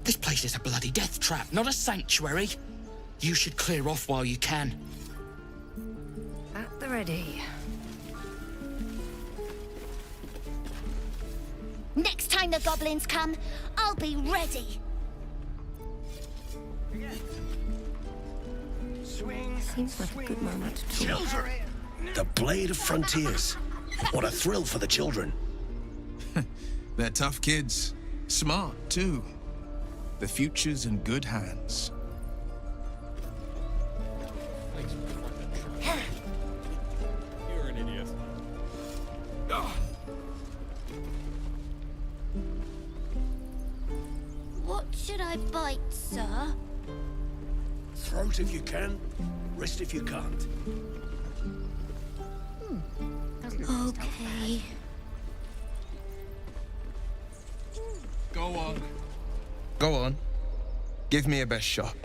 This place is a bloody death trap, not a sanctuary. You should clear off while you can. At the ready. Next time the goblins come, I'll be ready. Seems like a good moment to talk. Children! The Blade of Frontiers. What a thrill for the children. They're tough kids. Smart, too. The future's in good hands. You're an idiot. What should I bite, sir? Throat if you can, wrist if you can't. Okay. Go on. Go on. Give me a best shot.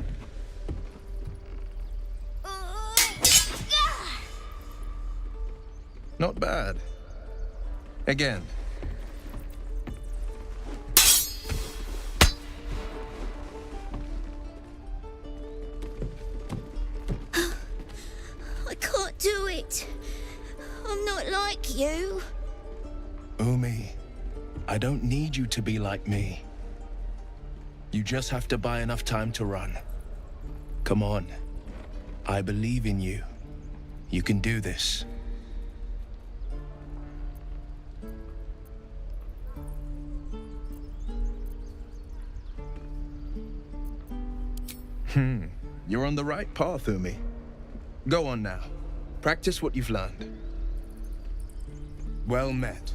Not bad. Again. I can't do it. I'm not like you. Umi, I don't need you to be like me. You just have to buy enough time to run. Come on. I believe in you. You can do this. You're on the right path, Umi. Go on now. Practice what you've learned. Well met.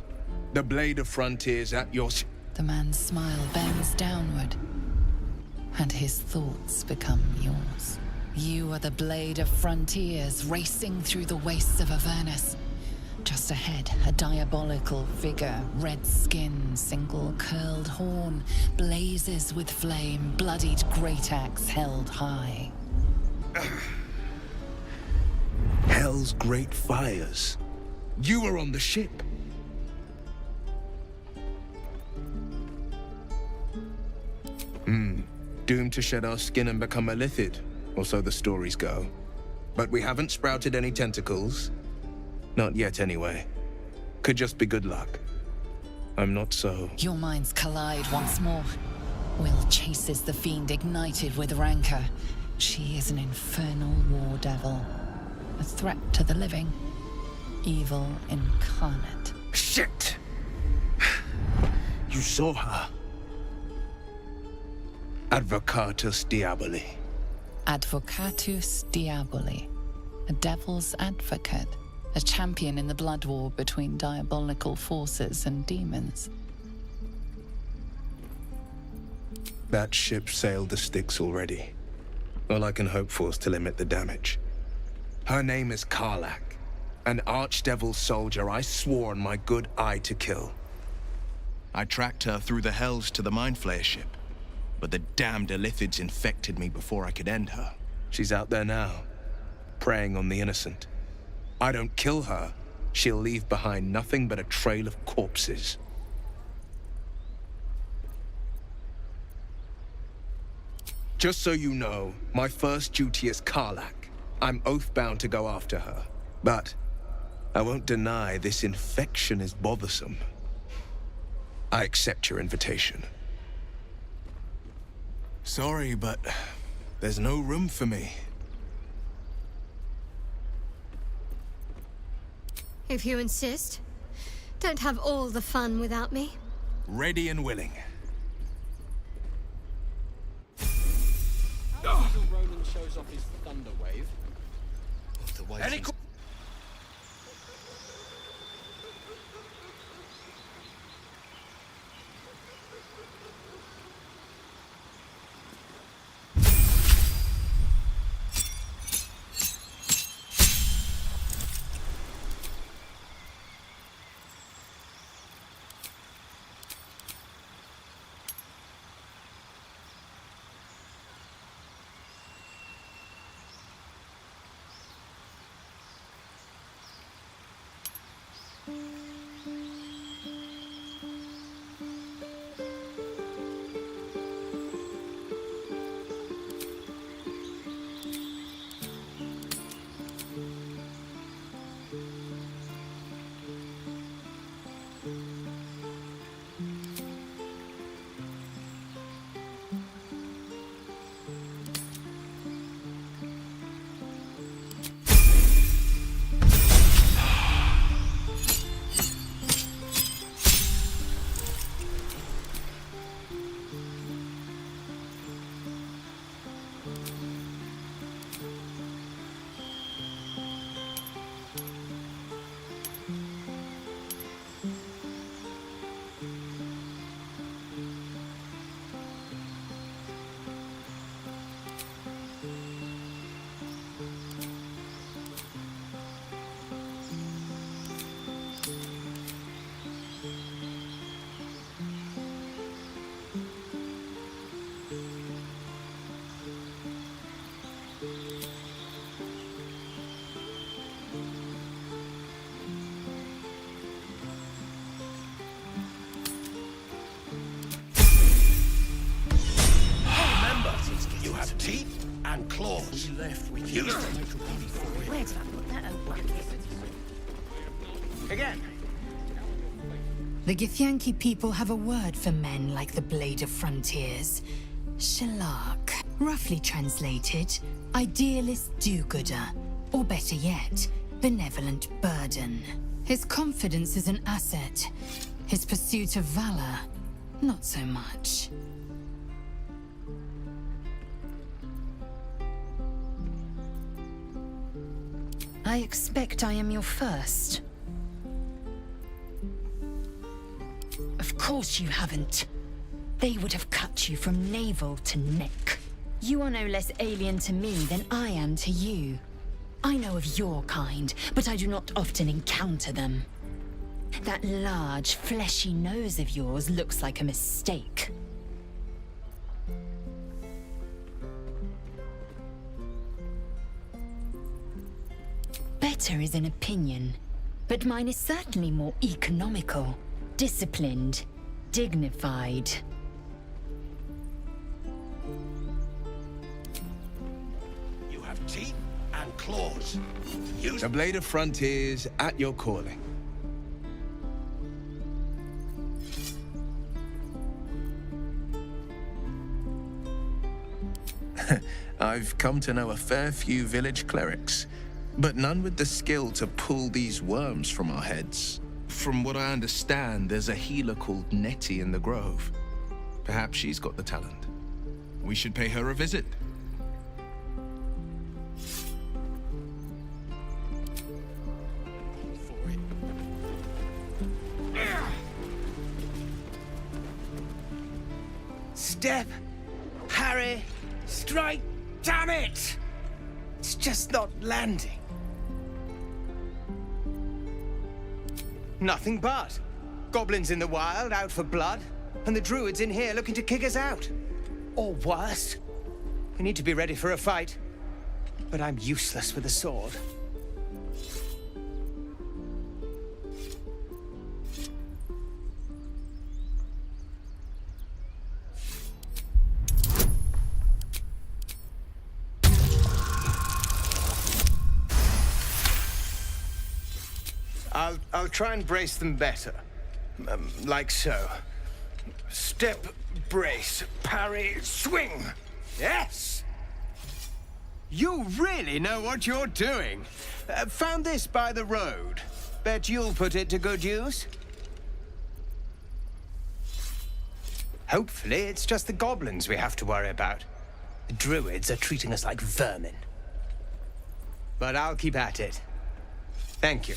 The Blade of Frontiers at your... The man's smile bends downward, and his thoughts become yours. You are the Blade of Frontiers, racing through the wastes of Avernus. Just ahead, a diabolical figure, red skin, single curled horn, blazes with flame, bloodied great axe held high. Hell's great fires. You were on the ship. Doomed to shed our skin and become a lithid, or so the stories go. But we haven't sprouted any tentacles. Not yet, anyway. Could just be good luck. I'm not so... Your minds collide once more. Will chases the fiend ignited with rancor. She is an infernal war devil. A threat to the living. Evil incarnate. Shit! You saw her. Advocatus Diaboli. Advocatus Diaboli. A devil's advocate. A champion in the blood war between diabolical forces and demons. That ship sailed the Styx already. All I can hope for is to limit the damage. Her name is Karlach, an archdevil soldier I swore on my good eye to kill. I tracked her through the hells to the Mind Flayer ship, but the damned Illithids infected me before I could end her. She's out there now, preying on the innocent. I don't kill her, she'll leave behind nothing but a trail of corpses. Just so you know, my first duty is Karlach. I'm oath-bound to go after her. But I won't deny this infection is bothersome. I accept your invitation. Sorry, but there's no room for me. If you insist. Don't have all the fun without me. Ready and willing. Until Roland shows off his thunder wave. The way Any things- and claws. We left. We Use used it. to make a run for it. Where did I put that old bucket? Again. The Githyanki people have a word for men like the Blade of Frontiers. Shalak. Roughly translated, idealist do-gooder. Or better yet, benevolent burden. His confidence is an asset. His pursuit of valor, not so much. I expect I am your first. Of course you haven't. They would have cut you from navel to neck. You are no less alien to me than I am to you. I know of your kind, but I do not often encounter them. That large, fleshy nose of yours looks like a mistake. Better is an opinion, but mine is certainly more economical, disciplined, dignified. You have teeth and claws. Use The Blade of Frontiers at your calling. I've come to know a fair few village clerics, but none with the skill to pull these worms from our heads. From what I understand, there's a healer called Nettie in the Grove. Perhaps she's got the talent. We should pay her a visit. For it. Step, parry, strike. Damn it! It's just not landing. Nothing but. Goblins in the wild, out for blood, and the druids in here looking to kick us out. Or worse. We need to be ready for a fight. But I'm useless with a sword. I'll try and brace them better. Like so. Step, brace, parry, swing. Yes! You really know what you're doing. Found this by the road. Bet you'll put it to good use. Hopefully, it's just the goblins we have to worry about. The druids are treating us like vermin. But I'll keep at it. Thank you.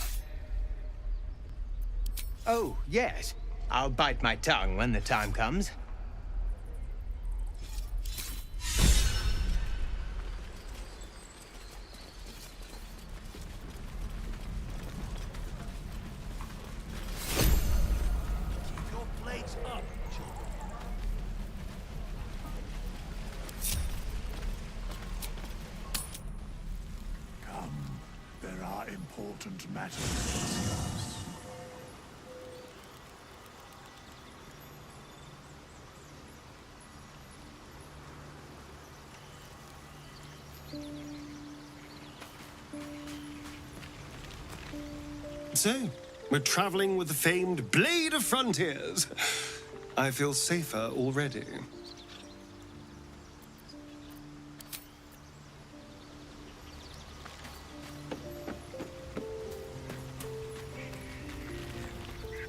Oh, yes. I'll bite my tongue when the time comes. Keep your blades up, children. Come, there are important matters to discuss. So, we're traveling with the famed Blade of Frontiers. I feel safer already.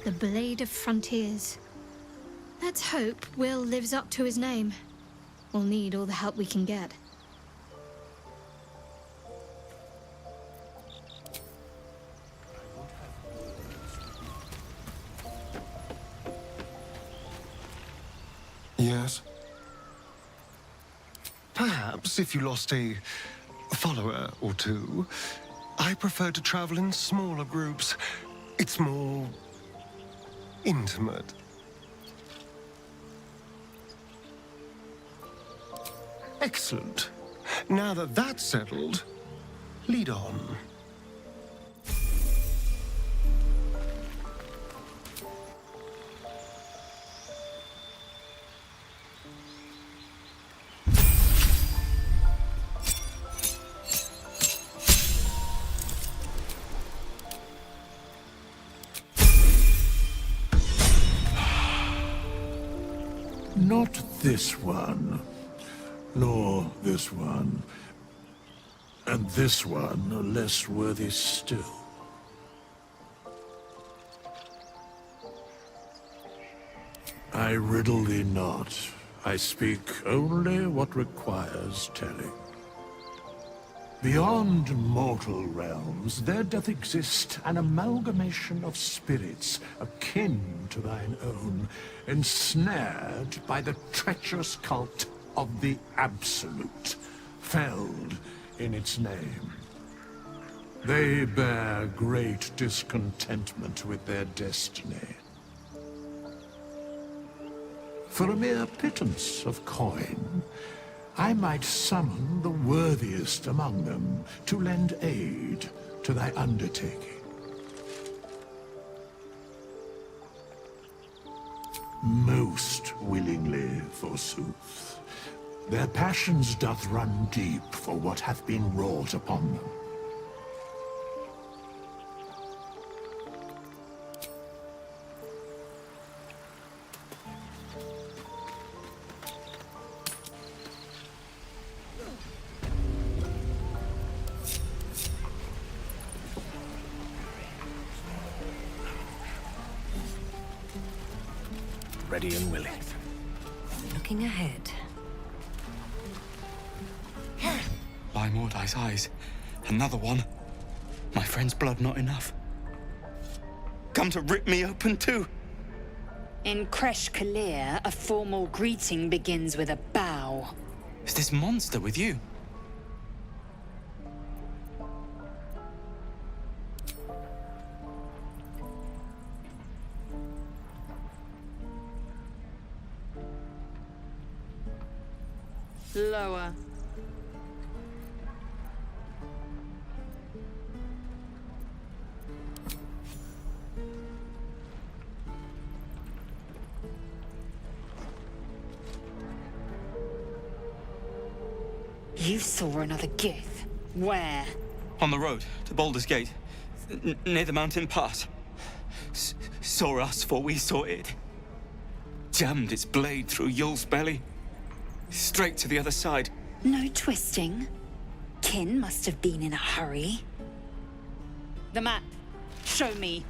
The Blade of Frontiers. Let's hope Will lives up to his name. We'll need all the help we can get. Yes? Perhaps if you lost a follower or two, I prefer to travel in smaller groups. It's more intimate. Excellent. Now that that's settled, lead on. Not this one, nor this one, and this one are less worthy still. I riddle thee not. I speak only what requires telling. Beyond mortal realms, there doth exist an amalgamation of spirits akin to thine own, ensnared by the treacherous cult of the Absolute, felled in its name. They bear great discontentment with their destiny. For a mere pittance of coin, I might summon the worthiest among them to lend aid to thy undertaking. Most willingly, forsooth. Their passions doth run deep for what hath been wrought upon them. Ready and willing. Looking ahead. By Mordai's eyes. Another one. My friend's blood not enough. Come to rip me open too. In Kresh Kalir, a formal greeting begins with a bow. Is this monster with you? Lower. You saw another Gith. Where? On the road to Baldur's Gate, near the mountain pass. Saw us, for we saw it. Jammed its blade through Yul's belly. Straight to the other side. No twisting. Kin must have been in a hurry. The map. Show me.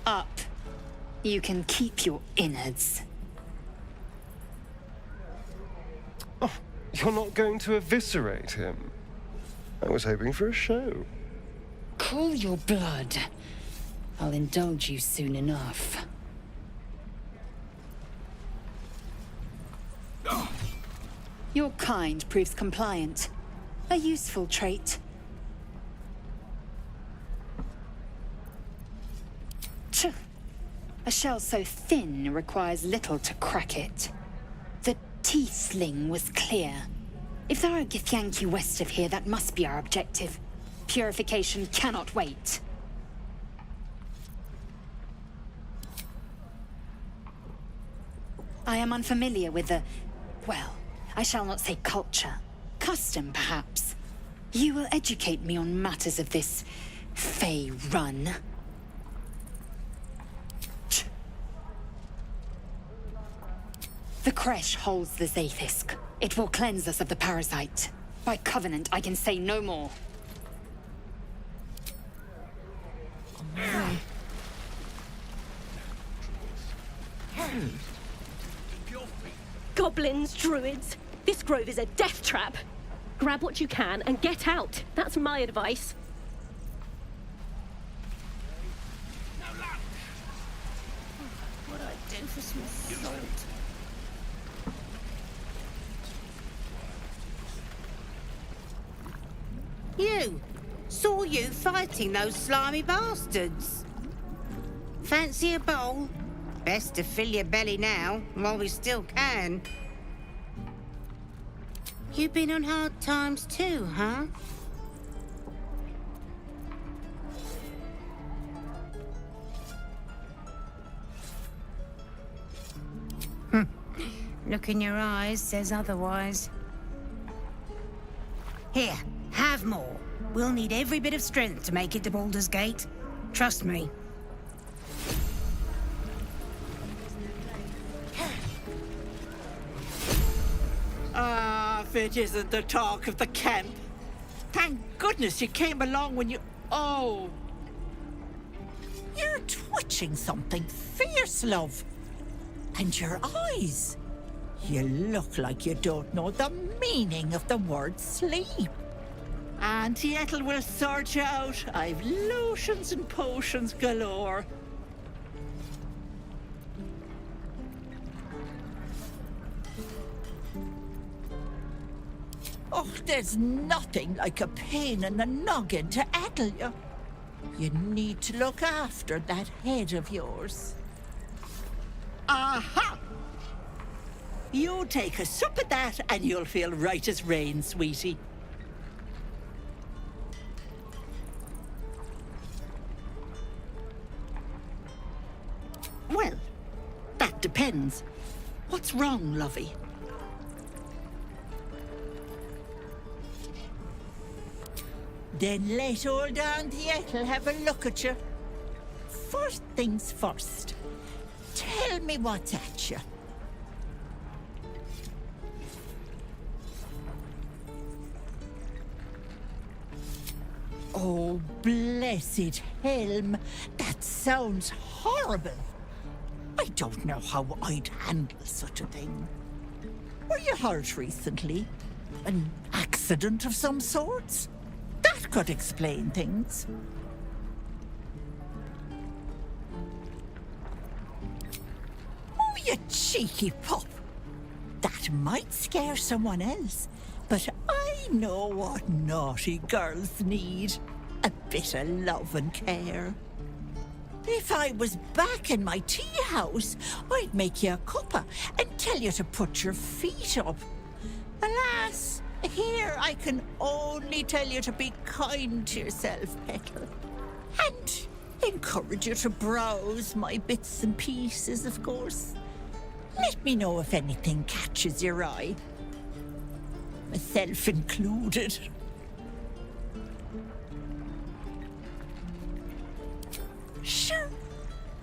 Up. You can keep your innards. Oh, you're not going to eviscerate him? I was hoping for a show. Cool your blood. I'll indulge you soon enough. Your kind proves compliant. A useful trait. Tch. A shell so thin requires little to crack it. The teeth sling was clear. If there are Githyanki west of here, that must be our objective. Purification cannot wait. I am unfamiliar with the... well, I shall not say culture. Custom, perhaps. You will educate me on matters of this... Fey run. The Kresh holds the Zaithisk. It will cleanse us of the parasite. By covenant, I can say no more. Goblins, druids. This grove is a death trap. Grab what you can and get out. That's my advice. What I do for some salt. You! Saw you fighting those slimy bastards. Fancy a bowl? Best to fill your belly now, while we still can. You've been on hard times too, huh? Look in your eyes says otherwise. Here, have more. We'll need every bit of strength to make it to Baldur's Gate. Trust me. Ah, if it isn't the talk of the camp. Thank goodness you came along when you... Oh. You're twitching something fierce, love. And your eyes. You look like you don't know the meaning of the word sleep. Auntie Ethel will sort you out. I've lotions and potions galore. Oh, there's nothing like a pain in the noggin to addle you. You need to look after that head of yours. Aha! You take a sup of that and you'll feel right as rain, sweetie. Well, that depends. What's wrong, lovey? Then let old Auntie Ethel have a look at you. First things first. Tell me what's at you. Oh, blessed helm. That sounds horrible. I don't know how I'd handle such a thing. Were you hurt recently? An accident of some sorts? That could explain things. Oh, you cheeky pup. That might scare someone else, but I know what naughty girls need. A bit of love and care. If I was back in my tea house, I'd make you a cuppa and tell you to put your feet up. Alas, here I can only tell you to be kind to yourself, Petal. And encourage you to browse my bits and pieces, of course. Let me know if anything catches your eye. Myself included. Sure.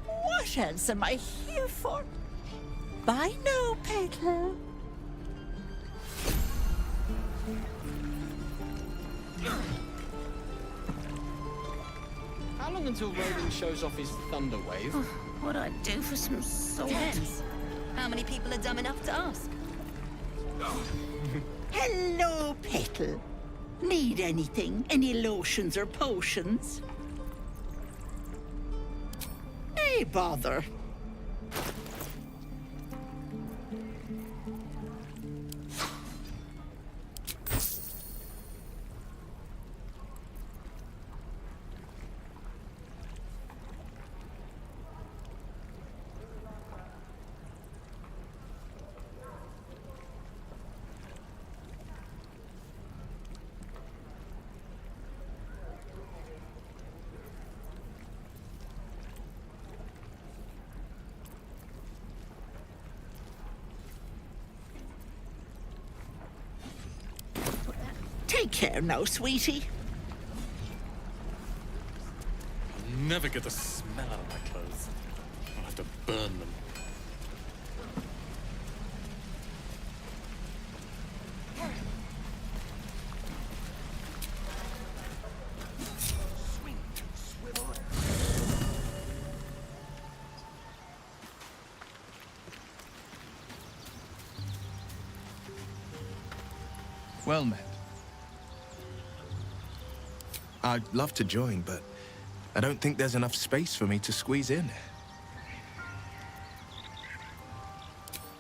What else am I here for? Bye now, Petal. How long until Roland shows off his thunder wave? What'd I do for some salt? Depends. How many people are dumb enough to ask? Hello, Petal. Need anything? Any lotions or potions? Hey, bother. Take care now, sweetie. I'll never get the smell out of my clothes. I'll have to burn them. Well met. I'd love to join, but I don't think there's enough space for me to squeeze in.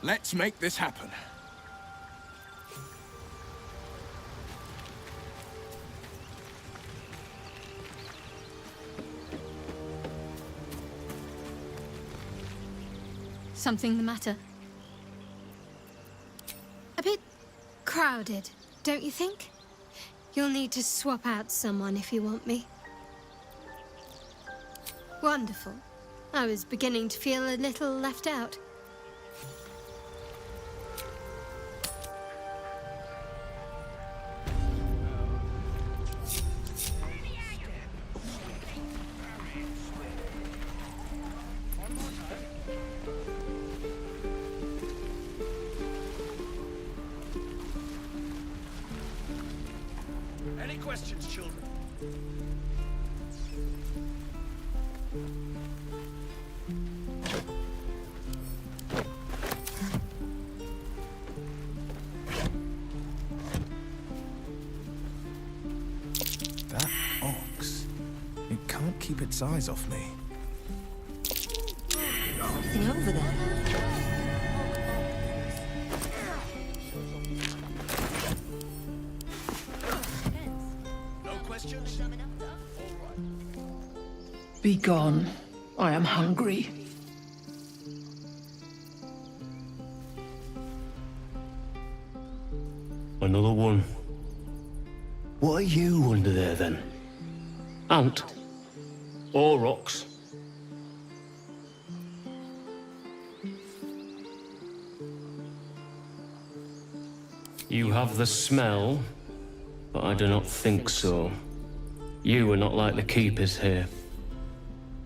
Let's make this happen. Something the matter? A bit crowded, don't you think? You'll need to swap out someone if you want me. Wonderful. I was beginning to feel a little left out. questions, children. That ox. It can't keep its eyes off me. Something over there. No questions? Be gone. I am hungry. Another one. What are you under there, then? Ant? Or rocks? You have the smell, but I do not think so. You are not like the keepers here.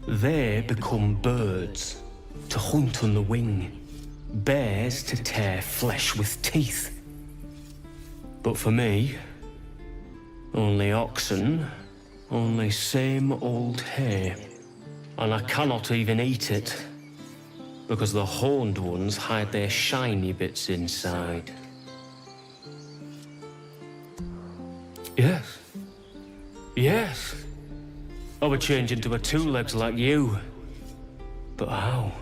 They become birds, to hunt on the wing. Bears to tear flesh with teeth. But for me, only oxen, only same old hay. And I cannot even eat it, because the horned ones hide their shiny bits inside. Yes. Yes. I would change into a two-legs like you. But how?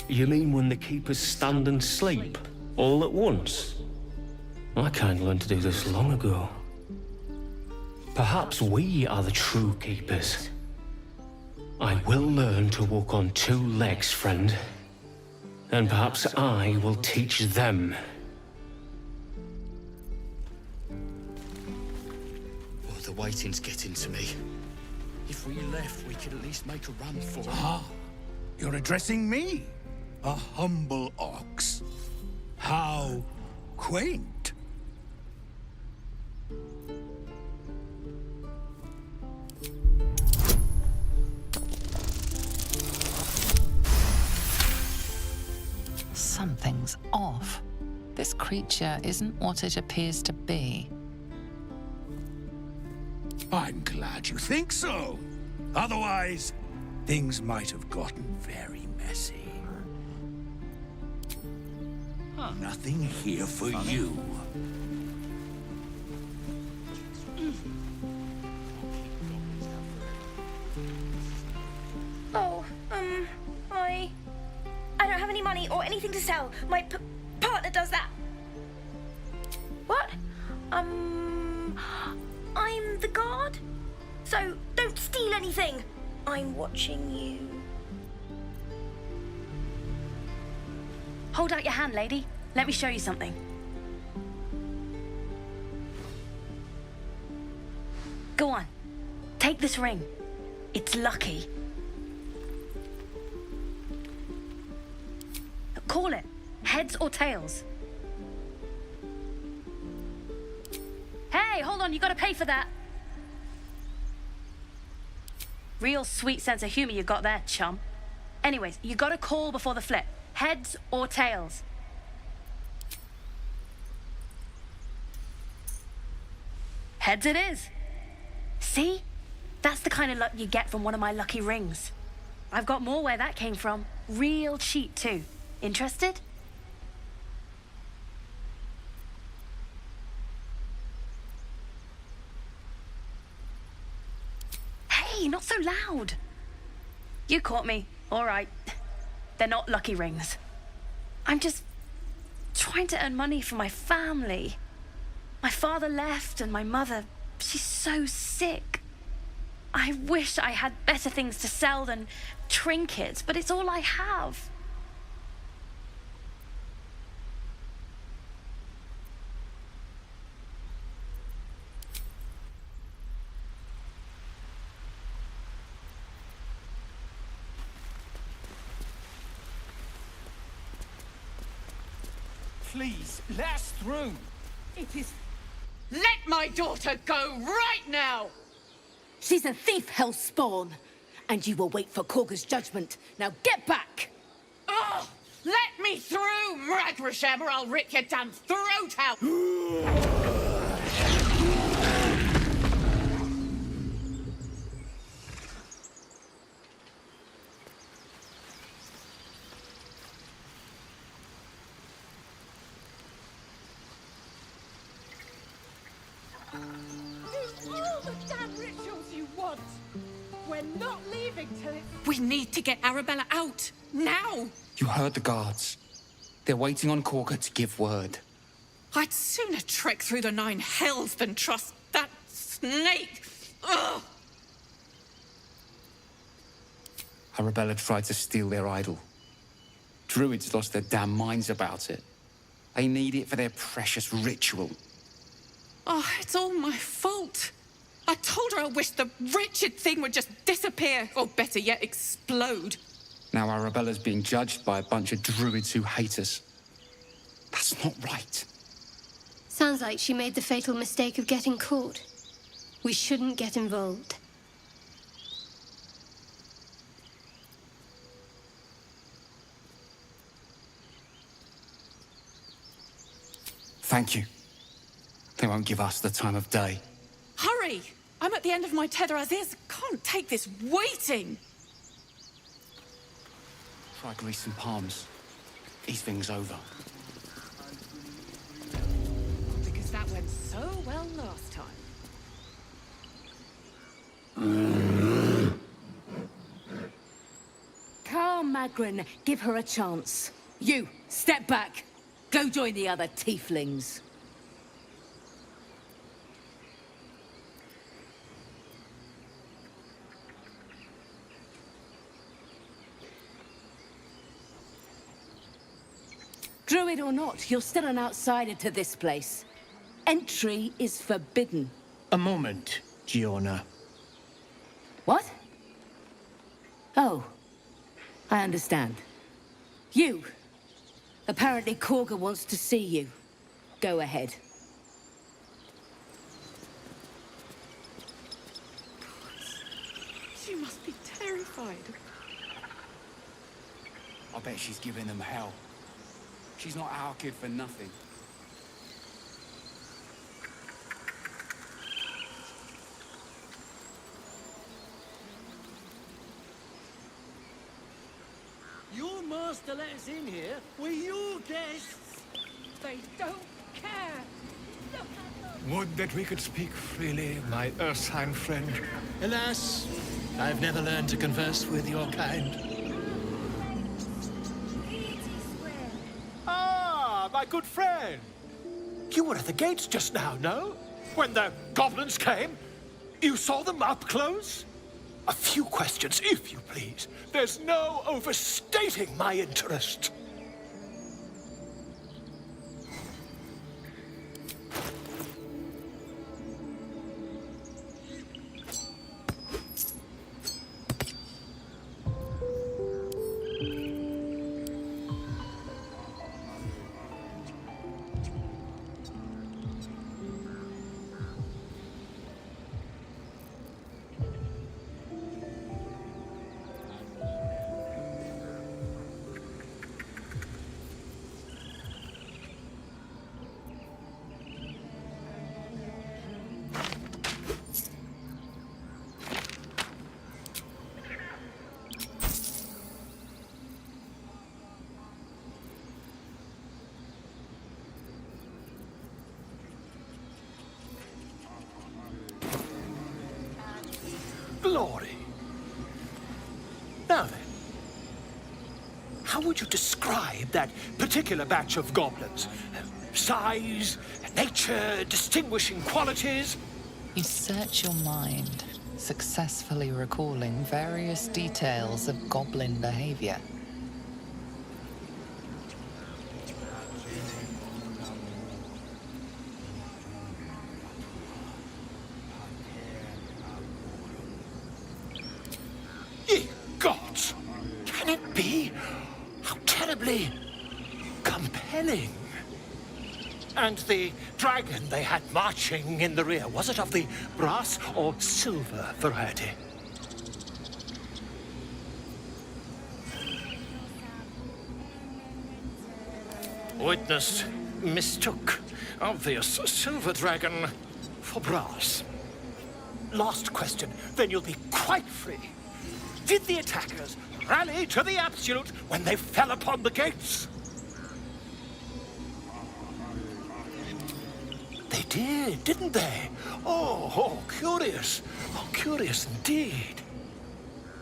You mean when the keepers stand and sleep, all at once? I kind of learned to do this long ago. Perhaps we are the true keepers. I will learn to walk on two legs, friend. And perhaps I will teach them. Oh, the waiting's getting to me. If we left, we could at least make a run for it. Ah, you're addressing me? A humble ox. How quaint. Something's off. This creature isn't what it appears to be. I'm glad you think so. Otherwise, things might have gotten very messy. Nothing here for you. Oh, I don't have any money or anything to sell. My partner does that. What? I'm the guard. So don't steal anything. I'm watching you. Hold out your hand, lady. Let me show you something. Go on. Take this ring. It's lucky. Call it. Heads or tails. Hey, hold on. You gotta pay for that. Real sweet sense of humor you got there, chum. Anyways, you gotta call before the flip. Heads or tails. Heads it is. See? That's the kind of luck you get from one of my lucky rings. I've got more where that came from. Real cheap, too. Interested? Hey, not so loud. You caught me. All right. They're not lucky rings. I'm just trying to earn money for my family. My father left and my mother, she's so sick. I wish I had better things to sell than trinkets, but it's all I have. Please, let us through. It is... Let my daughter go right now! She's a thief, hellspawn. And you will wait for Korga's judgment. Now get back! Oh! Let me through, Mragrashem, or I'll rip your damn throat out! Do all the damn rituals you want! We're not leaving till it... We need to get Arabella out! Now! You heard the guards. They're waiting on Korga to give word. I'd sooner trek through the 9 hells than trust that snake! Ugh! Arabella tried to steal their idol. Druids lost their damn minds about it. They need it for their precious ritual. Oh, it's all my fault. I told her I wished the wretched thing would just disappear, or better yet, explode. Now Arabella's being judged by a bunch of druids who hate us. That's not right. Sounds like she made the fatal mistake of getting caught. We shouldn't get involved. Thank you. They won't give us the time of day. Hurry! I'm at the end of my tether as is. Can't take this waiting. Try greasing palms. These things over. Because that went so well last time. Calm, Magrin. Give her a chance. You, step back. Go join the other tieflings. Druid or not, you're still an outsider to this place. Entry is forbidden. A moment, Giona. What? Oh, I understand. You. Apparently Korga wants to see you. Go ahead. She must be terrified. I bet she's giving them hell. She's not our kid for nothing. Your master let us in here. We're your guests. They don't care. Look at them. Would that we could speak freely, my Ursine friend. Alas, I've never learned to converse with your kind. Ah, my good friend. You were at the gates just now, no? When the goblins came? You saw them up close? A few questions, if you please. There's no overstating my interest. Glory. Now then, how would you describe that particular batch of goblins? Size, nature, distinguishing qualities? You search your mind, successfully recalling various details of goblin behavior. Ye gods! Can it be? How terribly compelling. And the dragon they had marching in the rear, was it of the brass or silver variety? Witness mistook obvious silver dragon for brass. Last question, then you'll be quite free. Did the attackers rally to the absolute when they fell upon the gates? They did, didn't they? Oh, curious. Oh, curious indeed.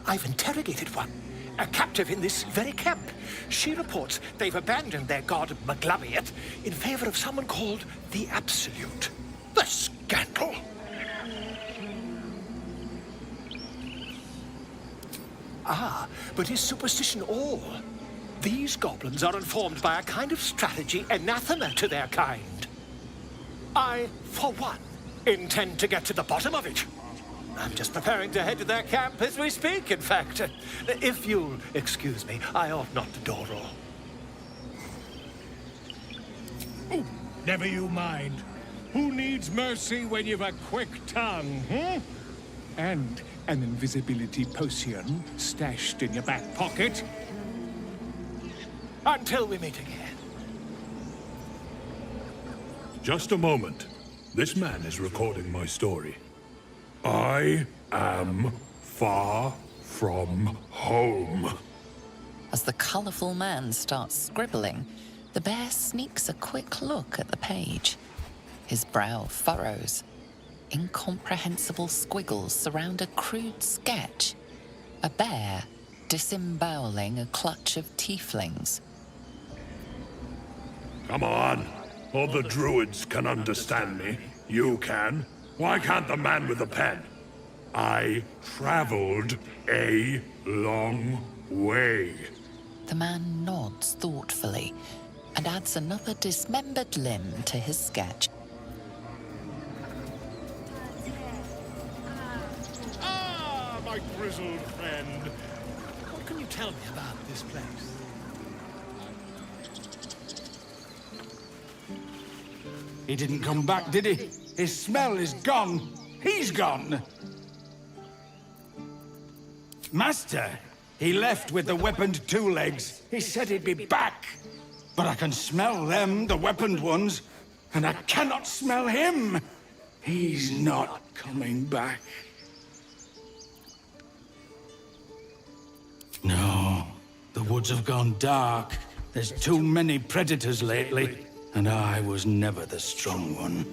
I've interrogated one, a captive in this very camp. She reports they've abandoned their god Maglabiet in favor of someone called the Absolute. The scandal! Ah, but is superstition all? These goblins are informed by a kind of strategy anathema to their kind. I, for one, intend to get to the bottom of it. I'm just preparing to head to their camp as we speak, in fact. If you'll excuse me, I ought not to dawdle. Oh, never you mind. Who needs mercy when you've a quick tongue, And an invisibility potion stashed in your back pocket? Until we meet again. Just a moment. This man is recording my story. I am far from home. As the colourful man starts scribbling, the bear sneaks a quick look at the page. His brow furrows. Incomprehensible squiggles surround a crude sketch. A bear disemboweling a clutch of tieflings. Come on. All the druids can understand me. You can. Why can't the man with the pen? I traveled a long way. The man nods thoughtfully and adds another dismembered limb to his sketch. Ah, my grizzled friend. What can you tell me about this place? He didn't come back, did he? His smell is gone. He's gone. Master, he left with the weaponed two legs. He said he'd be back. But I can smell them, the weaponed ones, and I cannot smell him. He's not coming back. No, the woods have gone dark. There's too many predators lately, and I was never the strong one.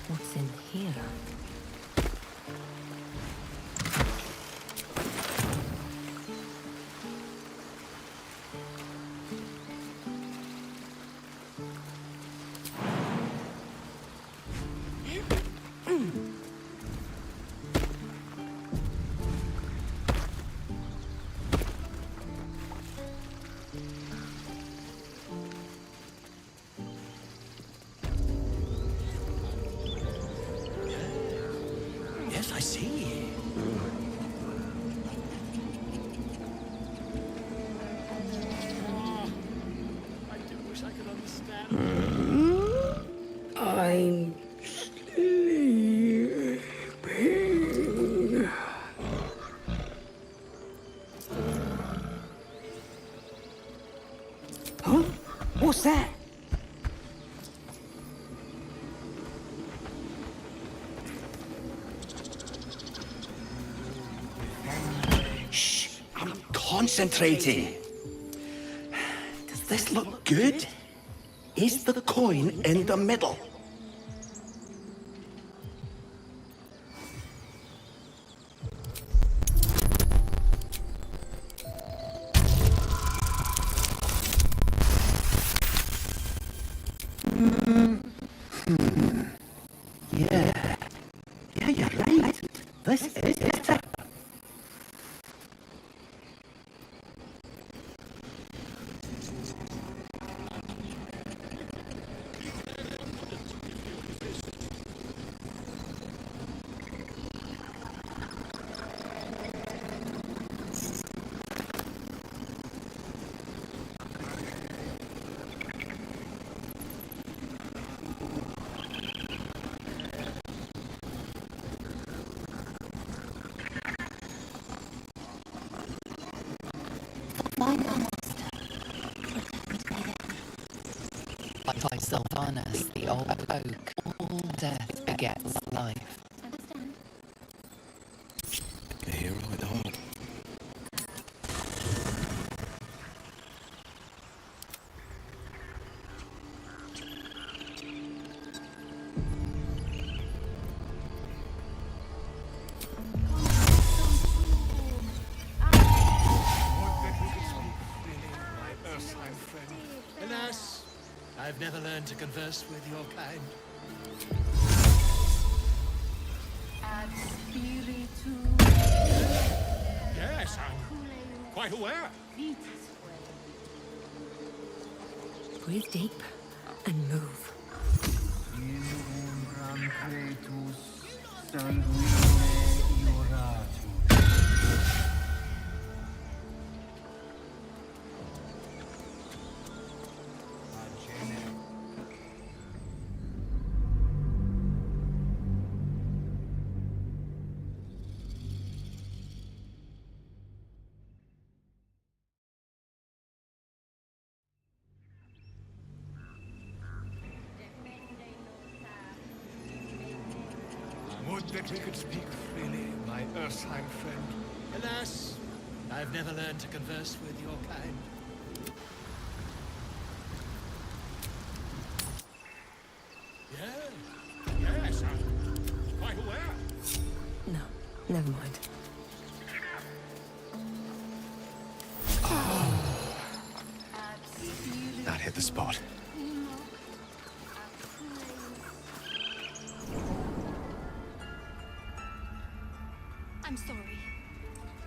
What's in here? Yes, I see. I do wish I could understand. I'm sleeping. Huh? What's that? Shh, I'm concentrating. Does this look good? Is the coin in the middle? Yeah. Yeah, you're right. This is better. By Sylvanus, the old oak, all death begets life. A hero at heart. Alas, I've never learned to converse with your kind. Yes, I'm quite aware. Breathe deep and move. Would that we could speak freely, my Earthheim friend. Alas, I've never learned to converse with your kind. Yes, I'm quite aware. No, never mind. That hit the spot. I'm sorry.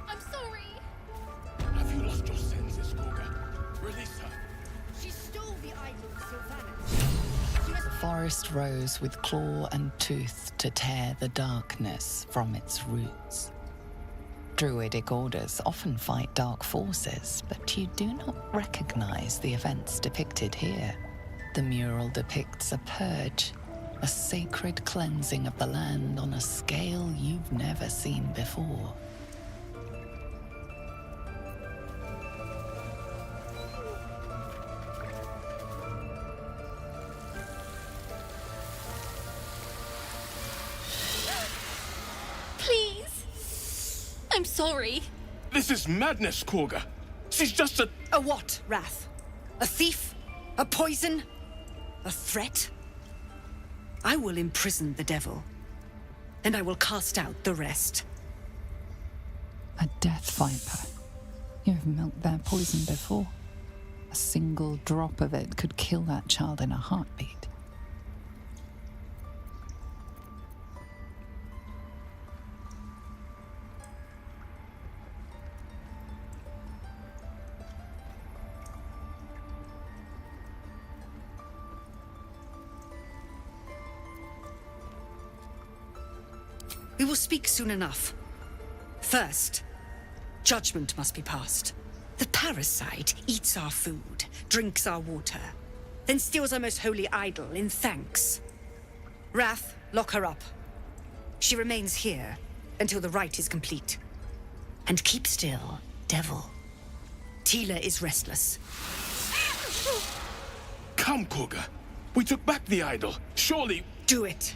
I'm sorry. Have you lost your senses, Gorga? Release her. She stole the idol of Sylvanus. The forest rose with claw and tooth to tear the darkness from its roots. Druidic orders often fight dark forces, but you do not recognize the events depicted here. The mural depicts a purge, a sacred cleansing of the land on a scale you've never seen before. Please. I'm sorry. This is madness, Korga. She's just a... A what, Wrath? A thief? A poison? A threat? I will imprison the devil, and I will cast out the rest. A death viper. You have milked their poison before. A single drop of it could kill that child in a heartbeat. We will speak soon enough. First, judgment must be passed. The parasite eats our food, drinks our water, then steals our most holy idol in thanks. Wrath, lock her up. She remains here until the rite is complete. And keep still, devil. Tila is restless. Come, Korga. We took back the idol. Surely... Do it.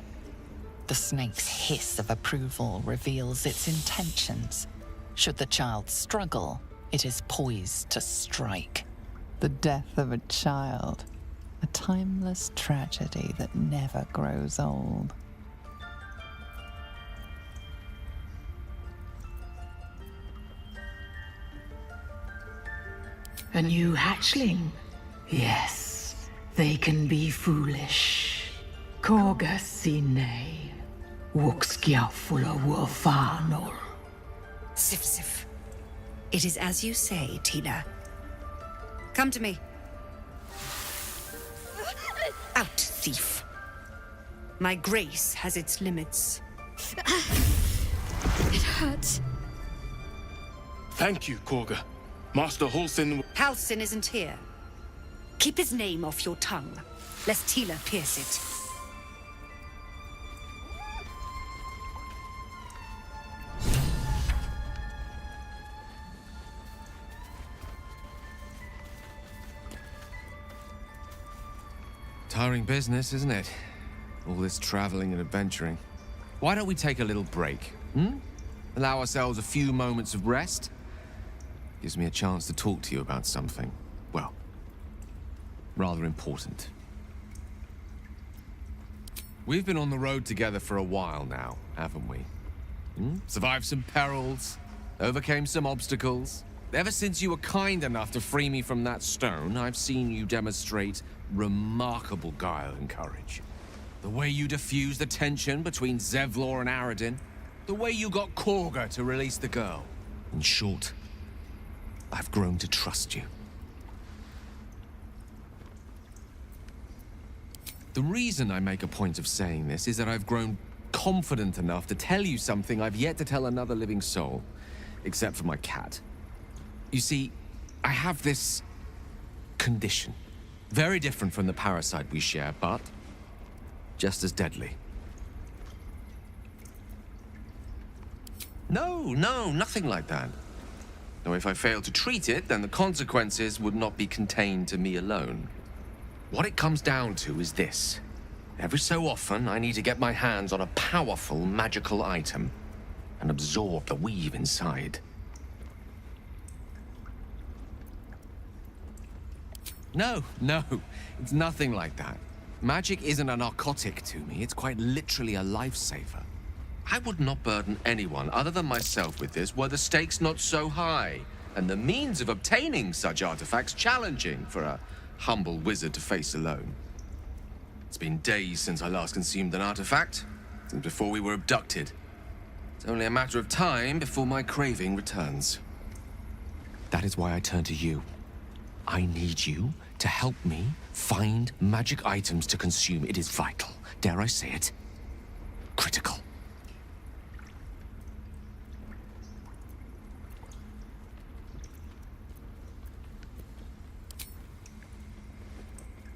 The snake's hiss of approval reveals its intentions. Should the child struggle, it is poised to strike. The death of a child, a timeless tragedy that never grows old. A new hatchling? Yes, they can be foolish. Korga sine. Wuxkiafula Wurfanol. Sif Sif. It is as you say, Tina. Come to me. Out, thief. My grace has its limits. It hurts. Thank you, Korga. Master Halsin... Halsin isn't here. Keep his name off your tongue, lest Tila pierce it. Tiring business, isn't it? All this traveling and adventuring. Why don't we take a little break, Allow ourselves a few moments of rest? Gives me a chance to talk to you about something, well, rather important. We've been on the road together for a while now, haven't we? Survived some perils, overcame some obstacles. Ever since you were kind enough to free me from that stone, I've seen you demonstrate remarkable guile and courage. The way you diffused the tension between Zevlor and Aradin. The way you got Korga to release the girl. In short, I've grown to trust you. The reason I make a point of saying this is that I've grown confident enough to tell you something I've yet to tell another living soul, except for my cat. You see, I have this condition. Very different from the parasite we share, but just as deadly. No, nothing like that. Now, if I fail to treat it, then the consequences would not be contained to me alone. What it comes down to is this. Every so often, I need to get my hands on a powerful magical item and absorb the weave inside. No, it's nothing like that. Magic isn't a narcotic to me, it's quite literally a lifesaver. I would not burden anyone other than myself with this were the stakes not so high, and the means of obtaining such artifacts challenging for a humble wizard to face alone. It's been days since I last consumed an artifact, since before we were abducted. It's only a matter of time before my craving returns. That is why I turn to you. I need you to help me find magic items to consume. It is vital. Dare I say it? Critical.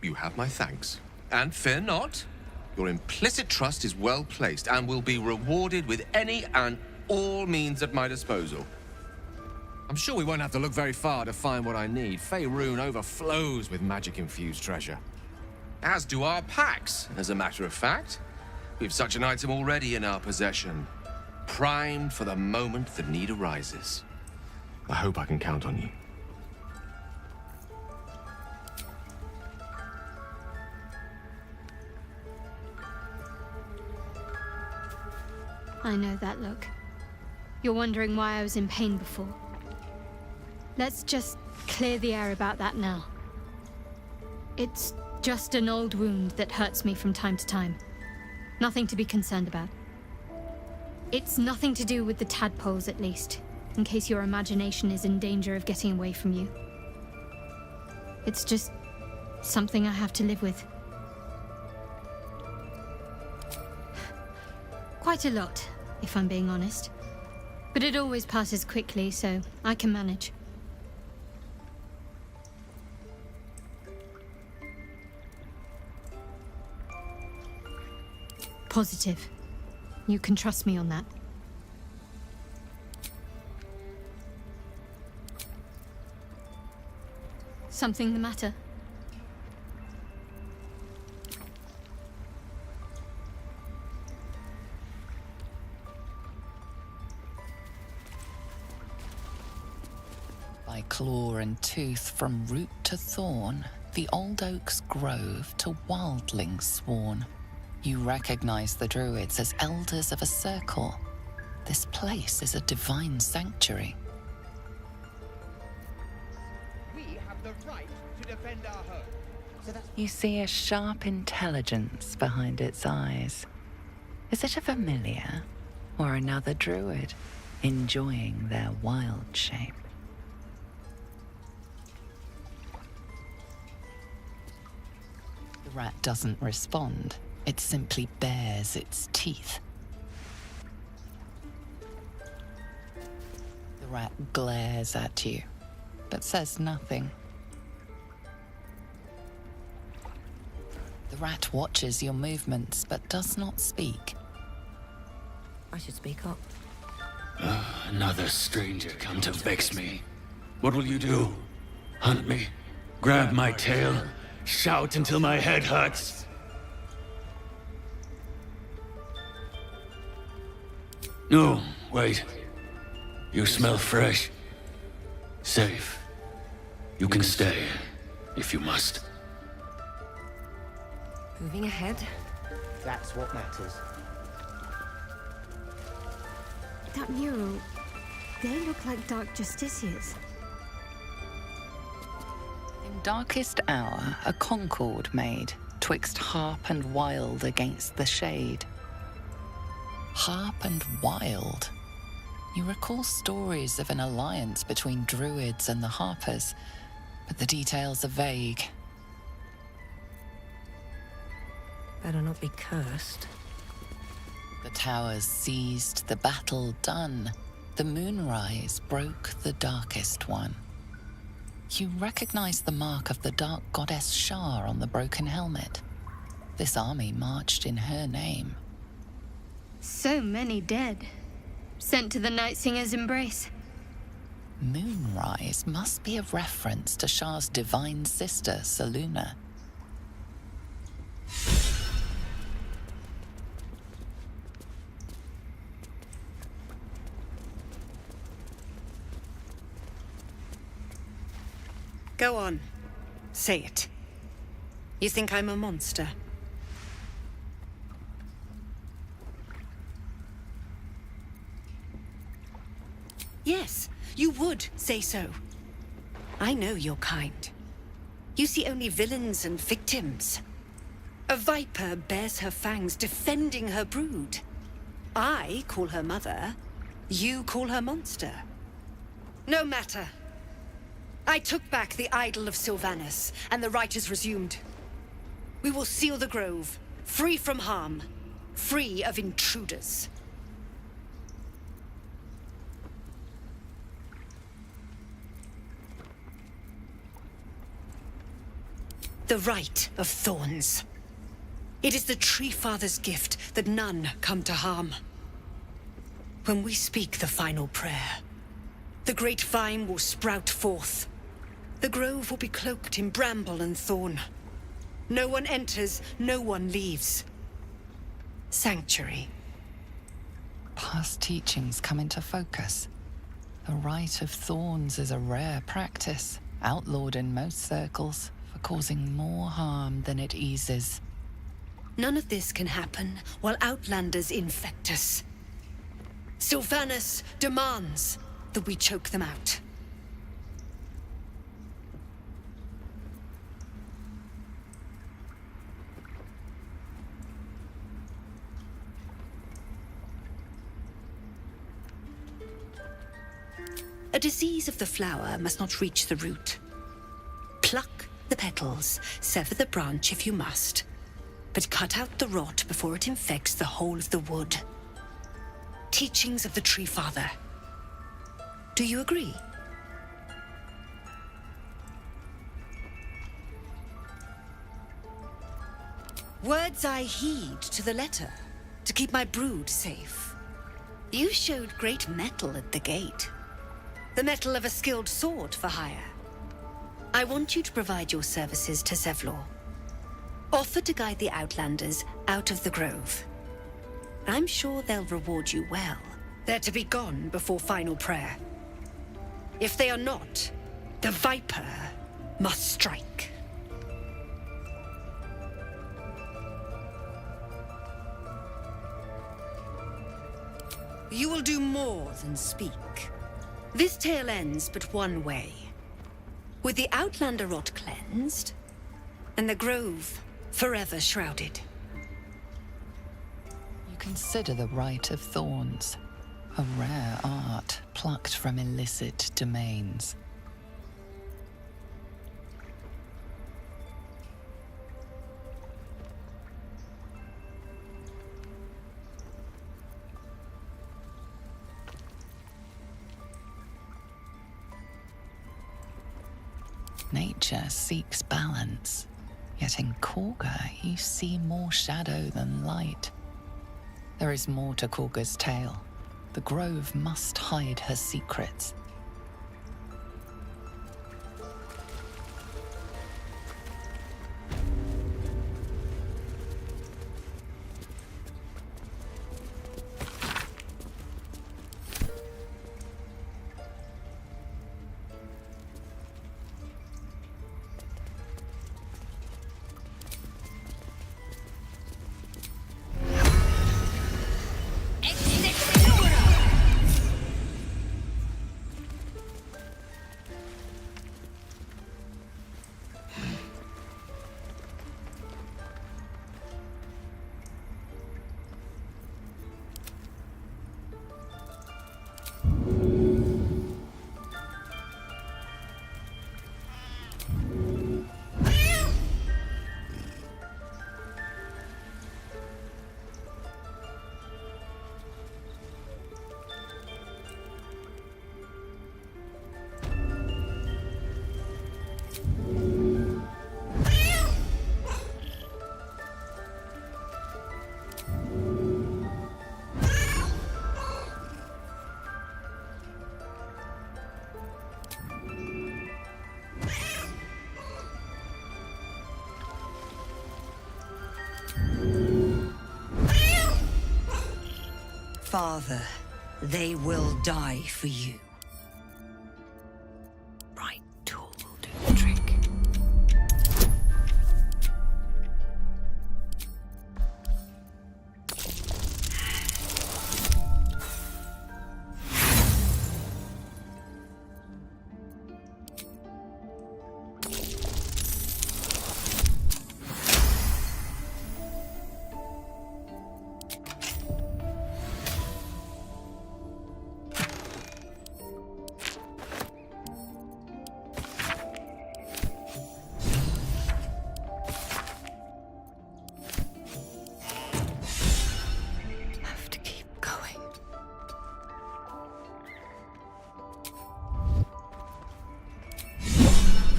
You have my thanks. And fear not, your implicit trust is well placed and will be rewarded with any and all means at my disposal. I'm sure we won't have to look very far to find what I need. Faerun overflows with magic-infused treasure. As do our packs, as a matter of fact. We've such an item already in our possession, primed for the moment the need arises. I hope I can count on you. I know that look. You're wondering why I was in pain before. Let's just clear the air about that now. It's just an old wound that hurts me from time to time. Nothing to be concerned about. It's nothing to do with the tadpoles, at least, in case your imagination is in danger of getting away from you. It's just something I have to live with. Quite a lot, if I'm being honest. But it always passes quickly, so I can manage. Positive. You can trust me on that. Something the matter? By claw and tooth, from root to thorn, the old oak's grove to wildlings sworn. You recognize the druids as elders of a circle. This place is a divine sanctuary. We have the right to defend our home. You see a sharp intelligence behind its eyes. Is it a familiar or another druid enjoying their wild shape? The rat doesn't respond. It simply bares its teeth. The rat glares at you, but says nothing. The rat watches your movements, but does not speak. I should speak up. Another stranger come to vex me. What will you do? Hunt me? Grab my tail? Shout until my head hurts. No, wait. You smell fresh. Safe. You can stay, if you must. Moving ahead. That's what matters. That mural, they look like dark justiciars. In darkest hour, a concord made, twixt harp and wild against the shade. Harp and wild. You recall stories of an alliance between druids and the harpers, but the details are vague. Better not be cursed. The towers seized, the battle done. The moonrise broke the darkest one. You recognize the mark of the dark goddess Shar on the broken helmet. This army marched in her name. So many dead. Sent to the Night Singer's embrace. Moonrise must be a reference to Shar's divine sister, Selûne. Go on. Say it. You think I'm a monster? Yes, you would say so. I know your kind. You see only villains and victims. A viper bears her fangs defending her brood. I call her mother. You call her monster. No matter. I took back the idol of Sylvanas, and the rite is resumed. We will seal the grove, free from harm, free of intruders. The Rite of Thorns. It is the Tree Father's gift that none come to harm. When we speak the final prayer, the great vine will sprout forth. The grove will be cloaked in bramble and thorn. No one enters, no one leaves. Sanctuary. Past teachings come into focus. The Rite of Thorns is a rare practice, outlawed in most circles, for causing more harm than it eases. None of this can happen while Outlanders infect us. Sylvanas demands that we choke them out. A disease of the flower must not reach the root. Pluck the petals, sever the branch if you must, but cut out the rot before it infects the whole of the wood. Teachings of the Tree Father. Do you agree? Words I heed to the letter, to keep my brood safe. You showed great mettle at the gate. The mettle of a skilled sword for hire. I want you to provide your services to Zevlor. Offer to guide the Outlanders out of the grove. I'm sure they'll reward you well. They're to be gone before final prayer. If they are not, the Viper must strike. You will do more than speak. This tale ends but one way. With the Outlander rot cleansed, and the grove forever shrouded. You consider the Rite of Thorns, a rare art plucked from illicit domains. Nature seeks balance, yet in Korga you see more shadow than light. There is more to Korga's tale. The grove must hide her secrets. father, they will die for you. Right tool will do the trick.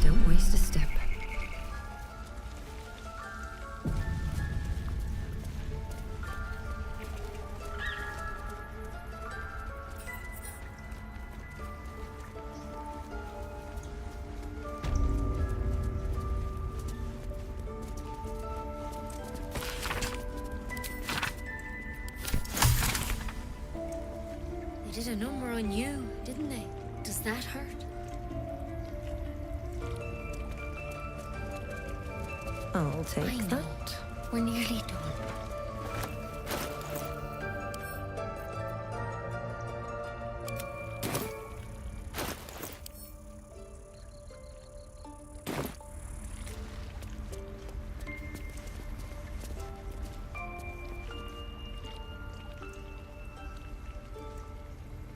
Don't waste a step. They did a number on you, didn't they? Does that hurt? I'll take that. We're nearly done.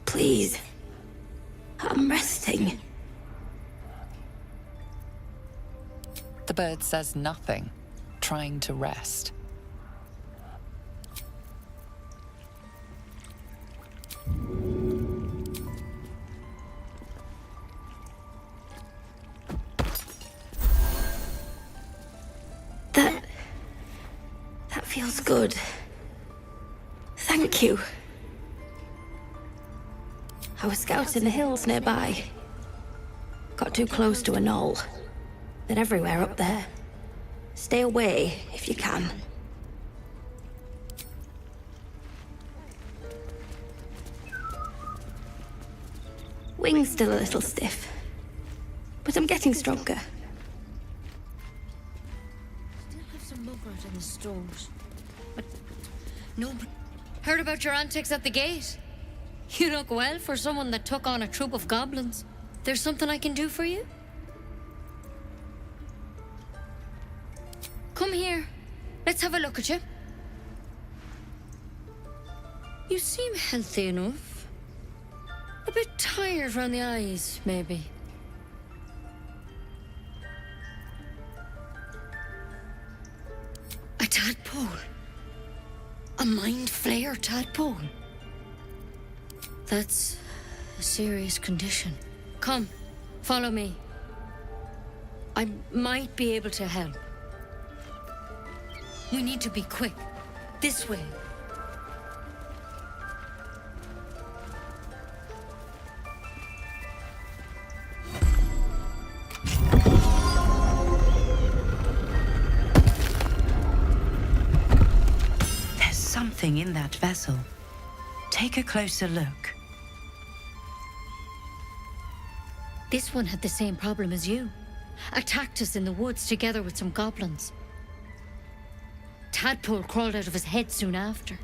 Please. I'm resting. The bird says nothing, trying to rest. That feels good. Thank you. I was scouting the hills nearby. Got too close to a knoll. They're everywhere up there. Stay away if you can. Wing's still a little stiff, but I'm getting stronger. Still have some muggers in the stores. But no, heard about your antics at the gate. You look well for someone that took on a troop of goblins. There's something I can do for you? Come here. Let's have a look at you. You seem healthy enough. A bit tired around the eyes, maybe. A tadpole. A mind flayer tadpole. That's a serious condition. Come, follow me. I might be able to help. We need to be quick. This way. There's something in that vessel. Take a closer look. This one had the same problem as you. Attacked us in the woods together with some goblins. Tadpole crawled out of his head soon after.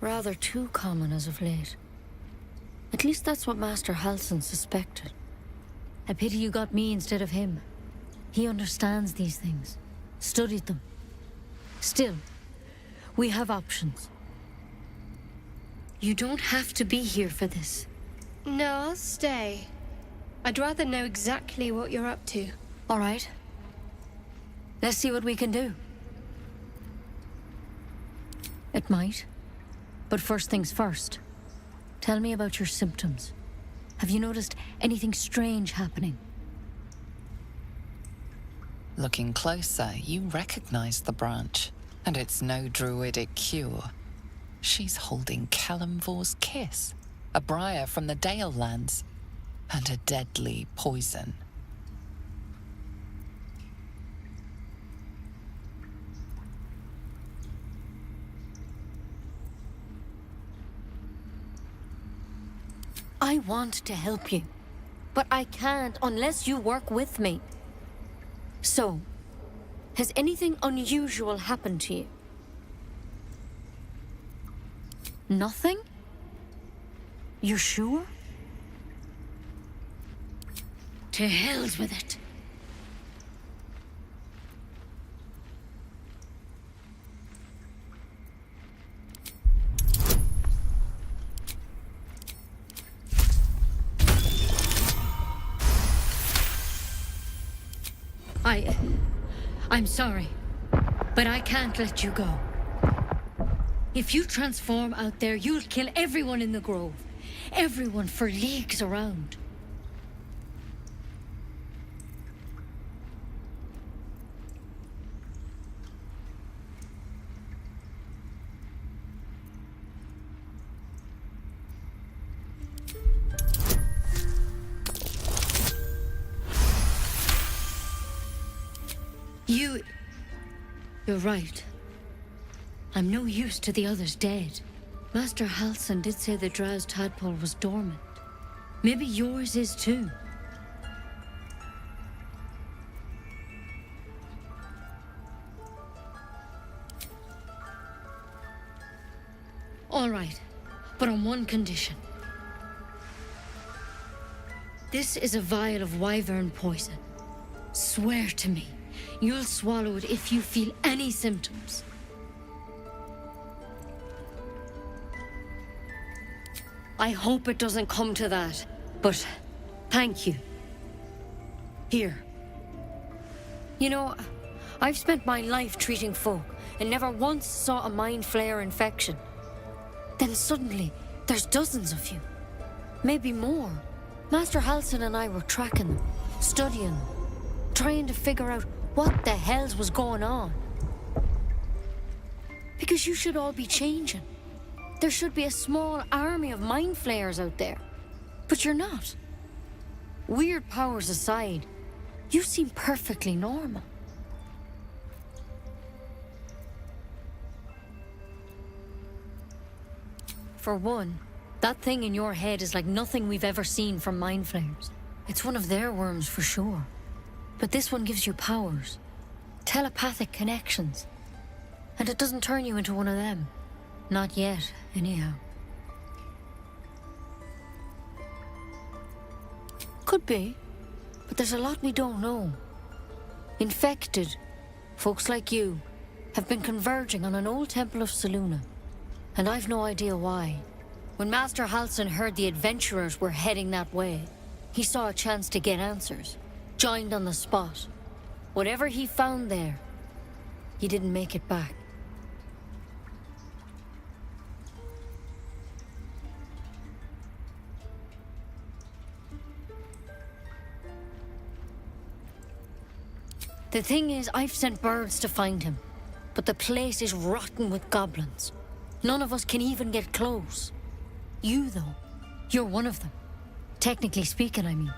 Rather too common as of late. At least that's what Master Halsin suspected. A pity you got me instead of him. He understands these things. Studied them. Still, we have options. You don't have to be here for this. No, I'll stay. I'd rather know exactly what you're up to. All right. Let's see what we can do. It might. But first things first. Tell me about your symptoms. Have you noticed anything strange happening? Looking closer, you recognize the branch, and it's no druidic cure. She's holding Kalimvor's kiss, a briar from the Dale lands, and a deadly poison. I want to help you, but I can't unless you work with me. So, has anything unusual happened to you? Nothing? You sure? To hell's with it. I'm sorry, but I can't let you go. If you transform out there, you'll kill everyone in the grove. Everyone for leagues around. You're right. I'm no use to the others dead. Master Halsin did say the drow's tadpole was dormant. Maybe yours is too. All right, but on one condition. This is a vial of wyvern poison. Swear to me, you'll swallow it if you feel any symptoms. I hope it doesn't come to that, but thank you. Here. You know, I've spent my life treating folk and never once saw a mind flayer infection. Then suddenly, there's dozens of you. Maybe more. Master Halsin and I were tracking them, studying them, trying to figure out what the hells was going on. Because you should all be changing. There should be a small army of mind flayers out there. But you're not. Weird powers aside, you seem perfectly normal. For one, that thing in your head is like nothing we've ever seen from mind flayers. It's one of their worms for sure. But this one gives you powers. Telepathic connections. And it doesn't turn you into one of them. Not yet, anyhow. Could be, but there's a lot we don't know. Infected, folks like you, have been converging on an old temple of Selûne, and I've no idea why. When Master Halsin heard the adventurers were heading that way, he saw a chance to get answers, joined on the spot. Whatever he found there, he didn't make it back. The thing is, I've sent birds to find him, but the place is rotten with goblins. None of us can even get close. You, though, you're one of them. Technically speaking, I mean.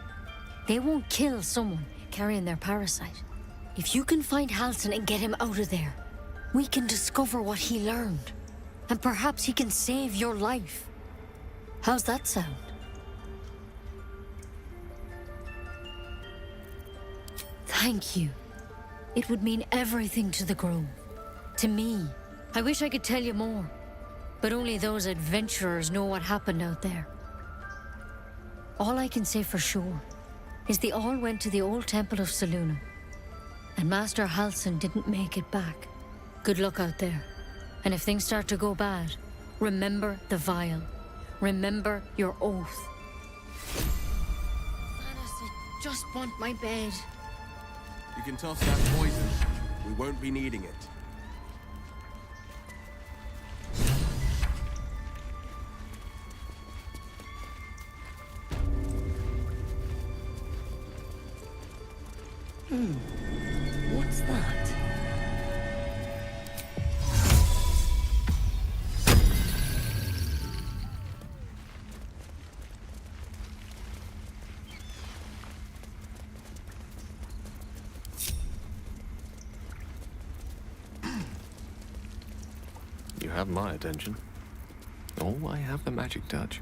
They won't kill someone carrying their parasite. If you can find Halsin and get him out of there, we can discover what he learned. And perhaps he can save your life. How's that sound? Thank you. It would mean everything to the Grove. To me. I wish I could tell you more. But only those adventurers know what happened out there. All I can say for sure is they all went to the old temple of Selûne. And Master Halsin didn't make it back. Good luck out there. And if things start to go bad, remember the vial. Remember your oath. Honestly, just want my bed. You can toss that poison. We won't be needing it. What's that? have my attention. Oh, I have the magic touch.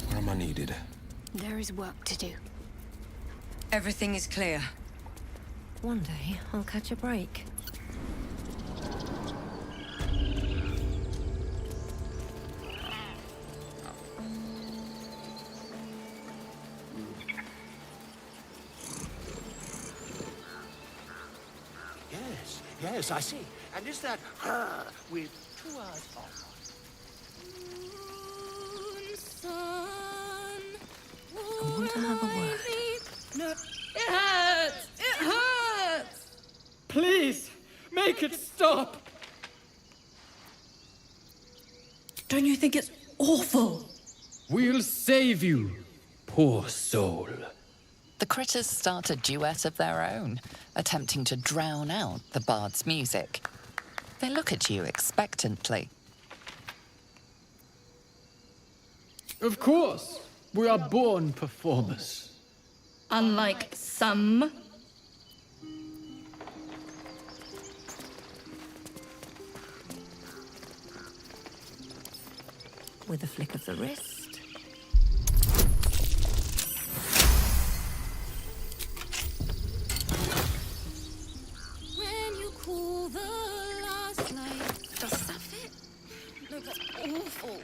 Where am I needed? There is work to do. Everything is clear. One day, I'll catch a break. Yes, I see. And is that her with 2 eyes off? I want to have a word. No, it hurts! It hurts! Please, make it stop! Don't you think it's awful? We'll save you, poor soul. The critters start a duet of their own, attempting to drown out the bard's music. They look at you expectantly. Of course, we are born performers. Unlike some. With a flick of the wrist. When you cool the last light. Does that fit? No, that's awful.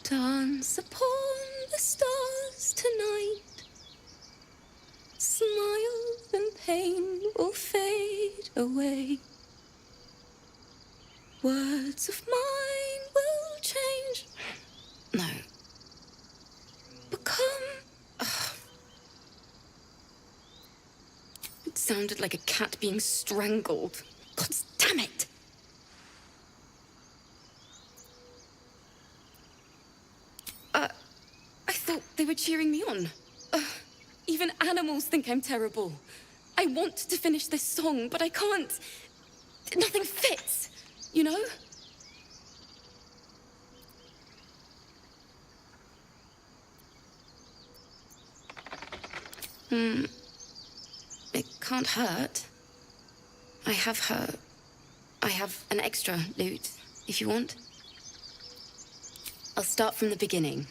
Dance upon the stars tonight. Smiles and pain will fade away. Words of mine will change. No. Become. It sounded like a cat being strangled. God damn it! I thought they were cheering me on. Even animals think I'm terrible. I want to finish this song, but I can't. Nothing fits, you know? It can't hurt. I have an extra lute, if you want. I'll start from the beginning.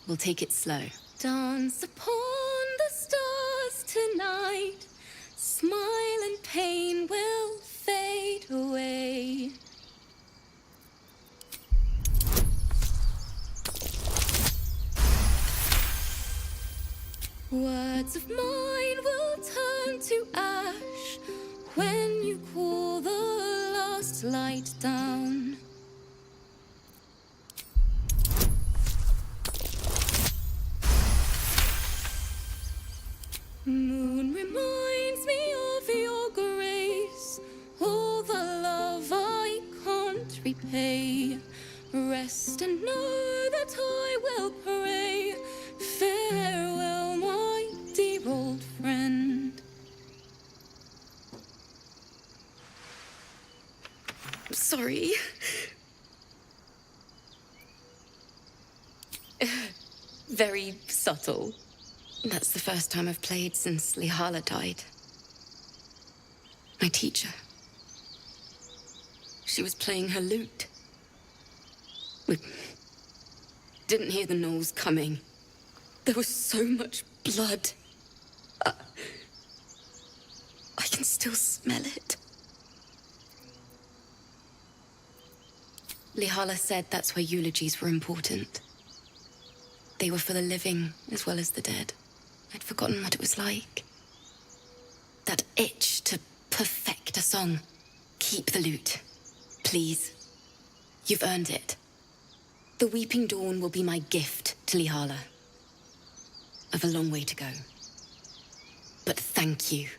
We'll take it slow. Dance upon the stars tonight. Smile and pain will fade away. Words of mine will turn to ash when you cool the last light down. Moon reminds me of your grace, all the love I can't repay. Rest and know that I will pray. Farewell, my dear old friend. Sorry. Very subtle. That's the first time I've played since Lihala died. My teacher. She was playing her lute. We didn't hear the gnolls coming. There was so much blood. I can still smell it. Lihala said that's why eulogies were important. They were for the living as well as the dead. I'd forgotten what it was like. That itch to perfect a song. Keep the lute, please. You've earned it. The Weeping Dawn will be my gift to Lihala. I've a long way to go. But thank you.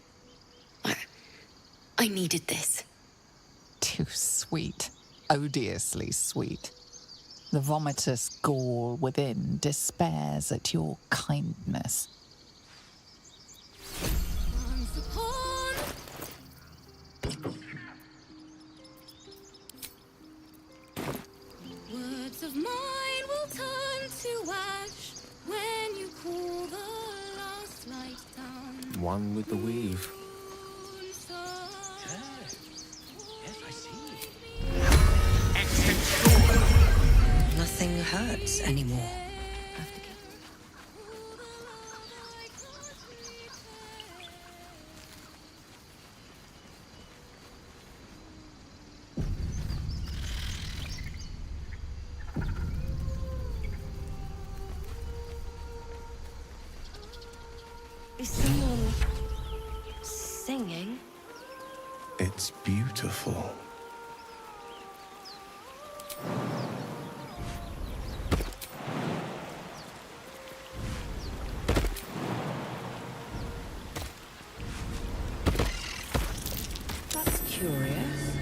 I needed this. Too sweet. Odiously sweet. The vomitous gall within despairs at your kindness. Words of mine will turn to ash when you call the last light down. One with the weave. Nothing hurts anymore. Is someone singing? It's beautiful. That's curious.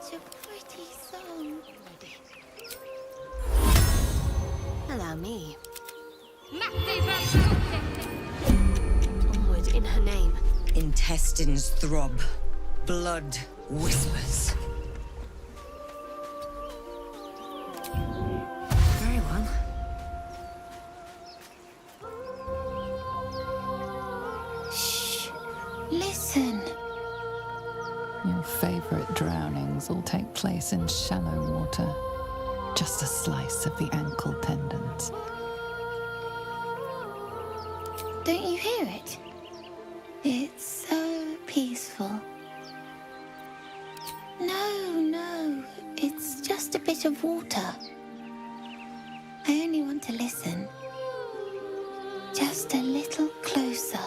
Such a pretty song. Allow me. Onward in her name. Intestines throb. Blood whispers. Very well. Shh. Listen. Your favorite drownings all take place in shallow water. Just a slice of the ankle tendons. Don't you hear it? It's so peaceful. No, it's just a bit of water. I only want to listen. Just a little closer.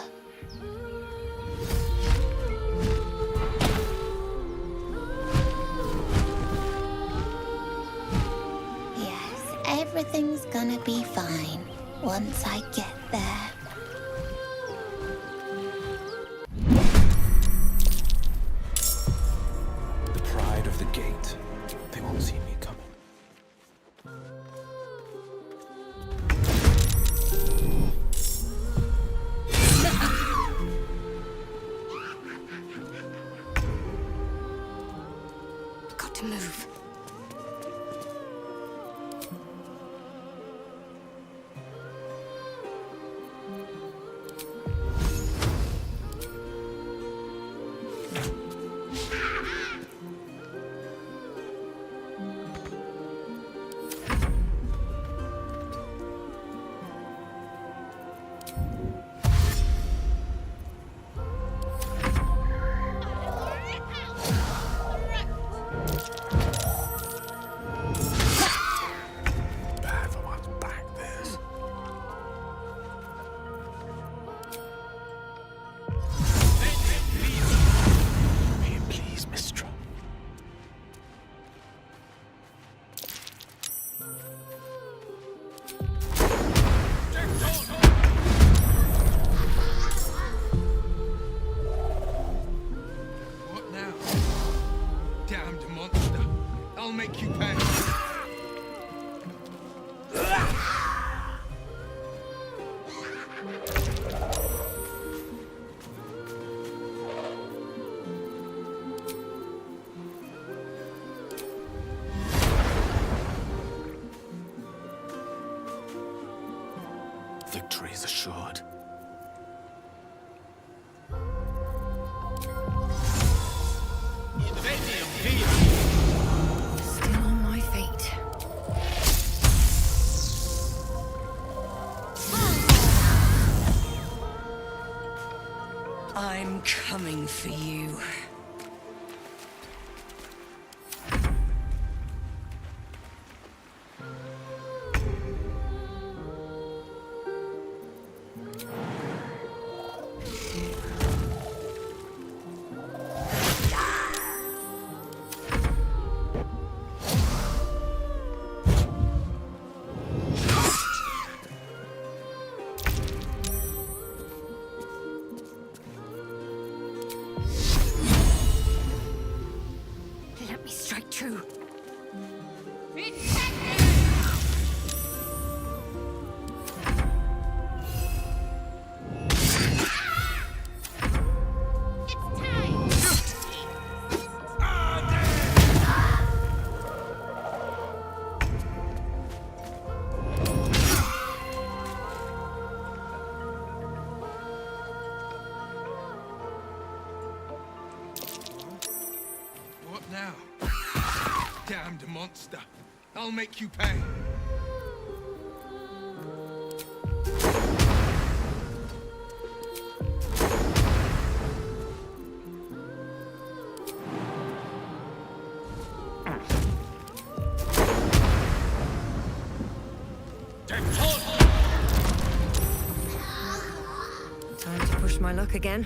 Yes, everything's gonna be fine once I get there. The pride of the gate. They won't see me coming. Got to move. make you pay. Victory is assured. now? Damned monster. I'll make you pay. Time to push my luck again.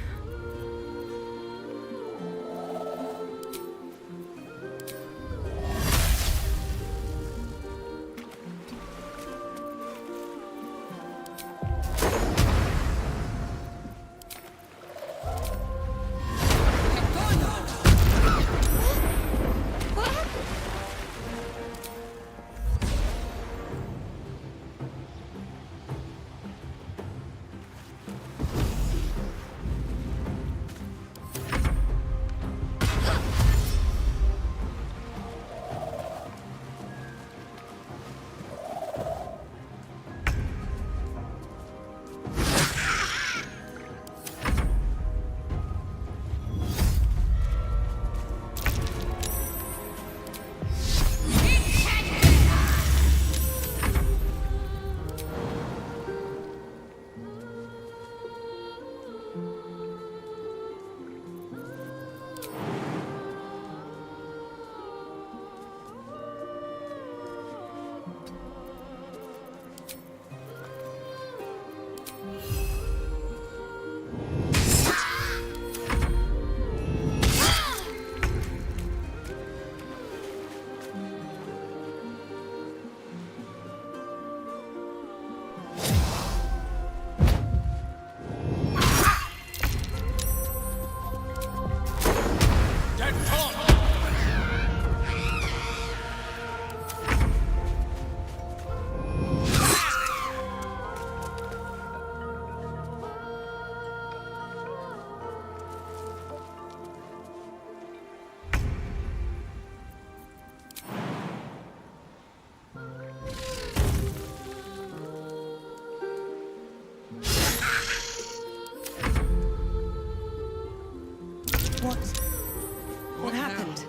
What happened?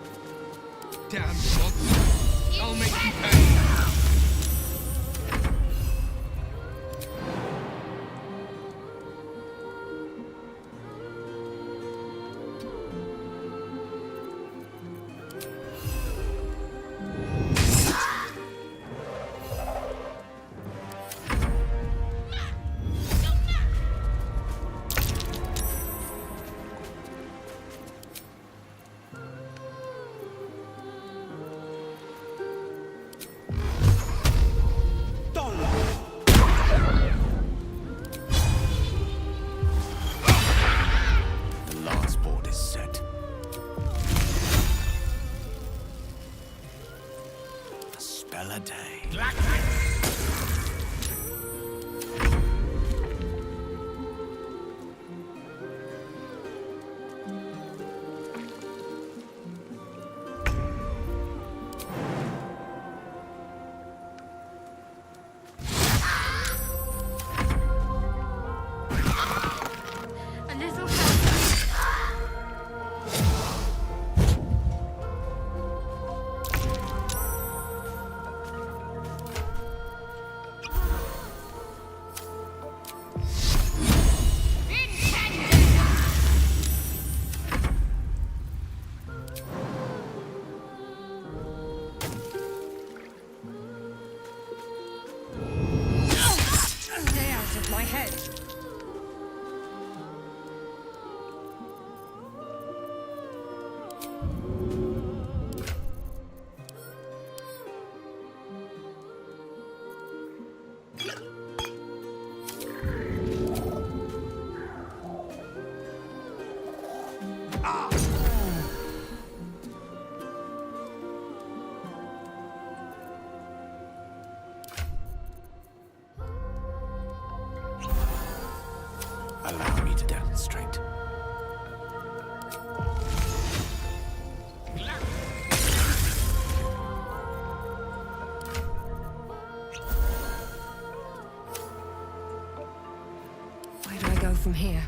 Damn monster. I'll make you pay. Allow me to demonstrate. Where do I go from here?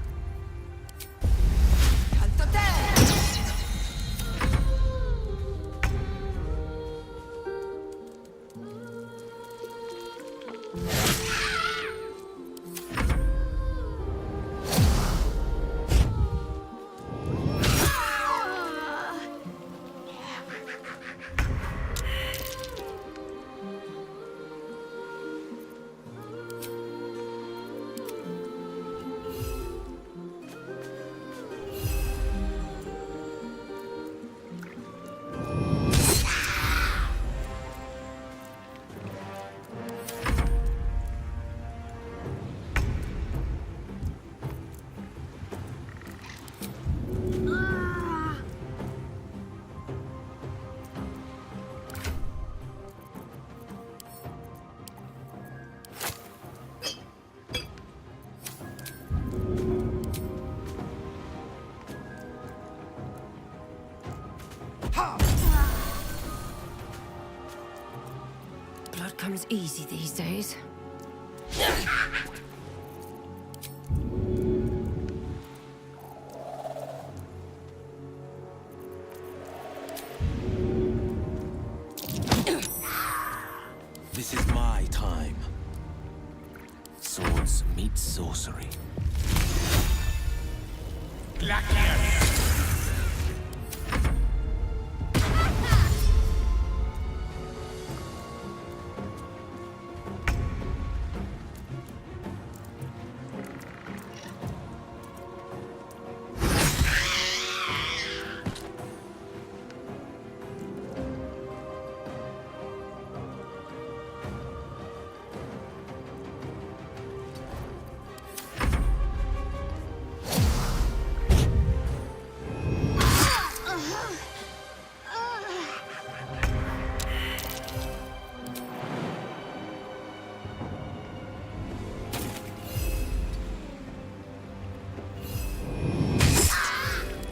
Blood comes easy these days. This is my time. Swords meet sorcery.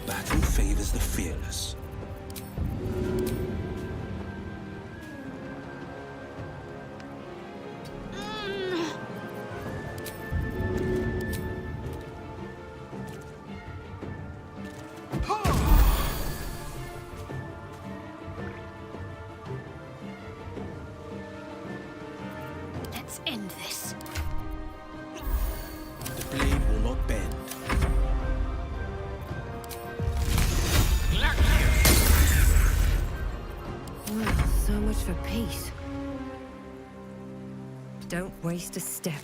Battle favors the fearless. Let's end this. The blade will not bend. Well, so much for peace. Don't waste a step.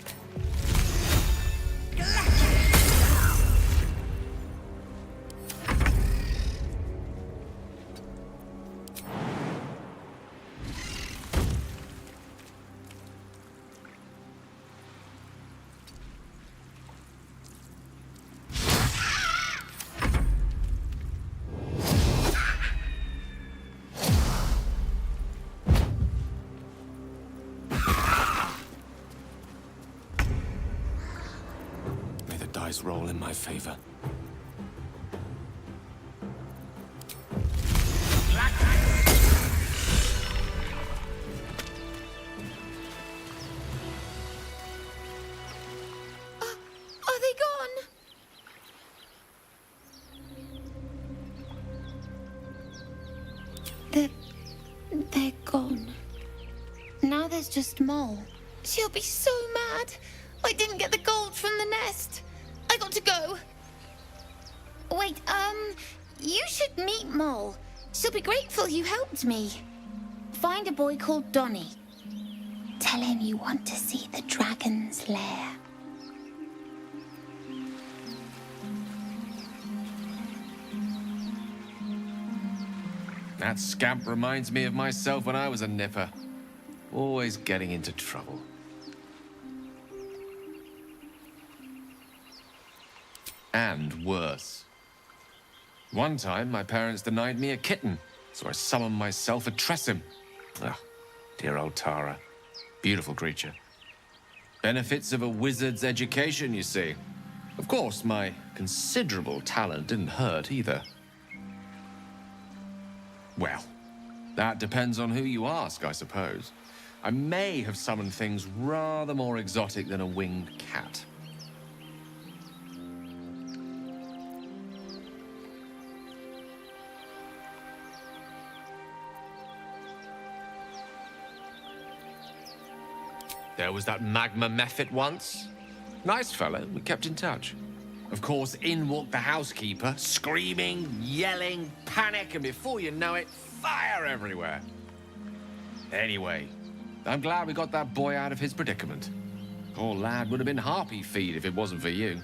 May the dice roll in my favor. Are they gone? They're gone. Now there's just Mole. She'll be so mad. I didn't get the gold from the nest. I got to go. Wait, you should meet Mole. She'll be grateful you helped me. Find a boy called Donny. Tell him you want to see the dragon's lair. That scamp reminds me of myself when I was a nipper. Always getting into trouble. And worse. One time, my parents denied me a kitten, so I summoned myself a Tressim. Ah, dear old Tara. Beautiful creature. Benefits of a wizard's education, you see. Of course, my considerable talent didn't hurt either. Well, that depends on who you ask, I suppose. I may have summoned things rather more exotic than a winged cat. There was that magma mephit once. Nice fellow, we kept in touch. Of course, in walked the housekeeper, screaming, yelling, panic, and before you know it, fire everywhere. Anyway, I'm glad we got that boy out of his predicament. Poor lad would have been harpy feed if it wasn't for you.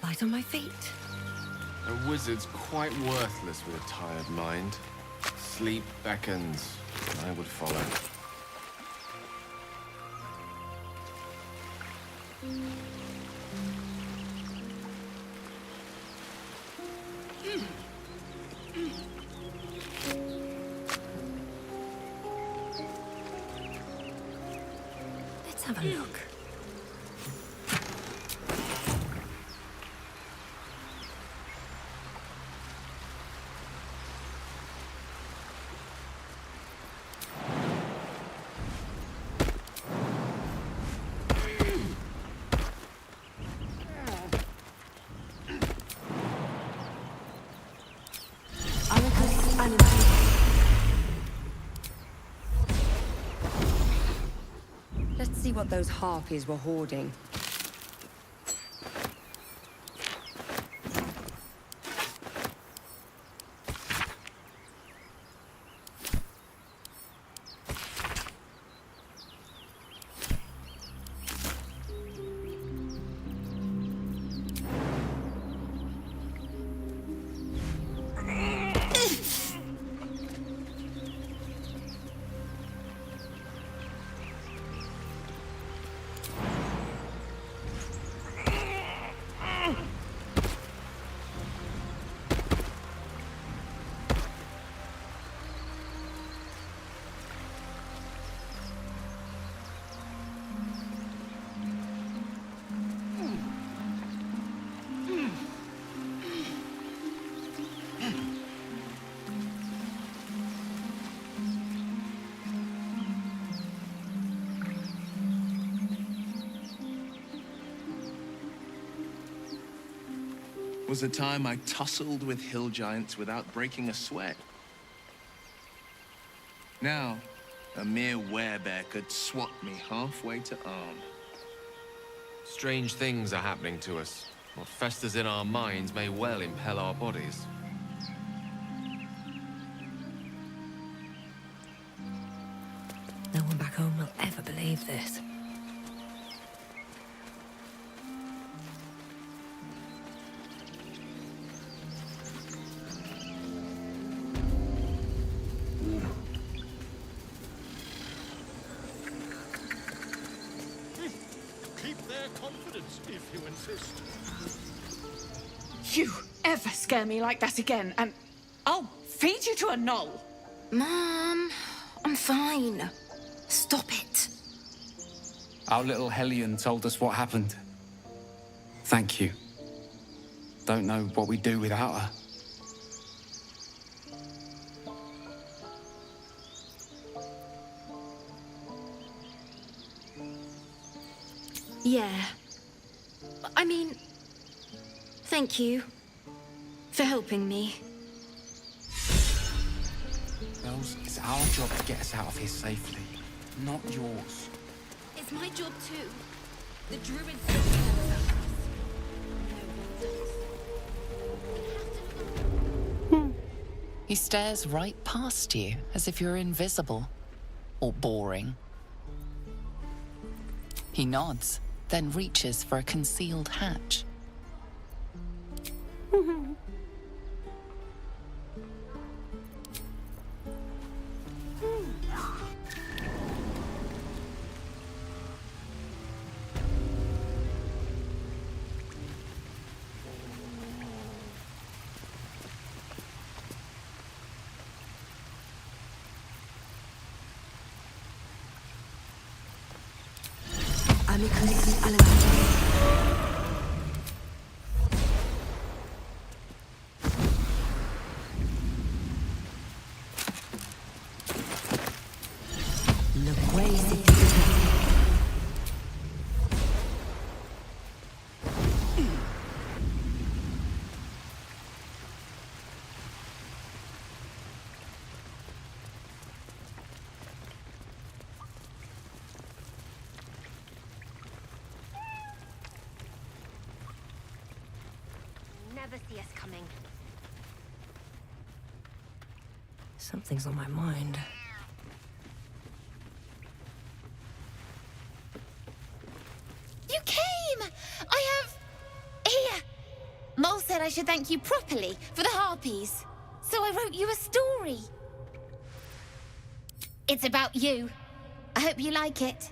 Light on my feet. A wizard's quite worthless with a tired mind. Sleep beckons. I would follow. Let's have a look. what those harpies were hoarding. Was a time I tussled with hill giants without breaking a sweat. Now, a mere werebear could swat me halfway to arm. Strange things are happening to us. What festers in our minds may well impel our bodies. No one back home will ever believe this. Keep their confidence, if you insist. You ever scare me like that again, and I'll feed you to a knoll. Mom, I'm fine. Stop it. Our little Hellion told us what happened. Thank you. Don't know what we'd do without her. Yeah. I mean, thank you for helping me. Bells, it's our job to get us out of here safely, not yours. It's my job too. The druids don't care about us. He stares right past you, as if you're invisible. Or boring. He nods, then reaches for a concealed hatch. Never see us coming. Something's on my mind. You came! I have... Here! Mole said I should thank you properly for the harpies. So I wrote you a story. It's about you. I hope you like it.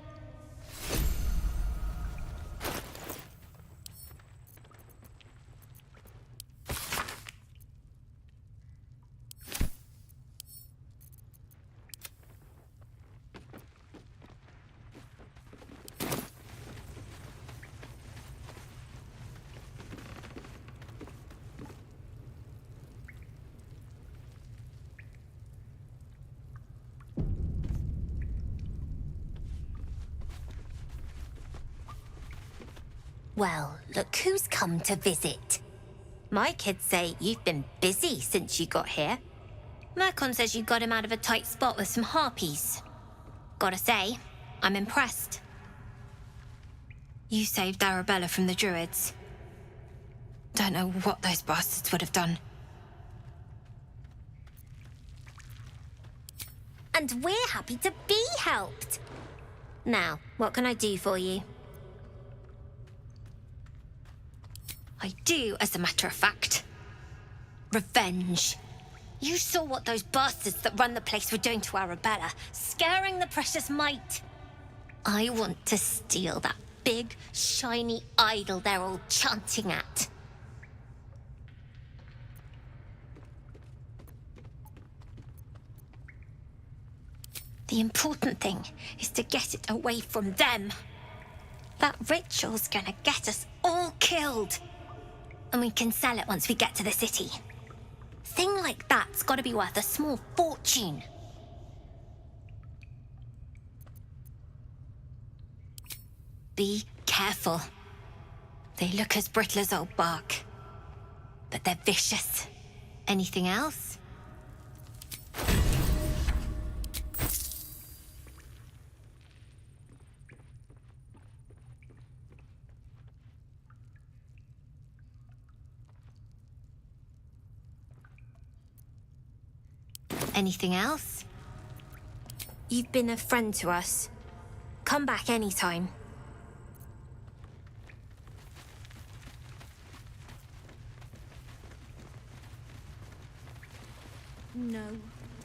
Well, look who's come to visit. My kids say you've been busy since you got here. Mercon says you got him out of a tight spot with some harpies. Gotta say, I'm impressed. You saved Arabella from the druids. Don't know what those bastards would have done. And we're happy to be helped. Now, what can I do for you? I do, as a matter of fact. Revenge. You saw what those bastards that run the place were doing to Arabella, scaring the precious mite. I want to steal that big, shiny idol they're all chanting at. The important thing is to get it away from them. That ritual's gonna get us all killed. And we can sell it once we get to the city. Thing like that's gotta be worth a small fortune. Be careful. They look as brittle as old bark, but they're vicious. Anything else? Anything else? You've been a friend to us. Come back anytime. No,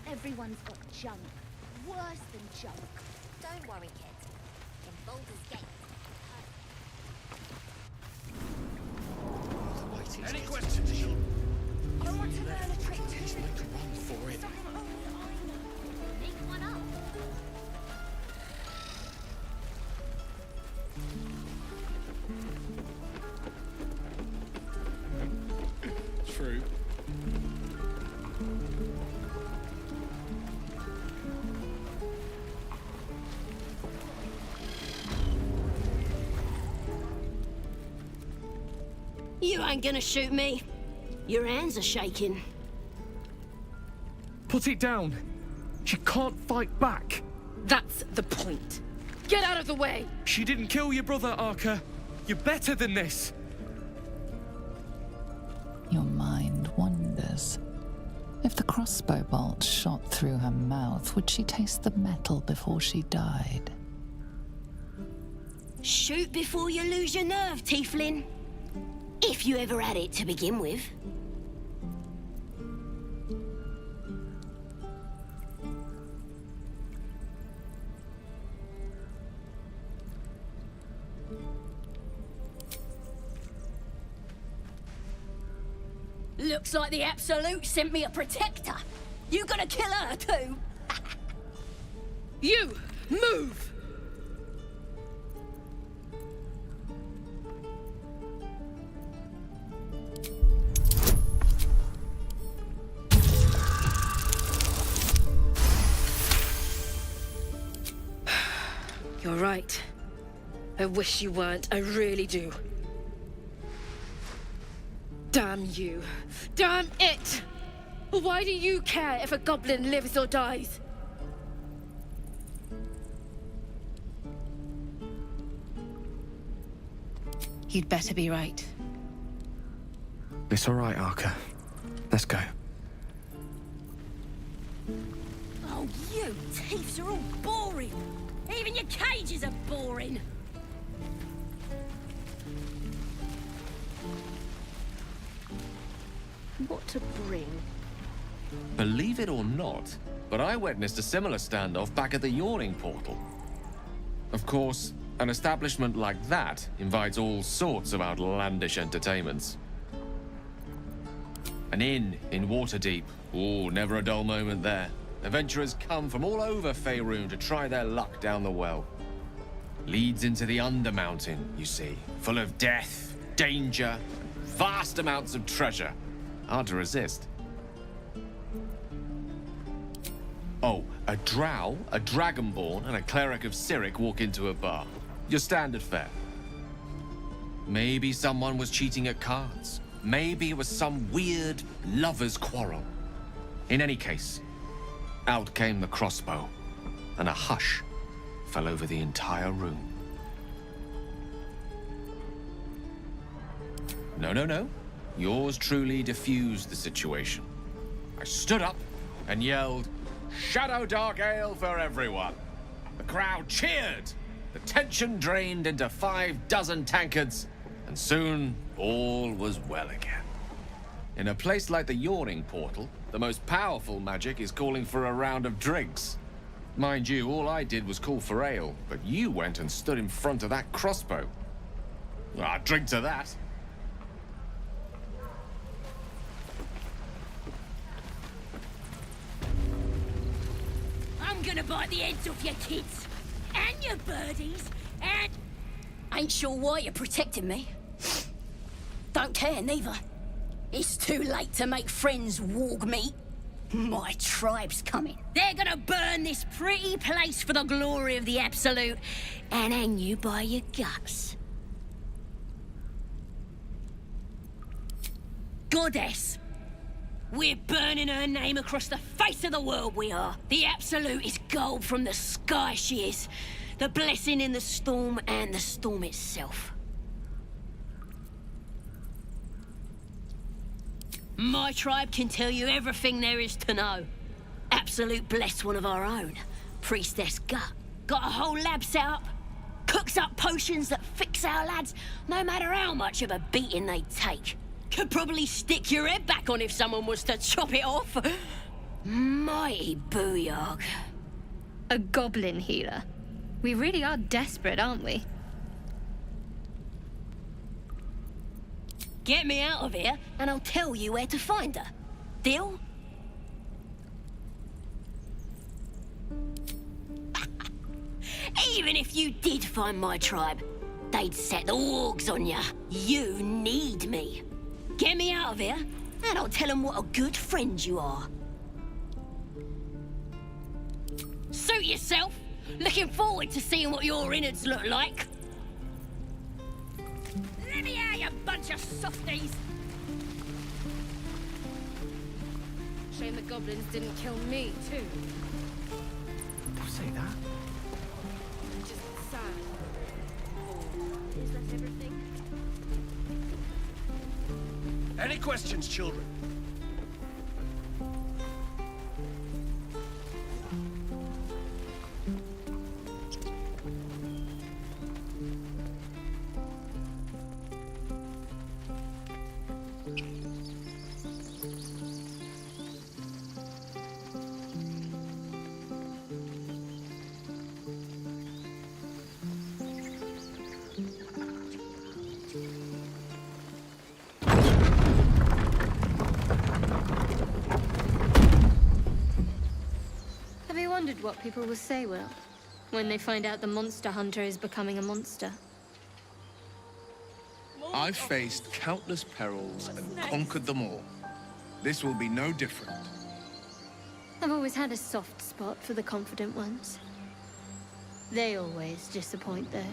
everyone's got junk. Worse than junk. Don't worry, kid. In Baldur's Gate. Any questions? I want to learn a trick too. Run for it. Something only I know. Make one up. True. You ain't gonna shoot me. Your hands are shaking. Put it down. She can't fight back. That's the point. Get out of the way! She didn't kill your brother, Arca. You're better than this. Your mind wanders. If the crossbow bolt shot through her mouth, would she taste the metal before she died? Shoot before you lose your nerve, Tiefling. If you ever had it to begin with. Looks like the Absolute sent me a protector. You gonna kill her too? You, move! You're right. I wish you weren't, I really do. Damn you. Damn it! Why do you care if a goblin lives or dies? You'd better be right. It's all right, Arca. Let's go. Oh, you thieves are all boring. Even your cages are boring. What to bring? Believe it or not, but I witnessed a similar standoff back at the Yawning Portal. Of course, an establishment like that invites all sorts of outlandish entertainments. An inn in Waterdeep. Ooh, never a dull moment there. Adventurers come from all over Faerun to try their luck down the well. Leads into the Undermountain, you see, full of death, danger, and vast amounts of treasure. Hard to resist. Oh, a drow, a dragonborn, and a cleric of Cyric walk into a bar. Your standard fare. Maybe someone was cheating at cards. Maybe it was some weird lover's quarrel. In any case, out came the crossbow, and a hush fell over the entire room. No, no, no. Yours truly diffused the situation. I stood up and yelled, "Shadow Dark Ale for everyone!" The crowd cheered. The tension drained into 6 tankards, and soon all was well again. In a place like the Yawning Portal, the most powerful magic is calling for a round of drinks. Mind you, all I did was call for ale, but you went and stood in front of that crossbow. I'll drink to that. I'm gonna bite the heads off your kids, and your birdies, and... Ain't sure why you're protecting me. Don't care, neither. It's too late to make friends, warg meat. My tribe's coming. They're gonna burn this pretty place for the glory of the Absolute, and hang you by your guts. Goddess. We're burning her name across the face of the world, we are. The Absolute is gold from the sky, she is. The blessing in the storm and the storm itself. My tribe can tell you everything there is to know. Absolute blessed one of our own. Priestess Gut. Got a whole lab set up. Cooks up potions that fix our lads, no matter how much of a beating they take. Could probably stick your head back on if someone was to chop it off. Mighty booyog. A goblin healer. We really are desperate, aren't we? Get me out of here, and I'll tell you where to find her. Deal? Even if you did find my tribe, they'd set the wargs on ya. You need me. Get me out of here, and I'll tell them what a good friend you are. Suit yourself. Looking forward to seeing what your innards look like. Let me out, you bunch of softies! Shame the goblins didn't kill me, too. Don't say that. Just sad. Is that everything? Any questions, children? Wondered what people will say, Will, when they find out the monster hunter is becoming a monster. I've faced countless perils and conquered them all. This will be no different. I've always had a soft spot for the confident ones. They always disappoint, though.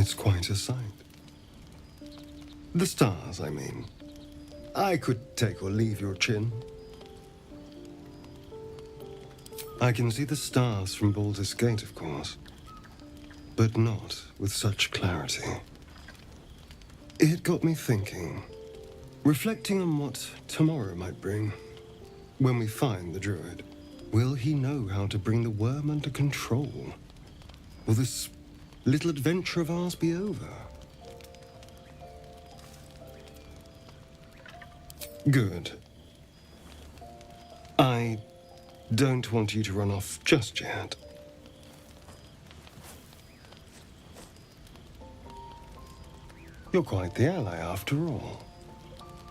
It's quite a sight. The stars, I mean. I could take or leave your chin. I can see the stars from Baldur's Gate, of course, but not with such clarity. It got me thinking, reflecting on what tomorrow might bring. When we find the druid, will he know how to bring the worm under control? Will this little adventure of ours be over? Good. I don't want you to run off just yet. You're quite the ally after all.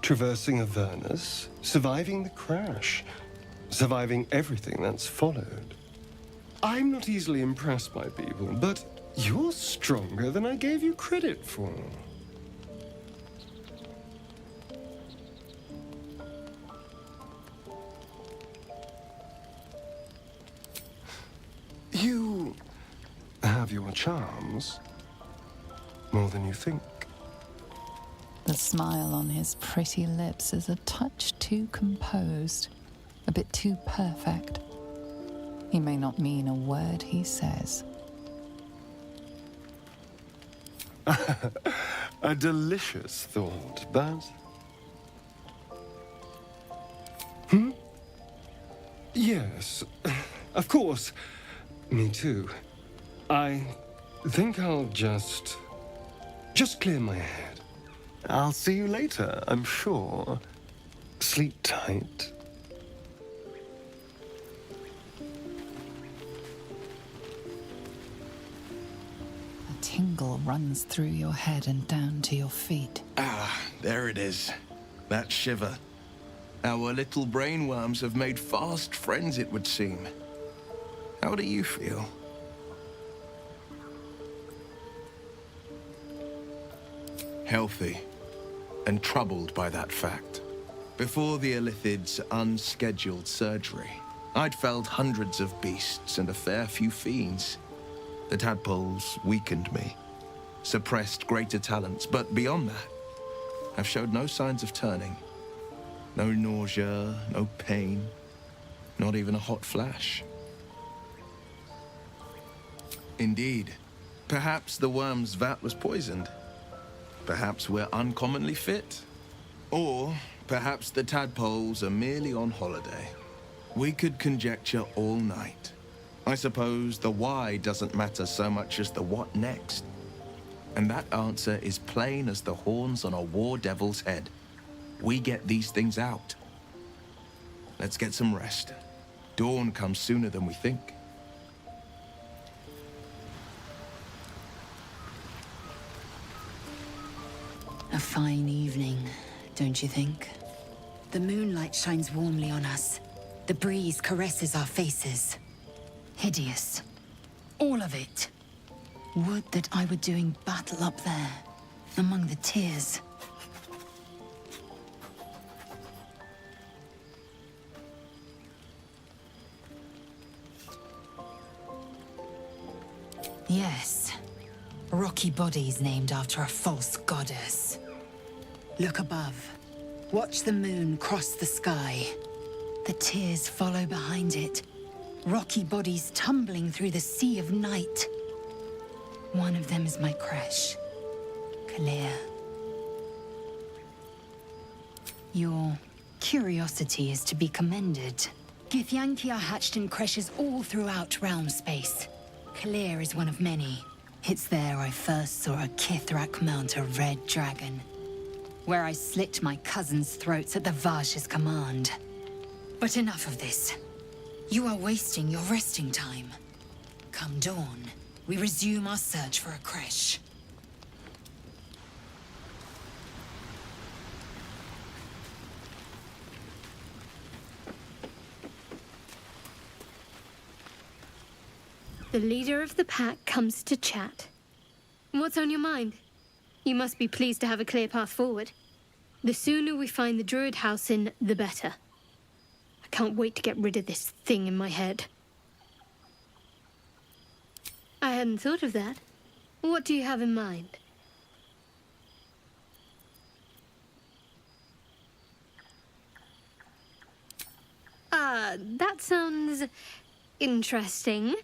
Traversing Avernus, surviving the crash, surviving everything that's followed. I'm not easily impressed by people, but you're stronger than I gave you credit for. You have your charms, more than you think. The smile on his pretty lips is a touch too composed, a bit too perfect. He may not mean a word he says. A delicious thought, but... Yes, of course. Me too. I think I'll just clear my head. I'll see you later, I'm sure. Sleep tight. A tingle runs through your head and down to your feet. Ah, there it is. That shiver. Our little brainworms have made fast friends, it would seem. How do you feel? Healthy, and troubled by that fact. Before the Illithid's unscheduled surgery, I'd felled hundreds of beasts and a fair few fiends. The tadpoles weakened me, suppressed greater talents, but beyond that, I've showed no signs of turning. No nausea, no pain, not even a hot flash. Indeed, perhaps the worm's vat was poisoned. Perhaps we're uncommonly fit. Or perhaps the tadpoles are merely on holiday. We could conjecture all night. I suppose the why doesn't matter so much as the what next. And that answer is plain as the horns on a war devil's head. We get these things out. Let's get some rest. Dawn comes sooner than we think. A fine evening, don't you think? The moonlight shines warmly on us. The breeze caresses our faces. Hideous. All of it. Would that I were doing battle up there, among the tears. Yes. Rocky bodies named after a false goddess. Look above. Watch the moon cross the sky. The tears follow behind it. Rocky bodies tumbling through the sea of night. One of them is my crush, Kalir. Your curiosity is to be commended. Githyanki are hatched in creches all throughout realm space. Kalir is one of many. It's there I first saw a Kithrak mount a red dragon, where I slit my cousins' throats at the Vaj's command. But enough of this. You are wasting your resting time. Come dawn, we resume our search for a creche. The leader of the pack comes to chat. What's on your mind? You must be pleased to have a clear path forward. The sooner we find the druid house in, the better. I can't wait to get rid of this thing in my head. I hadn't thought of that. What do you have in mind? That sounds interesting.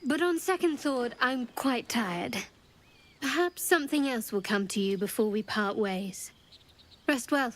But on second thought, I'm quite tired. Perhaps something else will come to you before we part ways. Rest well.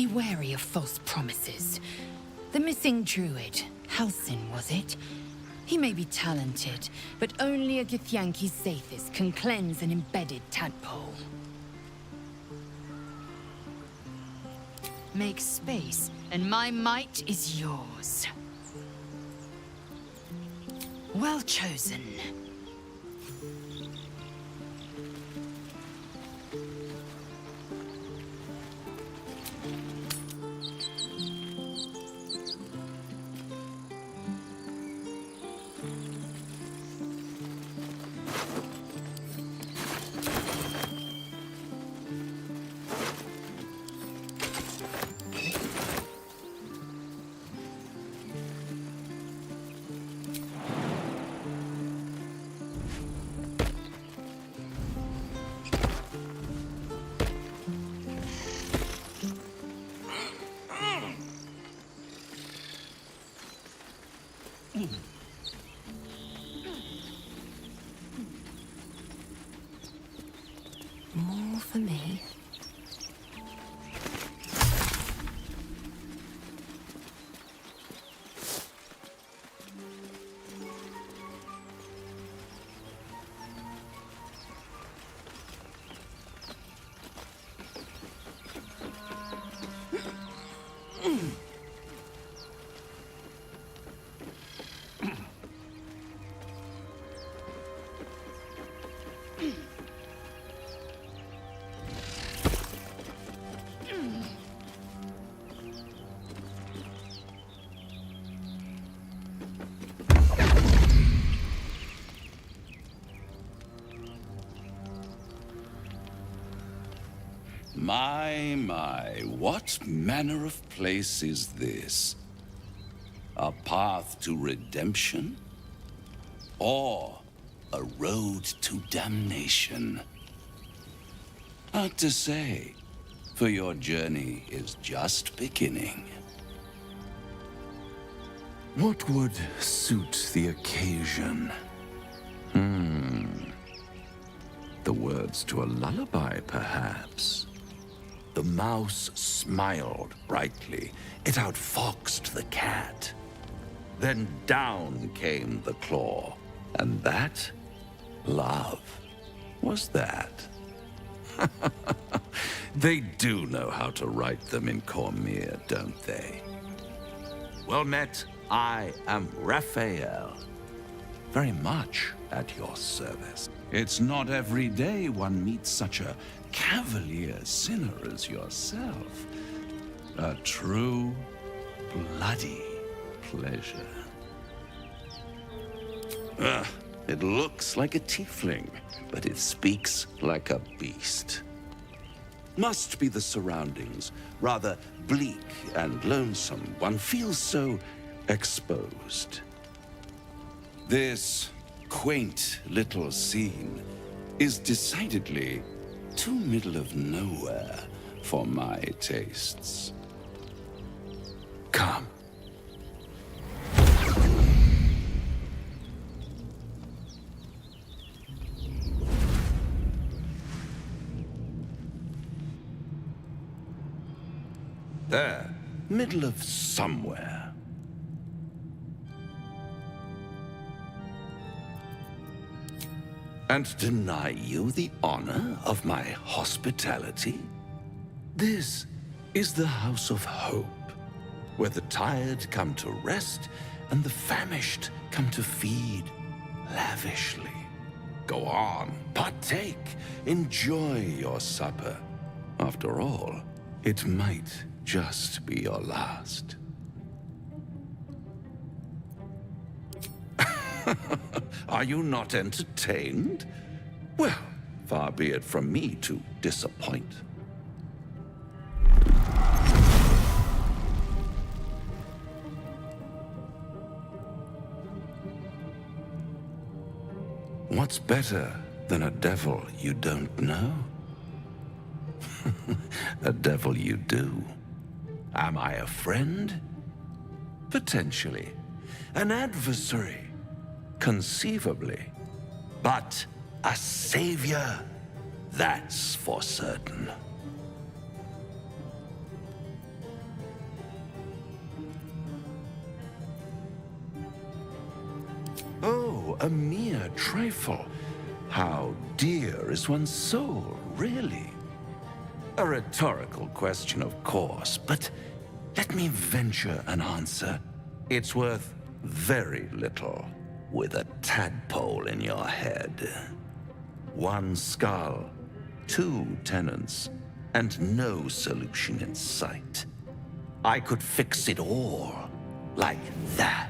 Be wary of false promises. The missing druid, Halsin, was it? He may be talented, but only a Githyanki's Zathis can cleanse an embedded tadpole. Make space, and my might is yours. Well chosen. More for me. My, what manner of place is this? A path to redemption? Or a road to damnation? Hard to say, for your journey is just beginning. What would suit the occasion? The words to a lullaby, perhaps? The mouse smiled brightly. It outfoxed the cat. Then down came the claw. And that? Love. Was that? They do know how to write them in Cormyr, don't they? Well met, I am Raphael. Very much at your service. It's not every day one meets such a cavalier sinner as yourself. A true, bloody pleasure. It looks like a tiefling, but it speaks like a beast. Must be the surroundings, rather bleak and lonesome. One feels so exposed. This quaint little scene is decidedly too middle of nowhere for my tastes. Come. There, middle of somewhere. And deny you the honor of my hospitality? This is the House of Hope, where the tired come to rest and the famished come to feed lavishly. Go on, partake, enjoy your supper. After all, it might just be your last. Are you not entertained? Well, far be it from me to disappoint. What's better than a devil you don't know? A devil you do. Am I a friend? Potentially. An adversary? Conceivably. But a savior? That's for certain. a mere trifle. How dear is one's soul, really? A rhetorical question, of course, but let me venture an answer. It's worth very little with a tadpole in your head. One skull, 2 tenants, and no solution in sight. I could fix it all like that.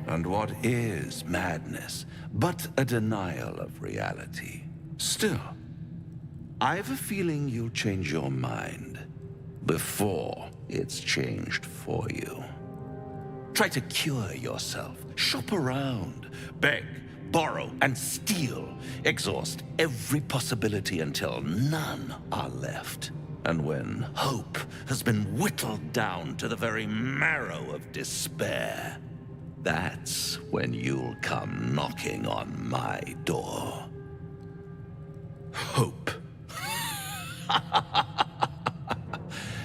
And what is madness but a denial of reality? Still, I've a feeling you'll change your mind before it's changed for you. Try to cure yourself, shop around, beg, borrow, and steal. Exhaust every possibility until none are left. And when hope has been whittled down to the very marrow of despair, that's when you'll come knocking on my door. Hope.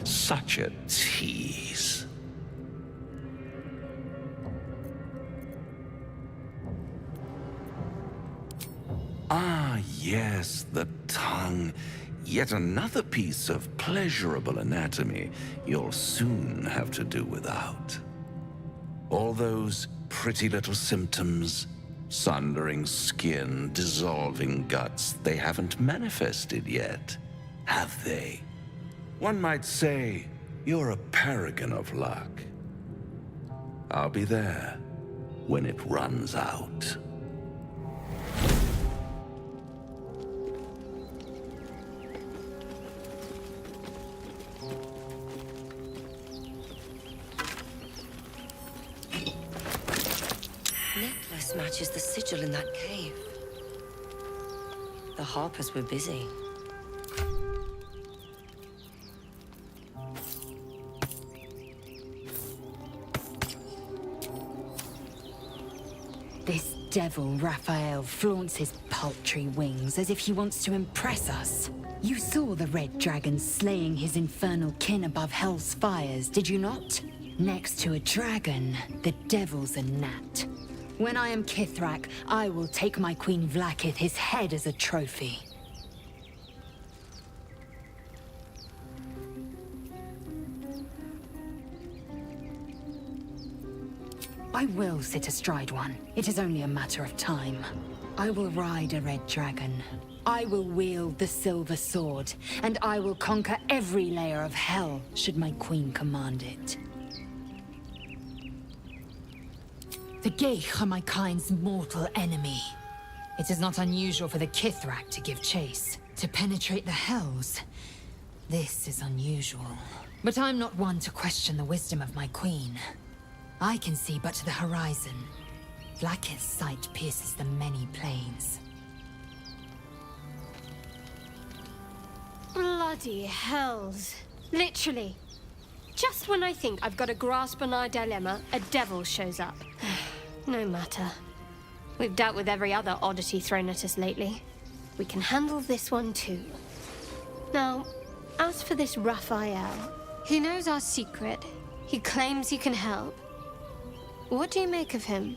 Such a tease. Ah, yes, the tongue. Yet another piece of pleasurable anatomy you'll soon have to do without. All those pretty little symptoms, sundering skin, dissolving guts, they haven't manifested yet, have they? One might say you're a paragon of luck. I'll be there when it runs out. Necklace matches the sigil in that cave. The Harpers were busy. This devil, Raphael, flaunts his paltry wings as if he wants to impress us. You saw the red dragon slaying his infernal kin above hell's fires, did you not? Next to a dragon, the devil's a gnat. When I am Kithrak, I will take my Queen Vlaakith his head as a trophy. I will sit astride one. It is only a matter of time. I will ride a red dragon. I will wield the silver sword, and I will conquer every layer of hell, should my queen command it. The Geich are my kind's mortal enemy. It is not unusual for the Kithrak to give chase. To penetrate the hells, this is unusual. But I'm not one to question the wisdom of my queen. I can see but to the horizon. Vlaakith's sight pierces the many planes. Bloody hells. Literally. Just when I think I've got a grasp on our dilemma, a devil shows up. No matter. We've dealt with every other oddity thrown at us lately. We can handle this one too. Now, as for this Raphael, he knows our secret. He claims he can help. What do you make of him?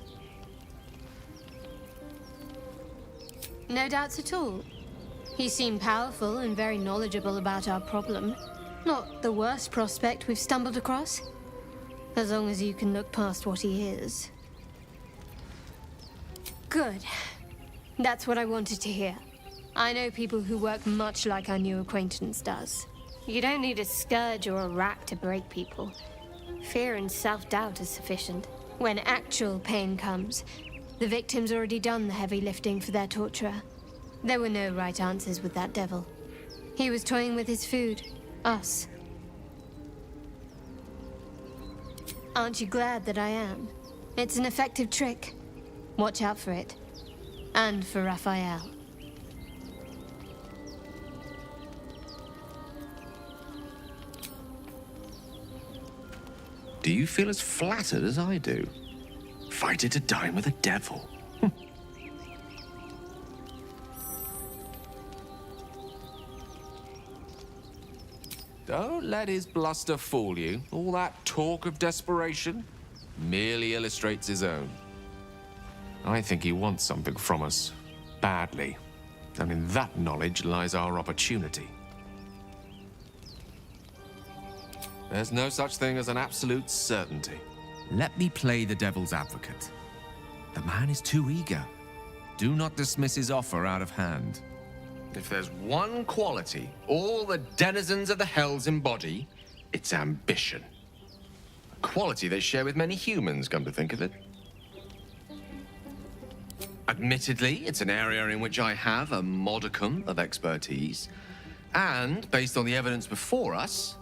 No doubts at all. He seemed powerful and very knowledgeable about our problem. Not the worst prospect we've stumbled across. As long as you can look past what he is. Good. That's what I wanted to hear. I know people who work much like our new acquaintance does. You don't need a scourge or a rack to break people. Fear and self-doubt is sufficient. When actual pain comes, the victim's already done the heavy lifting for their torturer. There were no right answers with that devil. He was toying with his food. Us. Aren't you glad that I am? It's an effective trick. Watch out for it. And for Raphael. Do you feel as flattered as I do? Fighting to dine with a devil. Don't let his bluster fool you. All that talk of desperation merely illustrates his own. I think he wants something from us, badly. And in that knowledge lies our opportunity. There's no such thing as an absolute certainty. Let me play the devil's advocate. The man is too eager. Do not dismiss his offer out of hand. If there's one quality all the denizens of the hells embody, it's ambition. A quality they share with many humans, come to think of it. Admittedly, it's an area in which I have a modicum of expertise, and based on the evidence before us,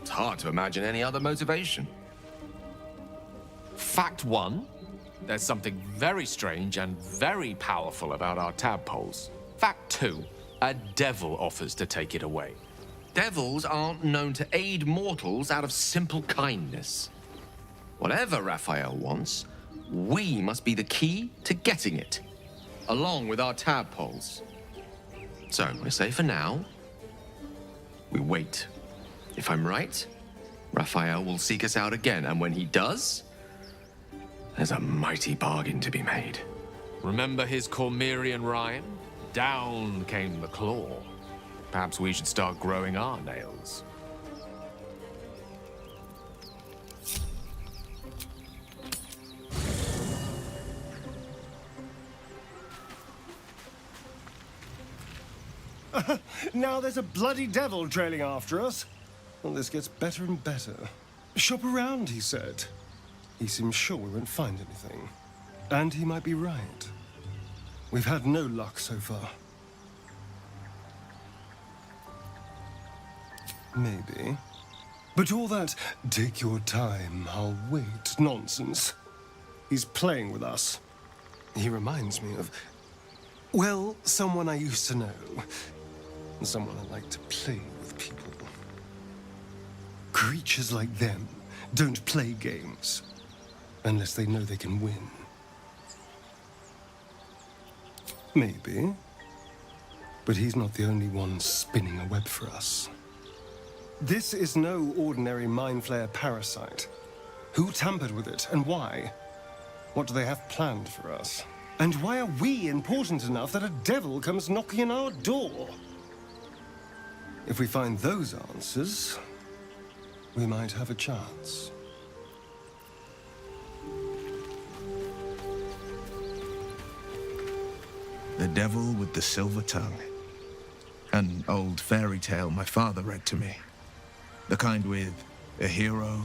it's hard to imagine any other motivation. Fact one, there's something very strange and very powerful about our tadpoles. Fact two, a devil offers to take it away. Devils aren't known to aid mortals out of simple kindness. Whatever Raphael wants, we must be the key to getting it, along with our tadpoles. So, I say for now, we wait. If I'm right, Raphael will seek us out again, and when he does, there's a mighty bargain to be made. Remember his Cormyrean rhyme? Down came the claw. Perhaps we should start growing our nails. Now there's a bloody devil trailing after us. Well, this gets better and better. Shop around, he said. He seems sure we won't find anything. And he might be right. We've had no luck so far. Maybe. But all that, take your time, I'll wait nonsense. He's playing with us. He reminds me of, well, someone I used to know. Someone I like to play with people. Creatures like them don't play games unless they know they can win. Maybe. But he's not the only one spinning a web for us. This is no ordinary Mind Flayer parasite. Who tampered with it, and why? What do they have planned for us? And why are we important enough that a devil comes knocking on our door? If we find those answers, we might have a chance. The Devil with the Silver Tongue. An old fairy tale my father read to me. The kind with a hero,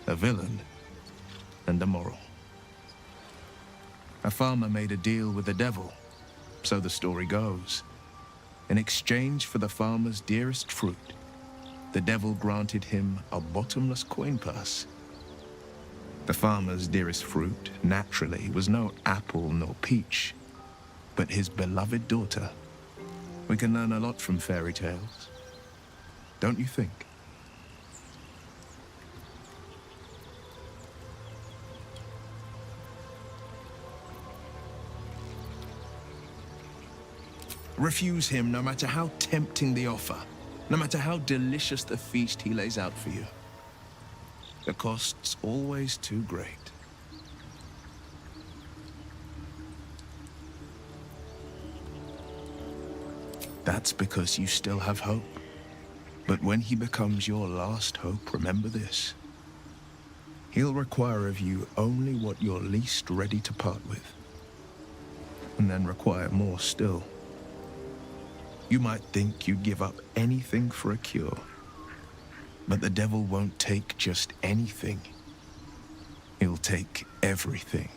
a villain, and a moral. A farmer made a deal with the devil, so the story goes. In exchange for the farmer's dearest fruit, the devil granted him a bottomless coin purse. The farmer's dearest fruit, naturally, was no apple nor peach, but his beloved daughter. We can learn a lot from fairy tales, don't you think? Refuse him no matter how tempting the offer, no matter how delicious the feast he lays out for you. The cost's always too great. That's because you still have hope. But when he becomes your last hope, remember this. He'll require of you only what you're least ready to part with, and then require more still. You might think you'd give up anything for a cure, but the devil won't take just anything. He'll take everything.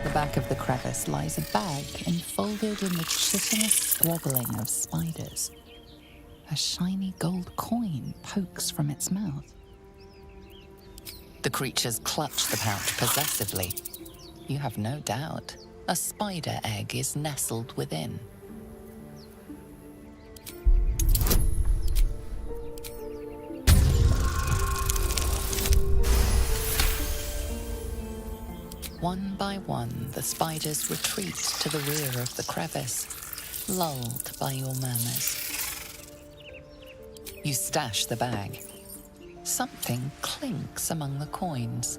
the back of the crevice lies a bag enfolded in the chitinous squabbling of spiders. A shiny gold coin pokes from its mouth. The creatures clutch the pouch possessively. You have no doubt a spider egg is nestled within. One by one, the spiders retreat to the rear of the crevice, lulled by your murmurs. You stash the bag. Something clinks among the coins.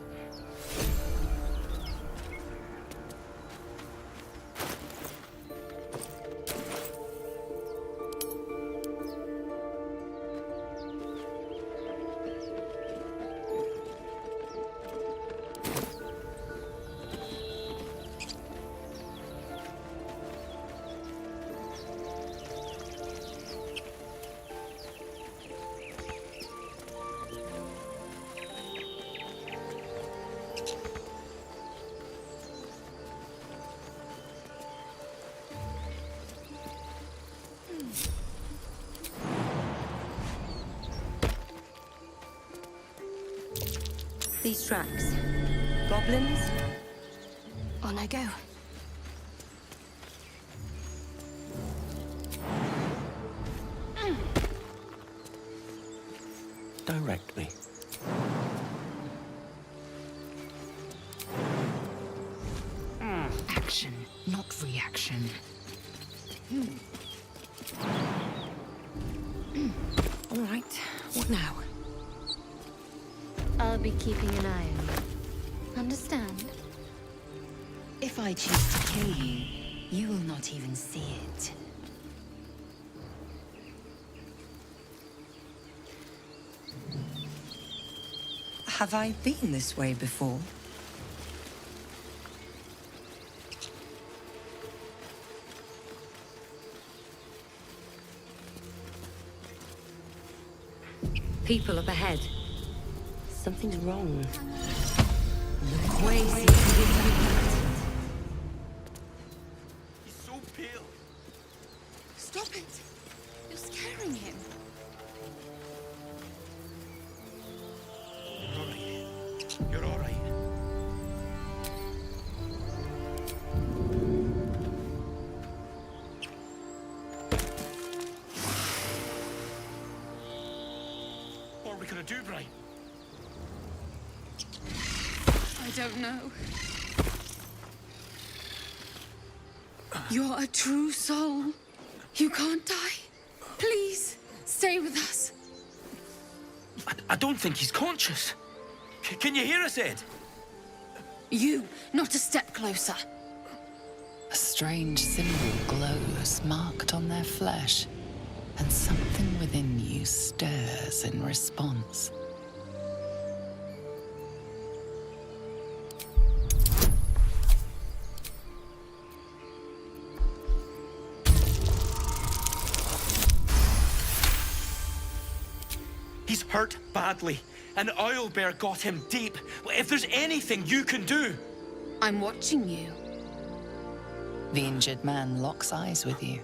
These tracks. Goblins? On I go. Direct me. Action, not reaction. All right, what now? I'll be keeping an eye on you. Understand? If I choose to kill you, you will not even see it. Have I been this way before? People up ahead. Something's wrong. The way seems to be impacted. He's so pale. Stop it! You're scaring him. You're all right. You're all right. What are we gonna do, Brian? I don't know. You're a true soul. You can't die. Please, stay with us. I don't think he's conscious. Can you hear us, Ed? You, not a step closer. A strange symbol glows, marked on their flesh, and something within you stirs in response. He's hurt badly. An oil bear got him deep. If there's anything you can do... I'm watching you. The injured man locks eyes with you.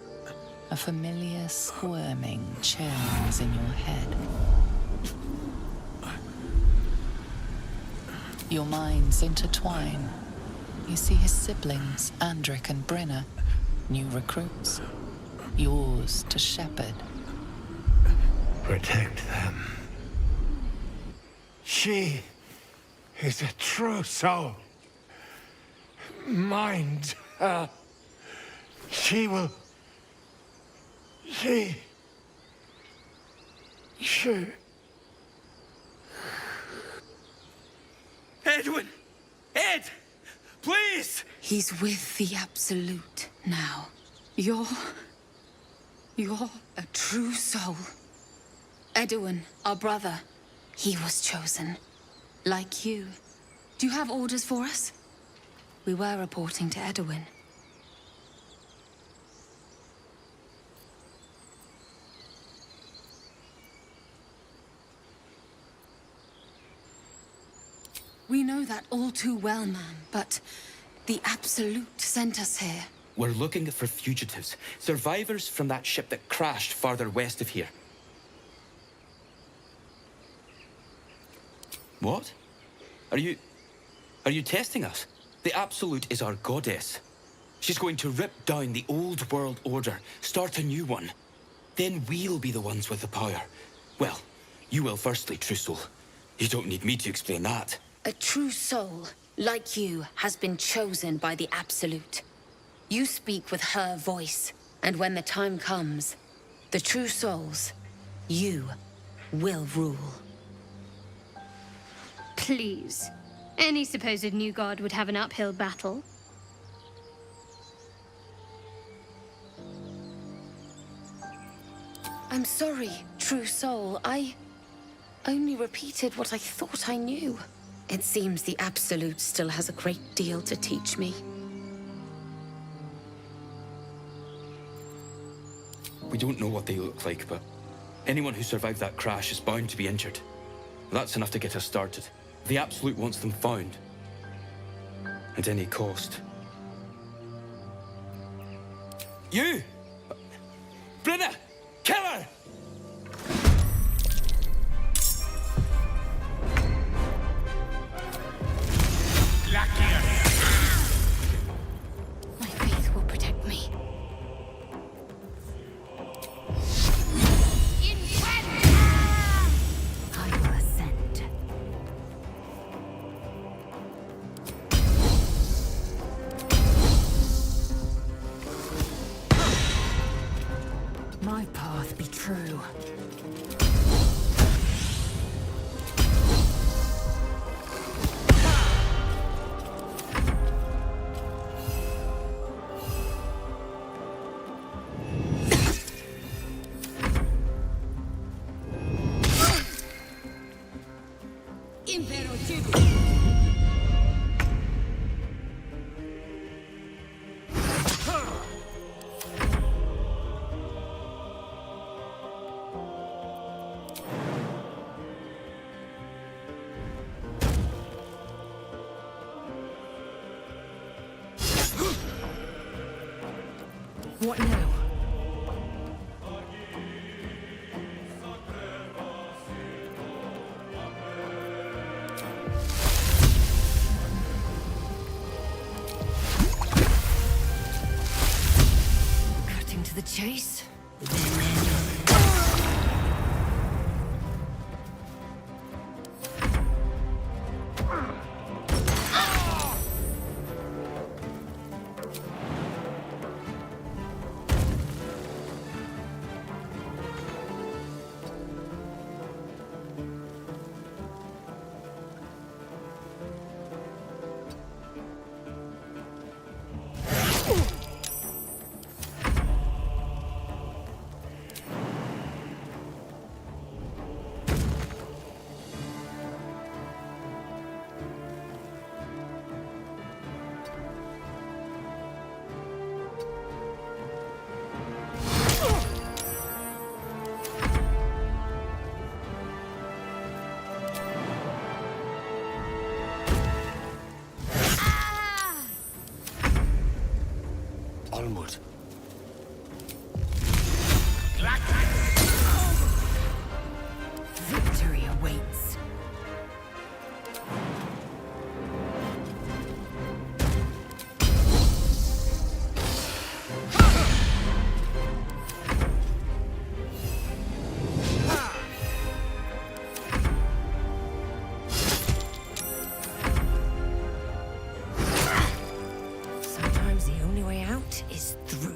A familiar squirming churns in your head. Your minds intertwine. You see his siblings, Andric and Brenna, new recruits. Yours to shepherd. Protect them. She is a true soul. Mind her. She will... She... Edwin! Ed! Please! He's with the Absolute now. You're a true soul. Edwin, our brother, he was chosen. Like you. Do you have orders for us? We were reporting to Edwin. We know that all too well, ma'am, but The Absolute sent us here. We're looking for fugitives, survivors from that ship that crashed farther west of here. What? Are you testing us? The Absolute is our goddess. She's going to rip down the old world order, start a new one. Then we'll be the ones with the power. Well, you will firstly, true soul. You don't need me to explain that. A true soul, like you, has been chosen by the Absolute. You speak with her voice, and when the time comes, the true souls, you will rule. Please. Any supposed new god would have an uphill battle. I'm sorry, true soul. I only repeated what I thought I knew. It seems the Absolute still has a great deal to teach me. We don't know what they look like, but anyone who survived that crash is bound to be injured. That's enough to get us started. The Absolute wants them found. At any cost. You! Brenna! Kill her! My faith will protect me. I will ascend. My path be true. What now? Cutting to the chase? Onward. Victory awaits. Sometimes the only way out is through.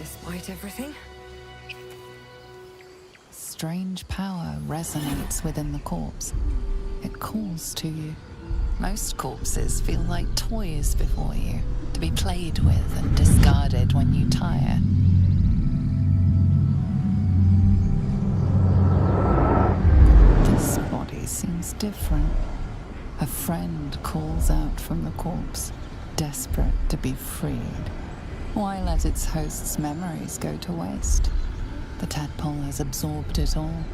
despite everything? Strange power resonates within the corpse. It calls to you. Most corpses feel like toys before you, to be played with and discarded when you tire. This body seems different. A friend calls out from the corpse, desperate to be freed. Why let its host's memories go to waste? The tadpole has absorbed it all.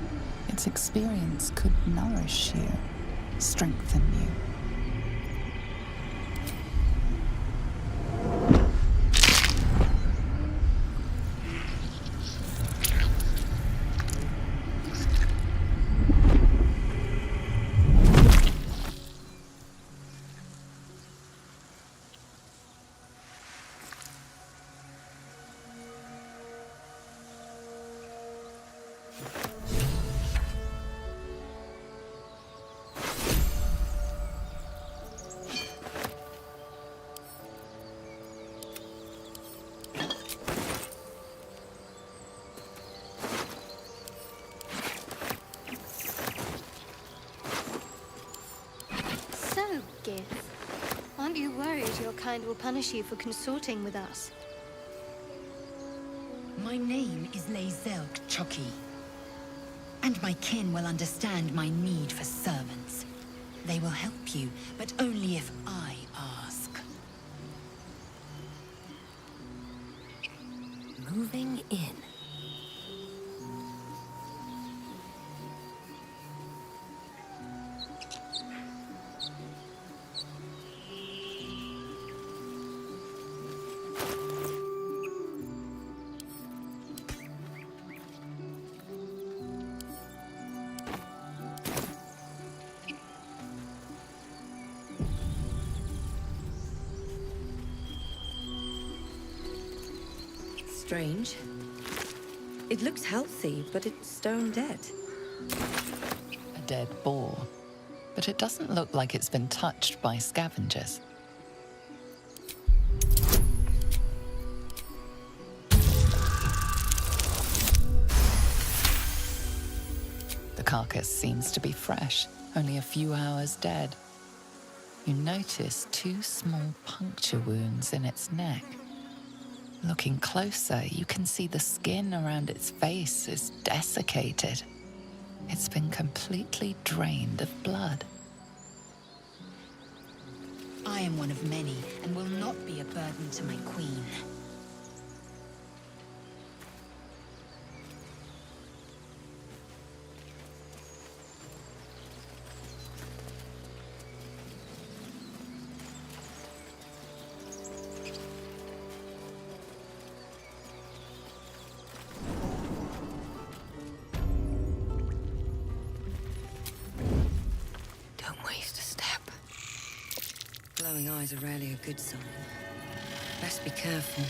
Its experience could nourish you, strengthen you. Aren't you worried your kind will punish you for consorting with us? My name is Zelg Chucky, and my kin will understand my need for servants. They will help you, but only if I ask. Moving in. Strange. It looks healthy, but it's stone dead. A dead boar. But it doesn't look like it's been touched by scavengers. The carcass seems to be fresh, only a few hours dead. You notice 2 small puncture wounds in its neck. Looking closer, you can see the skin around its face is desiccated. It's been completely drained of blood. I am one of many, and will not be a burden to my queen. Glowing eyes are rarely a good sign. Best be careful.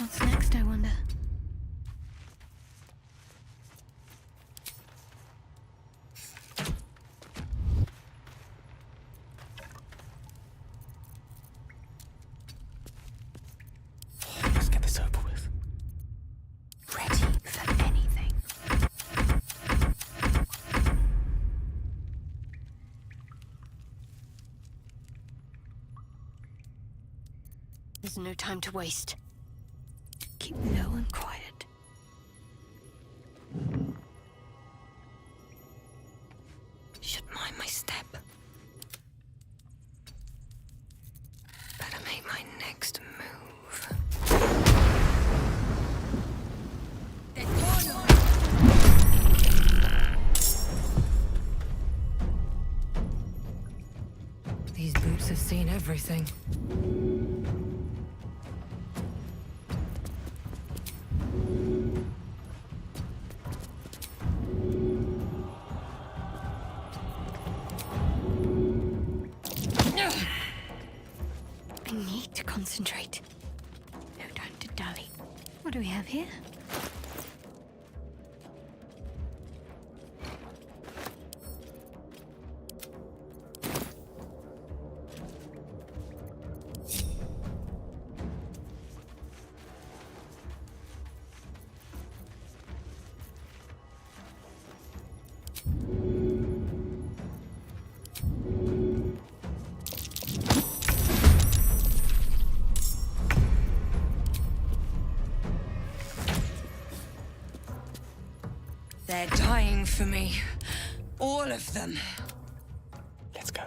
What's next, I wonder? Let's get this over with. Ready for anything. There's no time to waste. Keep low and quiet. Should mind my step. Better make my next move. These boots have seen everything. I need to concentrate. No time to dally. What do we have here? They're dying for me. All of them. Let's go.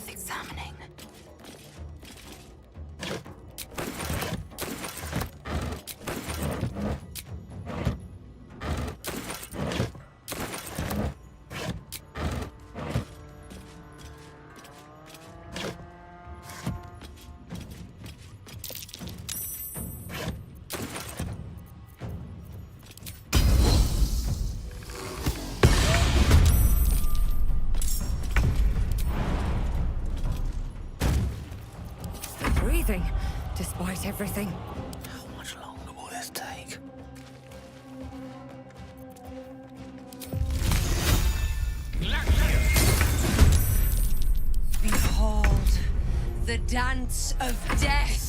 Examining. Breathing, despite everything. How much longer will this take? Behold, the dance of death.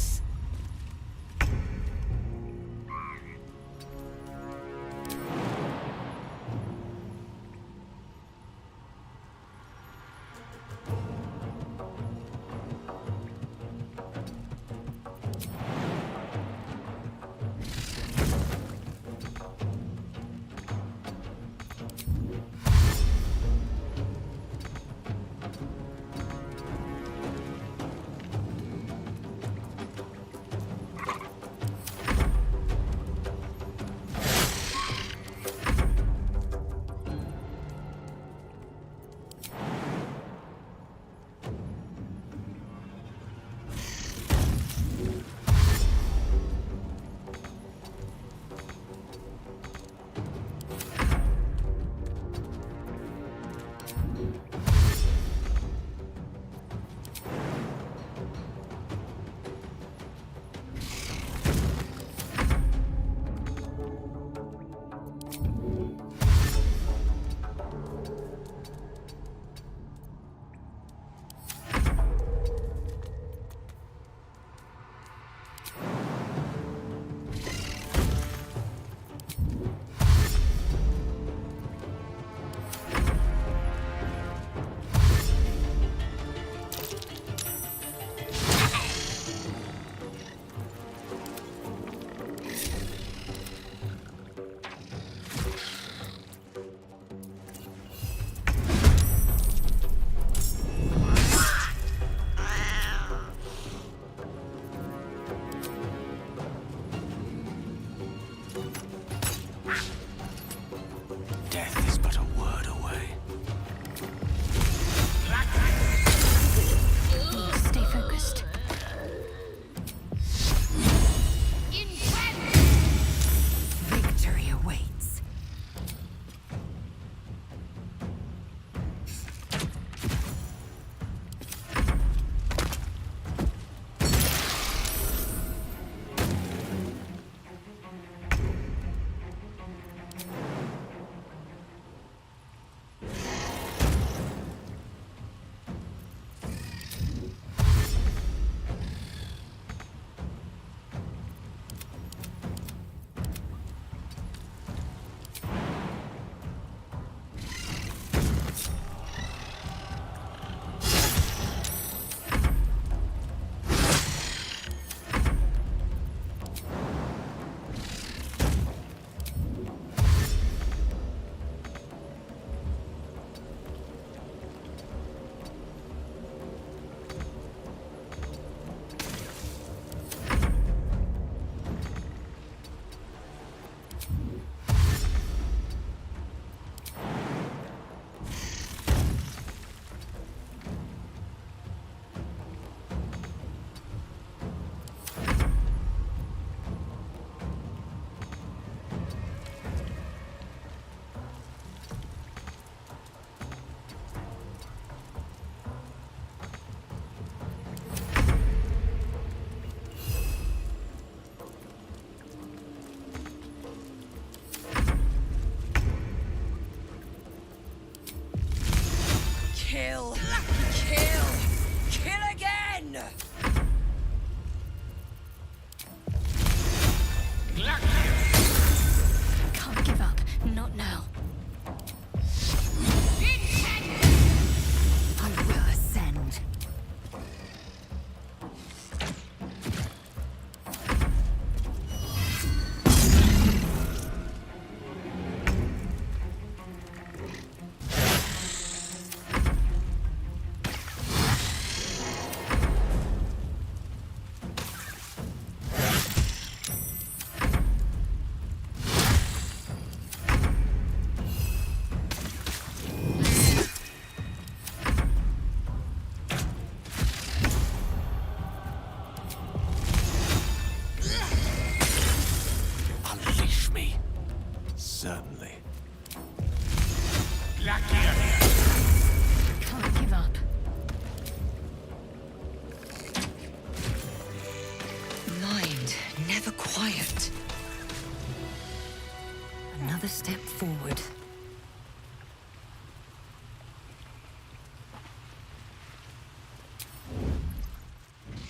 Another step forward.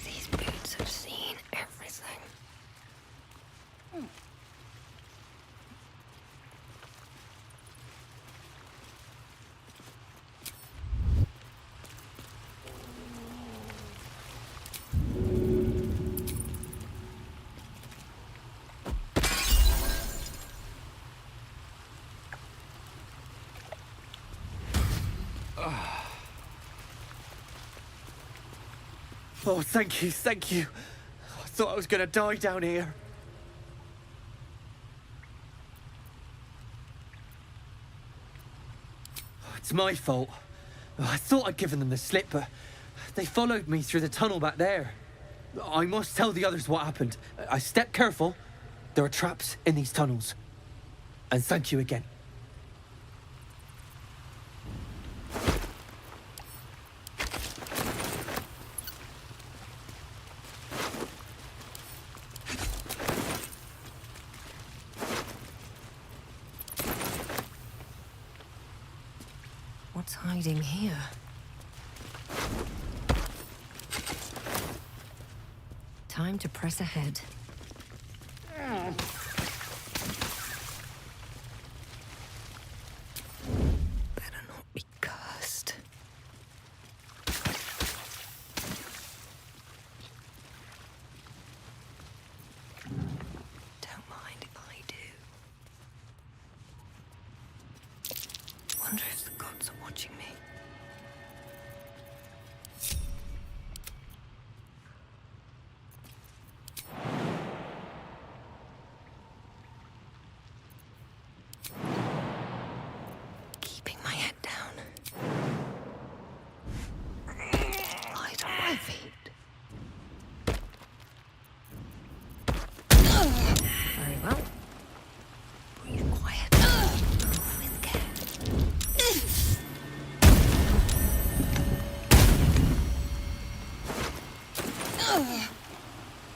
These boots have seen everything. Oh, thank you, thank you. I thought I was gonna die down here. Oh, it's my fault. I thought I'd given them the slip, but they followed me through the tunnel back there. I must tell the others what happened. I stepped careful. There are traps in these tunnels. And thank you again. What's hiding here? Time to press ahead. Better not be cursed. Don't mind if I do. Wonder if the gods are watching me. Keeping my head down. Light on my feet. Very well. Breathe quiet. Move with care.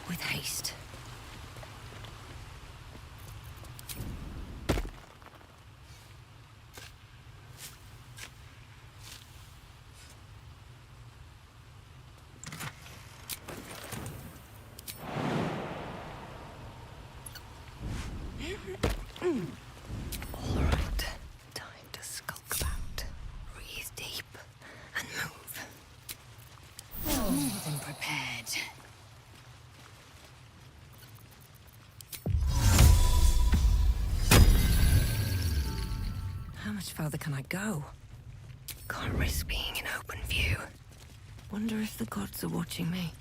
With haste. All right. Time to skulk about. Breathe deep and move. More than prepared. How much further can I go? Can't risk being in open view. Wonder if the gods are watching me.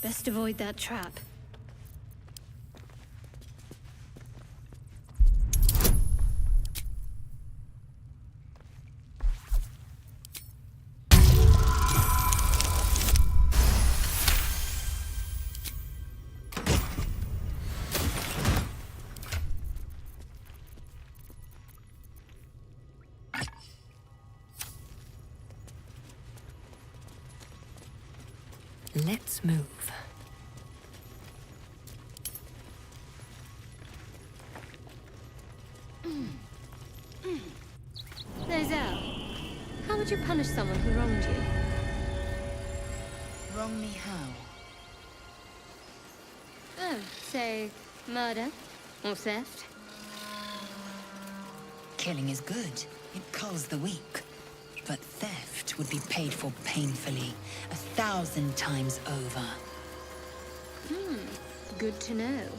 Best avoid that trap. Let's move. Nozel, how would you punish someone who wronged you? Wrong me how? Oh, say, murder or theft? Killing is good. It culls the weak. But theft would be paid for painfully, 1,000 times over. Good to know.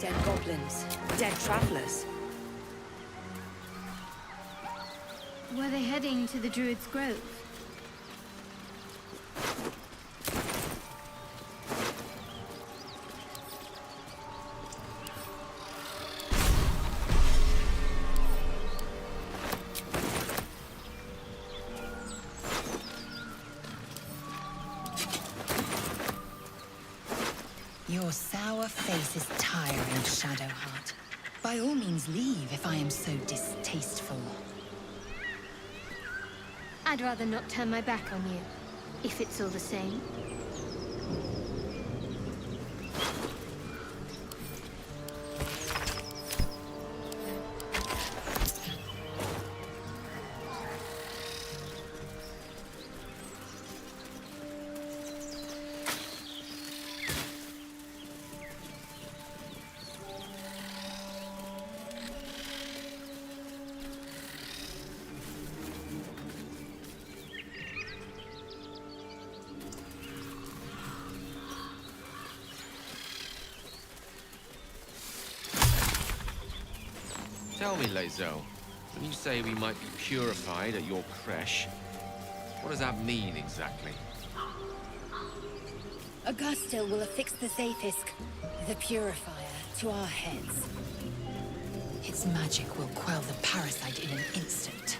Dead goblins, dead travelers. Were they heading to the Druid's Grove? Your sour face is tiring, Shadowheart. By all means leave if I am so distasteful. I'd rather not turn my back on you, if it's all the same. Tell me, Lae'zel, when you say we might be purified at your creche, what does that mean exactly? Augustil will affix the Zaithisk, the Purifier, to our heads. Its magic will quell the parasite in an instant.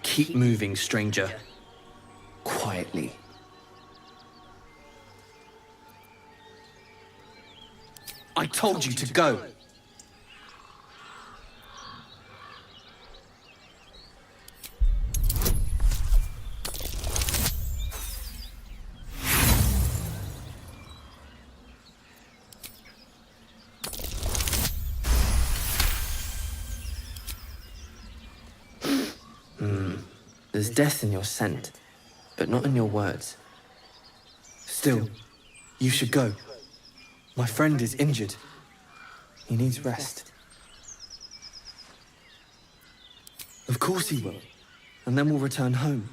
Keep moving, stranger. Quietly. I told you to go! There's death in your scent, but not in your words. Still, you should go. My friend is injured. He needs rest. Of course he will, and then we'll return home.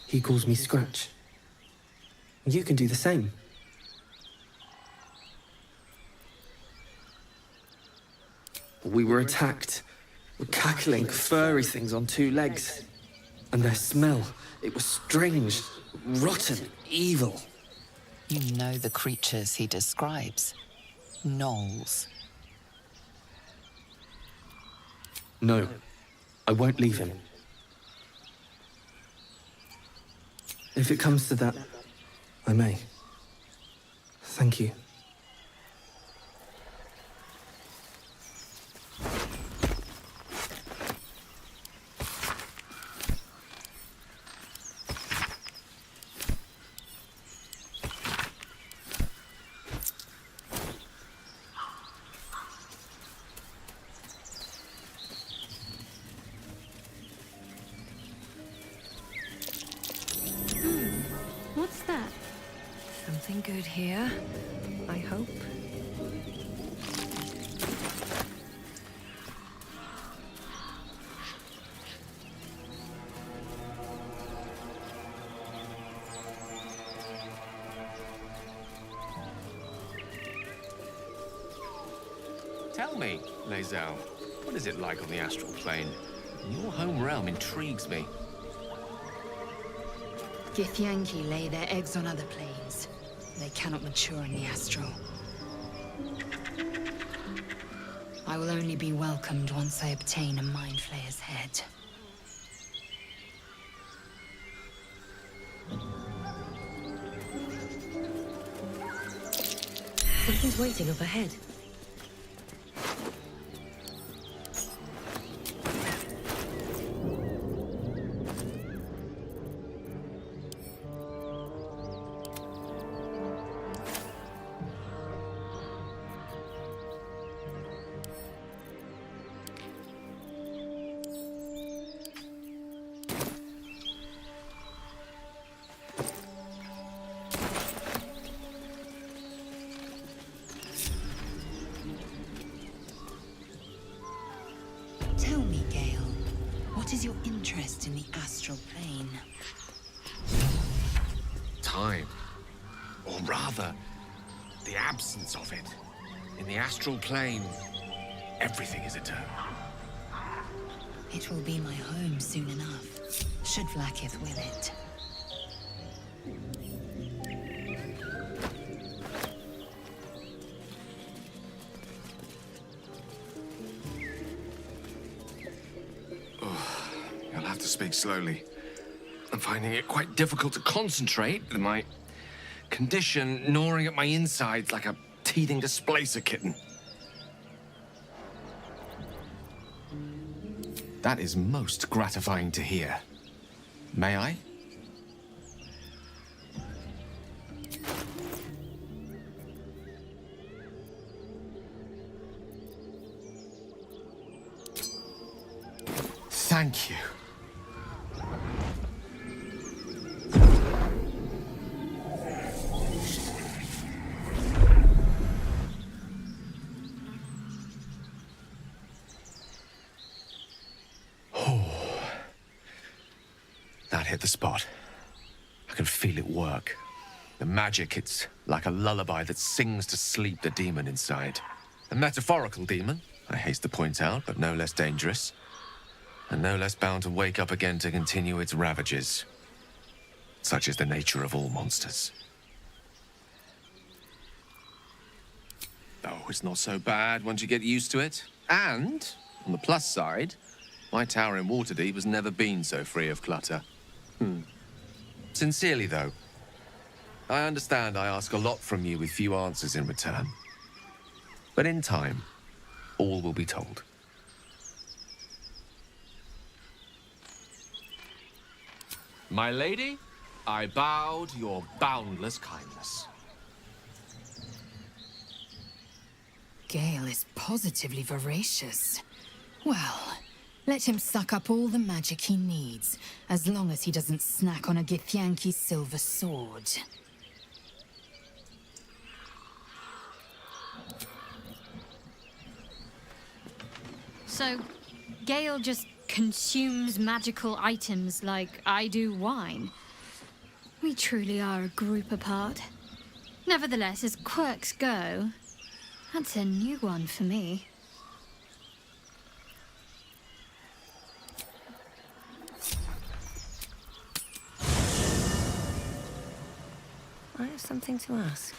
He calls me Scratch. You can do the same. We were attacked. Were cackling, furry things on two legs. And their smell, it was strange, rotten, evil. You know the creatures he describes. Gnolls. No, I won't leave him. If it comes to that, I may. Thank you. What's that? Something good here, I hope. Tell me, Lae'zel, what is it like on the astral plane? Your home realm intrigues me. Githyanki lay their eggs on other planes. They cannot mature in the astral. I will only be welcomed once I obtain a Mind Flayer's head. Something's waiting up ahead. astral plane. Time. Or rather, the absence of it. In the astral plane, everything is eternal. It will be my home soon enough, should Vlaakith will it. You'll have to speak slowly. I'm finding it quite difficult to concentrate with my condition gnawing at my insides like a teething displacer kitten. That is most gratifying to hear. May I? Thank you. That hit the spot. I can feel it work. The magic, it's like a lullaby that sings to sleep the demon inside. A metaphorical demon, I haste to point out, but no less dangerous. And no less bound to wake up again to continue its ravages. Such is the nature of all monsters. Oh, it's not so bad once you get used to it. And, on the plus side, my tower in Waterdeep has never been so free of clutter. Sincerely, though, I understand I ask a lot from you with few answers in return. But in time, all will be told. My lady, I bow to your boundless kindness. Gale is positively voracious. Well, let him suck up all the magic he needs, as long as he doesn't snack on a Githyanki silver sword. So, Gale just consumes magical items like I do wine. We truly are a group apart. Nevertheless, as quirks go, that's a new one for me. I have something to ask.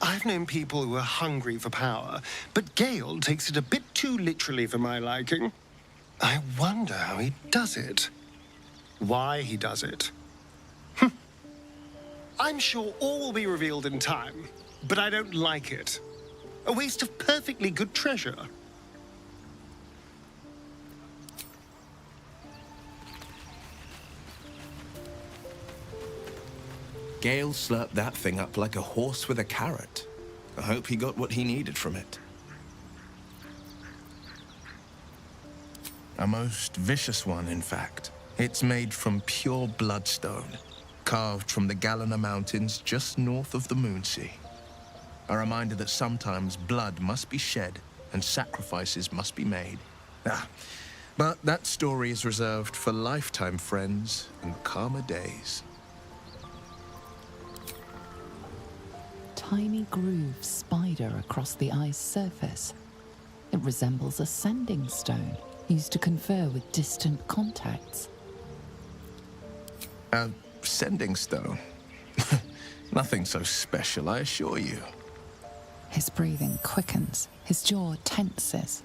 I've known people who are hungry for power, but Gale takes it a bit too literally for my liking. I wonder how he does it. Why he does it. I'm sure all will be revealed in time, but I don't like it. A waste of perfectly good treasure. Gale slurped that thing up like a horse with a carrot. I hope he got what he needed from it. A most vicious one, in fact. It's made from pure bloodstone, carved from the Galena Mountains just north of the Moonsea. A reminder that sometimes blood must be shed and sacrifices must be made. But that story is reserved for lifetime friends and calmer days. Tiny grooves spider across the eye's surface. It resembles a sending stone used to confer with distant contacts. A sending stone? Nothing so special, I assure you. His breathing quickens, his jaw tenses.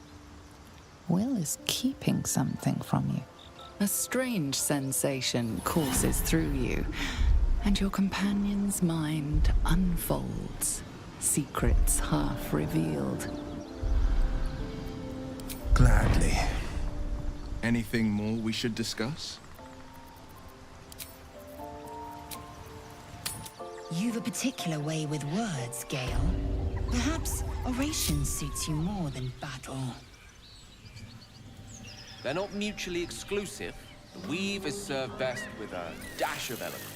Will is keeping something from you. A strange sensation courses through you, and your companion's mind unfolds, secrets half revealed. Gladly. Anything more we should discuss? You've a particular way with words, Gale. Perhaps oration suits you more than battle. They're not mutually exclusive. The weave is served best with a dash of elegance.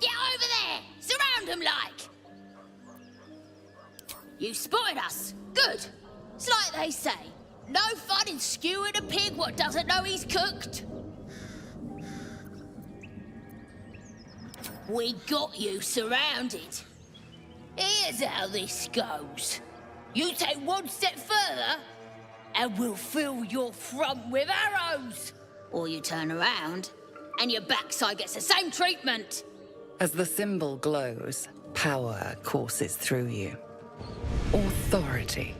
Get over there! Surround 'em like? You spotted us. Good. It's like they say. No fun in skewing a pig what doesn't know he's cooked. We got you surrounded. Here's how this goes. You take one step further, and we'll fill your front with arrows. Or you turn around, and your backside gets the same treatment. As the symbol glows, power courses through you. Authority.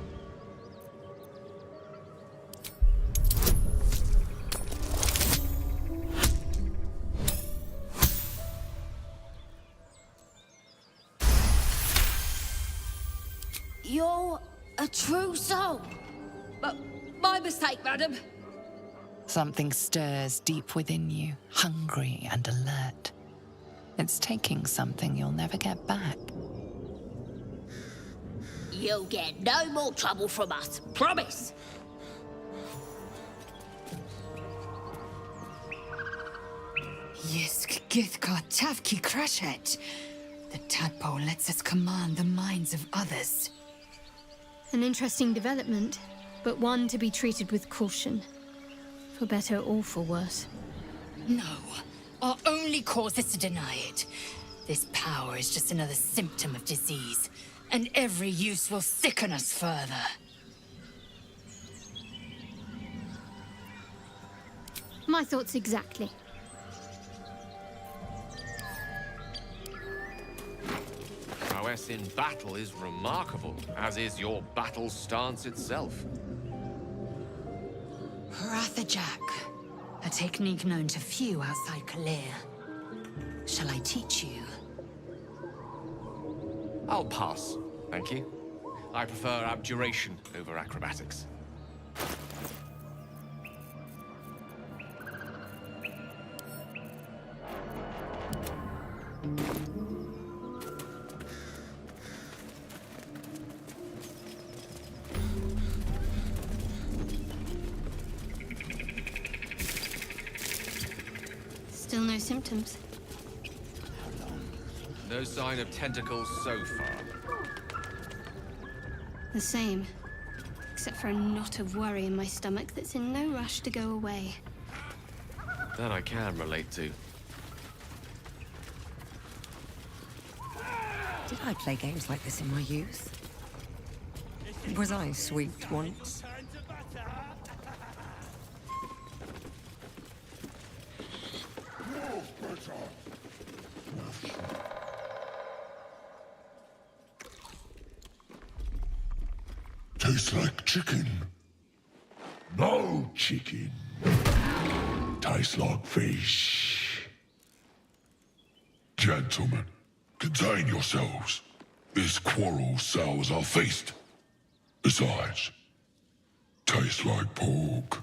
You're a true soul. But my mistake, madam. Something stirs deep within you, hungry and alert. It's taking something you'll never get back. You'll get no more trouble from us. Promise. Yisk Githka Tavki Krashet. The tadpole lets us command the minds of others. An interesting development, but one to be treated with caution. For better or for worse. No. Our only cause is to deny it. This power is just another symptom of disease, and every use will sicken us further. My thoughts exactly. Prowess in battle is remarkable, as is your battle stance itself. Rathajak, a technique known to few outside Kalir. Shall I teach you? I'll pass, thank you. I prefer abjuration over acrobatics. Still no symptoms. No sign of tentacles so far. The same. Except for a knot of worry in my stomach that's in no rush to go away. That I can relate to. Did I play games like this in my youth? Was I sweet once? Tastes like chicken. No chicken. Tastes like fish. Gentlemen, contain yourselves. This quarrel sours our feast. Besides, tastes like pork.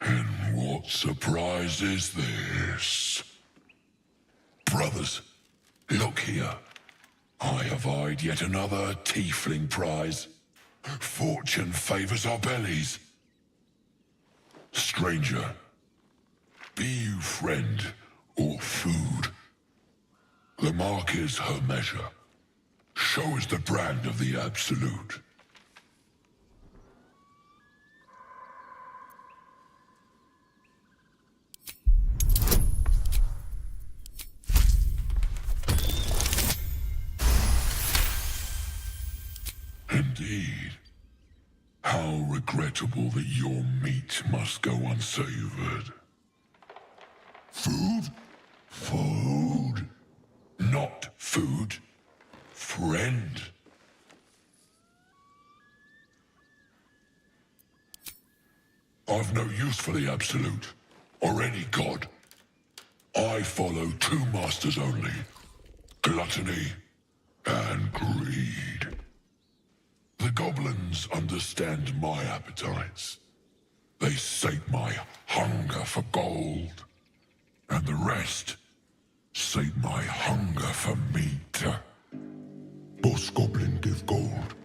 And what surprise is this? Brothers, look here. I have eyed yet another tiefling prize. Fortune favors our bellies. Stranger, be you friend or food. The mark is her measure. Show us the brand of the absolute. Indeed. How regrettable that your meat must go unsavored. Food? Food. Not food. Friend. I've no use for the Absolute, or any god. I follow two masters only. Gluttony and greed. The goblins understand my appetites. They sate my hunger for gold. And the rest sate my hunger for meat. Boss Goblin give gold.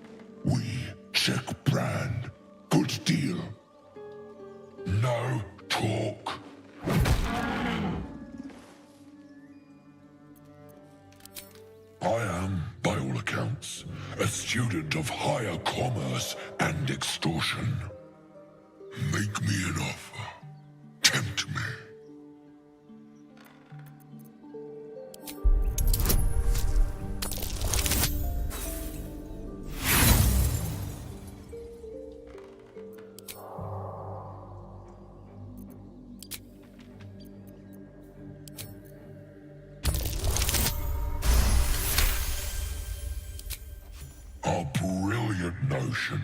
We check brand. Good deal. No talk. I am, by all accounts, a student of higher commerce and extortion. Make me an offer. Tempt me. A brilliant notion,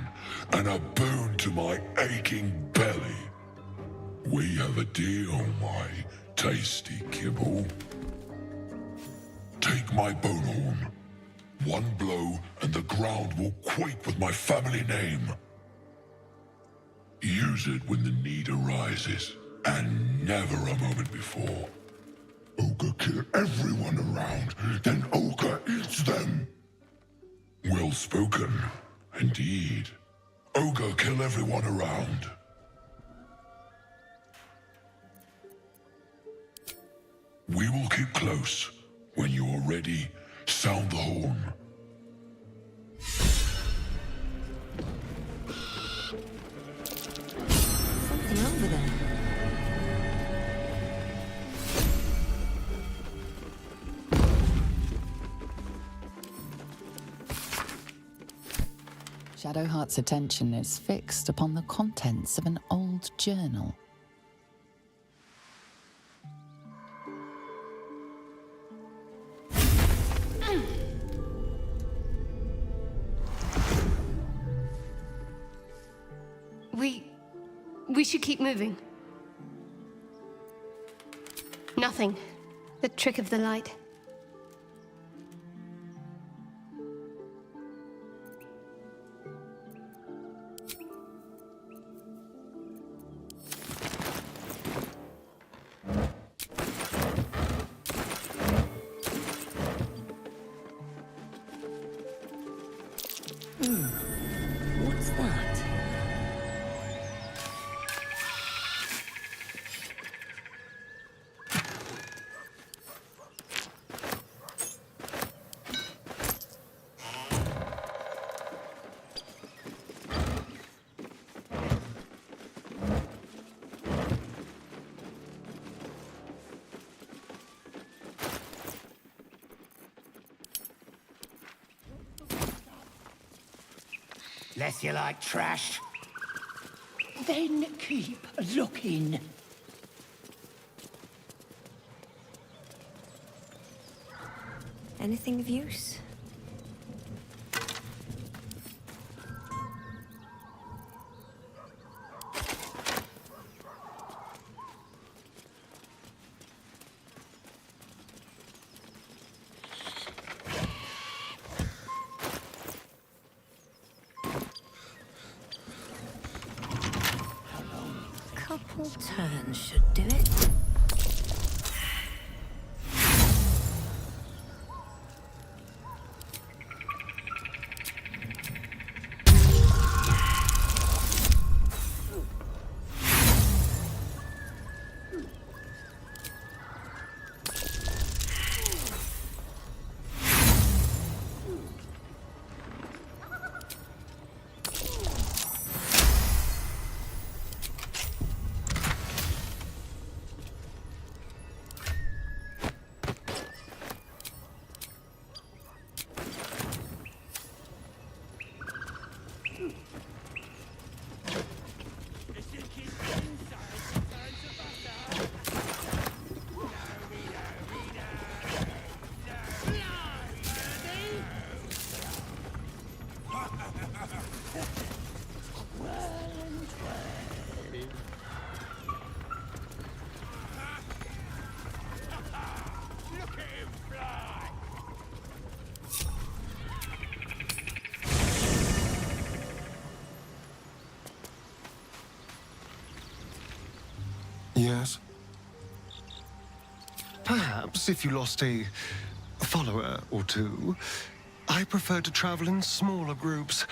and a boon to my aching belly. We have a deal, my tasty kibble. Take my bone horn. One blow, and the ground will quake with my family name. Use it when the need arises, and never a moment before. Ogre kill everyone around, then Ogre eats them. Well spoken, indeed. Ogre kill everyone around. We will keep close. When you are ready, sound the horn. Something over there. Shadowheart's attention is fixed upon the contents of an old journal. We should keep moving. Nothing. The trick of the light. What's that? Less you like trash. Then keep looking. Anything of use? Couple turns should do it. Yes? Perhaps if you lost a follower or two, I prefer to travel in smaller groups.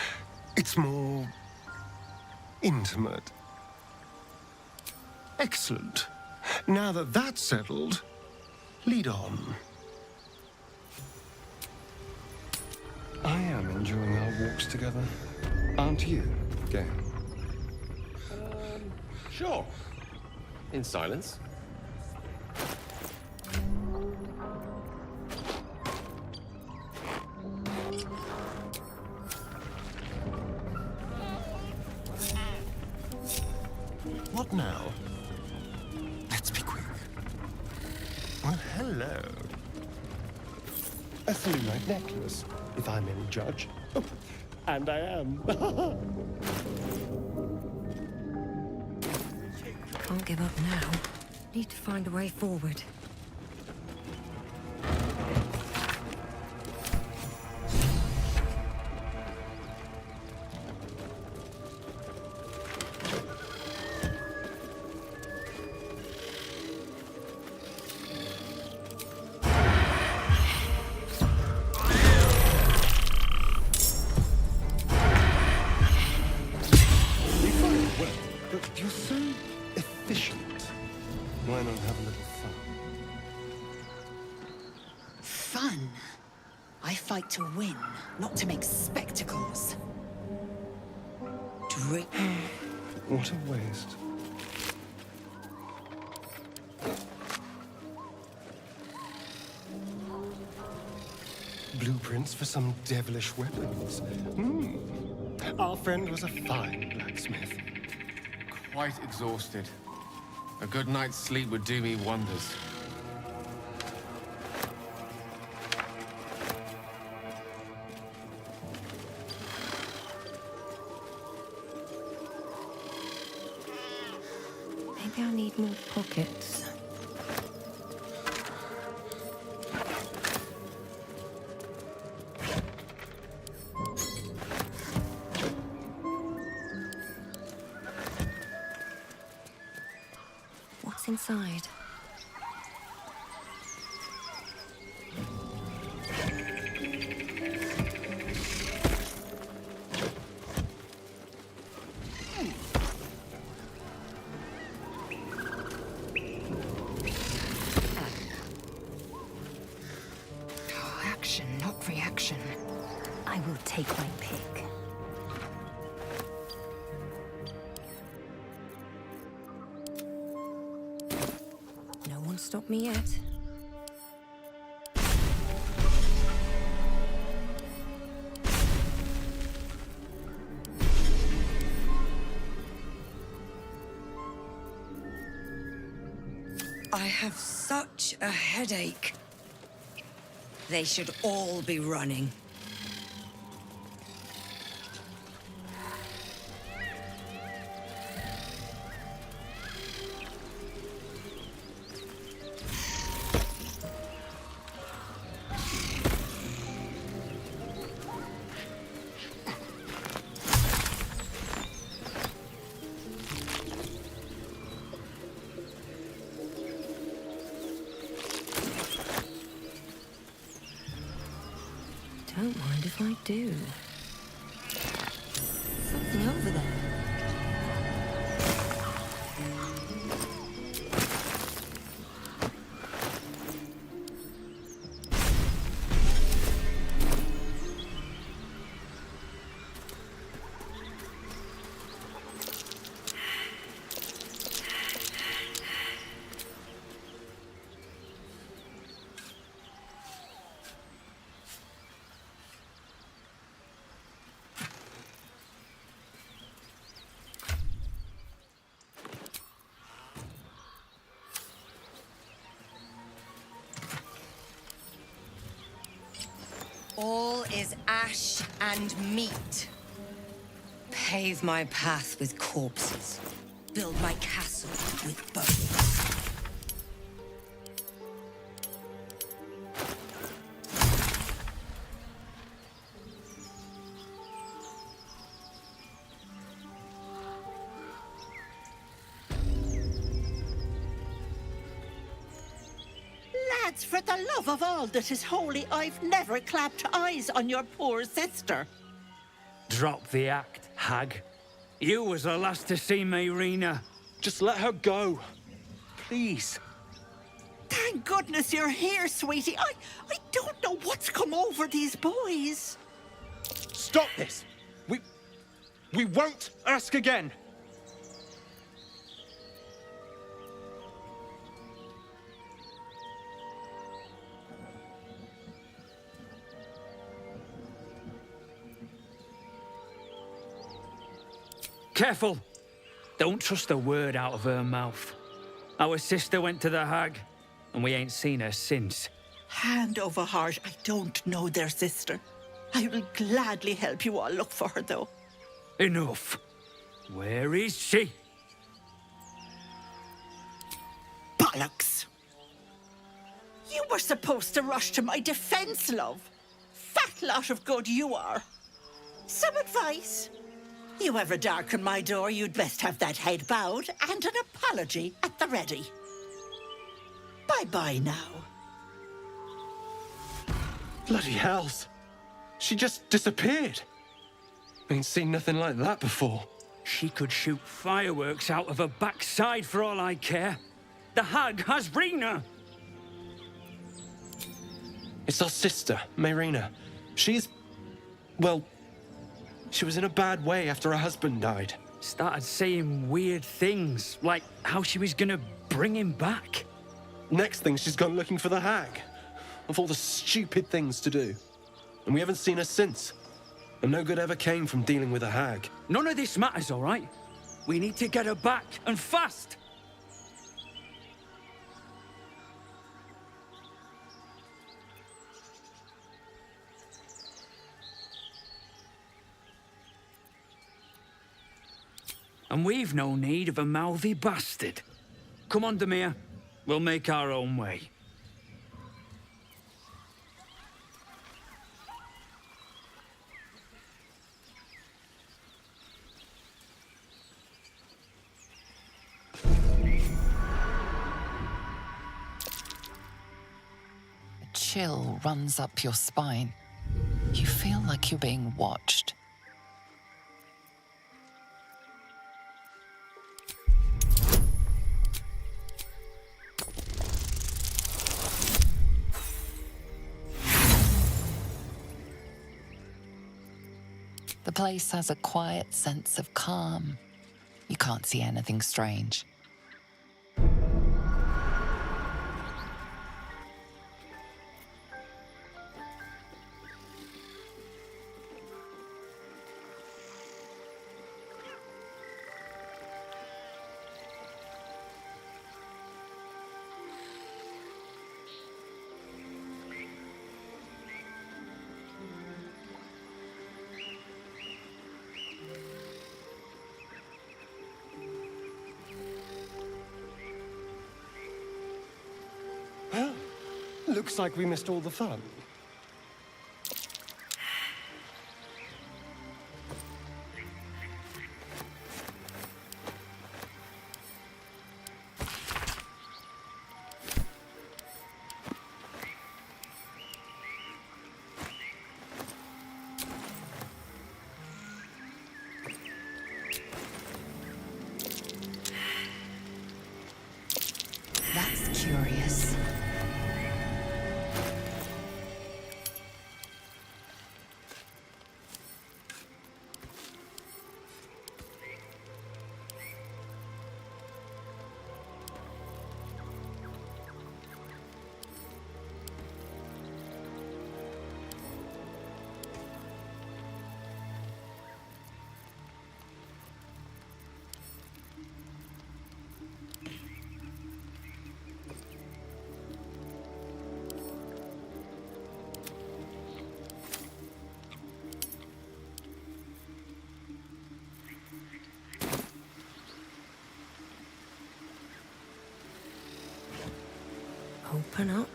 It's more intimate. Excellent. Now that that's settled, lead on. during our walks together? Aren't you, Gale? Sure. In silence. What now? Let's be quick. Well, hello. A thulite necklace, if I'm any judge. And I am. Can't give up now. Need to find a way forward. But you're so efficient. Why not have a little fun? Fun? I fight to win, not to make spectacles. What a waste. Blueprints for some devilish weapons. Our friend was a fine blacksmith. Quite exhausted. A good night's sleep would do me wonders. Maybe I need more pockets. What's inside? Action, not reaction. I will take my pick. No one stopped me yet. I have such a headache. They should all be running. Don't mind if I do. Something over there. All is ash and meat. Pave my path with corpses. Build my castle with bones. Lads, for the love of all that is holy, I've never clapped eyes on your poor sister. Drop the act, hag. You was the last to see me, Rena. Just let her go. Please. Thank goodness you're here, sweetie. I don't know what's come over these boys. stop this! We won't ask again! Careful! Don't trust a word out of her mouth. Our sister went to the hag, and we ain't seen her since. Hand over heart, I don't know their sister. I will gladly help you all look for her, though. Enough. Where is she? Bollocks! You were supposed to rush to my defense, love. Fat lot of good you are. Some advice? You ever darken my door, you'd best have that head bowed and an apology at the ready. Bye-bye now. Bloody hells. She just disappeared. Ain't seen nothing like that before. She could shoot fireworks out of her backside for all I care. The hag has Rena. It's our sister, Mayrina. She's... well... she was in a bad way after her husband died. Started saying weird things, like how she was gonna bring him back. Next thing, she's gone looking for the hag. Of all the stupid things to do. And we haven't seen her since. And no good ever came from dealing with a hag. None of this matters, all right? We need to get her back, and fast! And we've no need of a mouthy bastard. Come on, Demir. We'll make our own way. A chill runs up your spine. You feel like you're being watched. The place has a quiet sense of calm. You can't see anything strange. Looks like we missed all the fun. That's curious. Open up.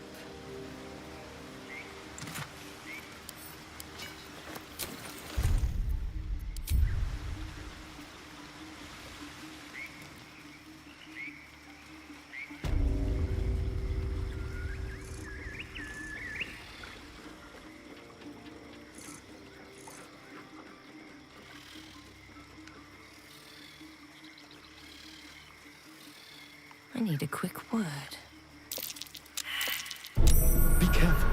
I need a quick word. Be careful.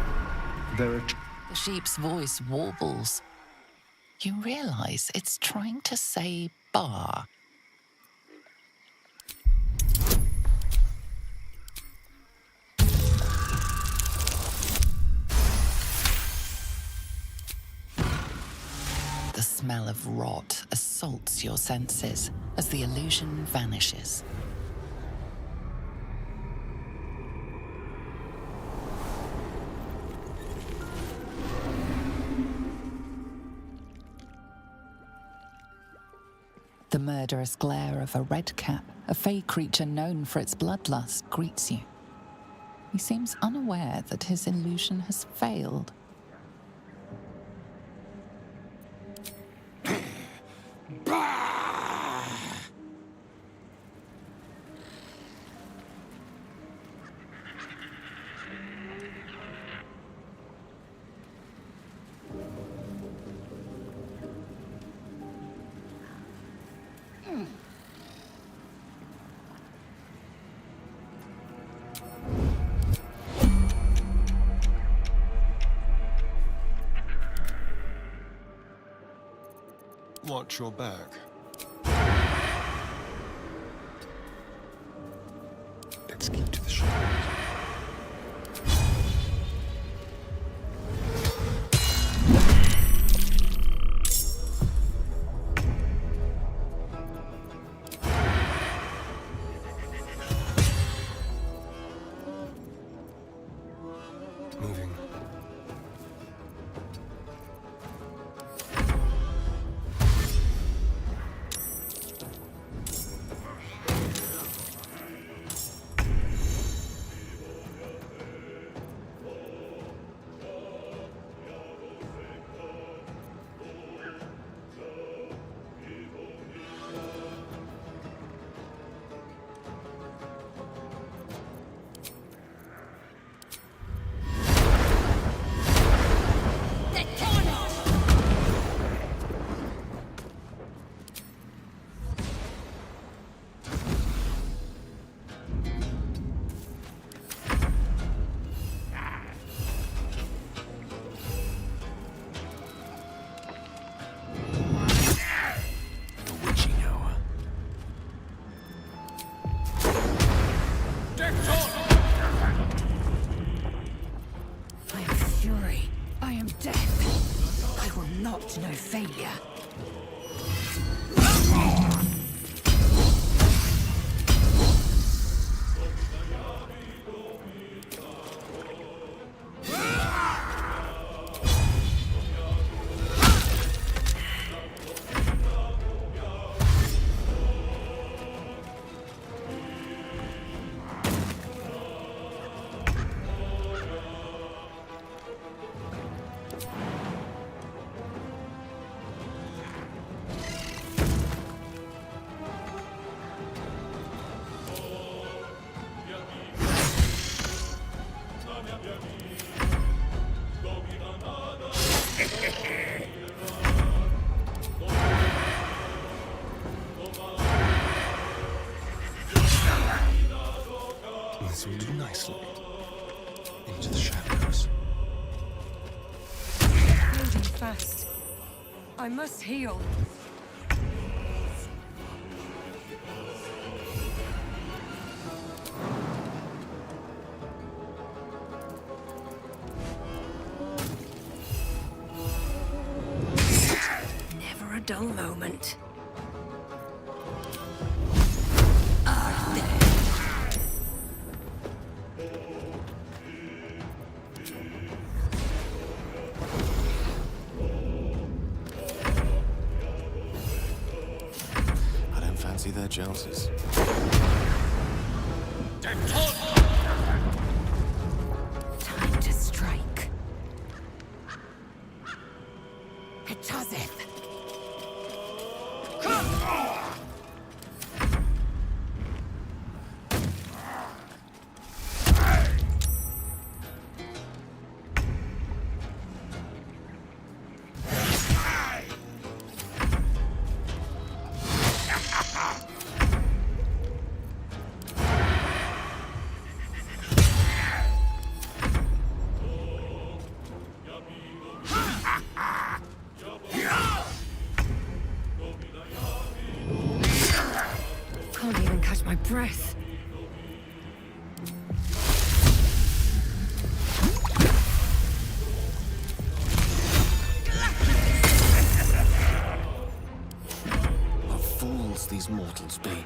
There are... The sheep's voice warbles. you realize it's trying to say bar. The smell of rot assaults your senses as the illusion vanishes. The murderous glare of a redcap, a fey creature known for its bloodlust, greets you. He seems unaware that his illusion has failed. Watch your back. Let's keep to the shadows. Moving. I am fury. I am death. I will not know failure. This will do nicely. Into the shadows. Moving fast. I must heal. Never a dull moment. Fancy their jousts. Time to strike. Petazeth. Yeah! breath. What fools these mortals be.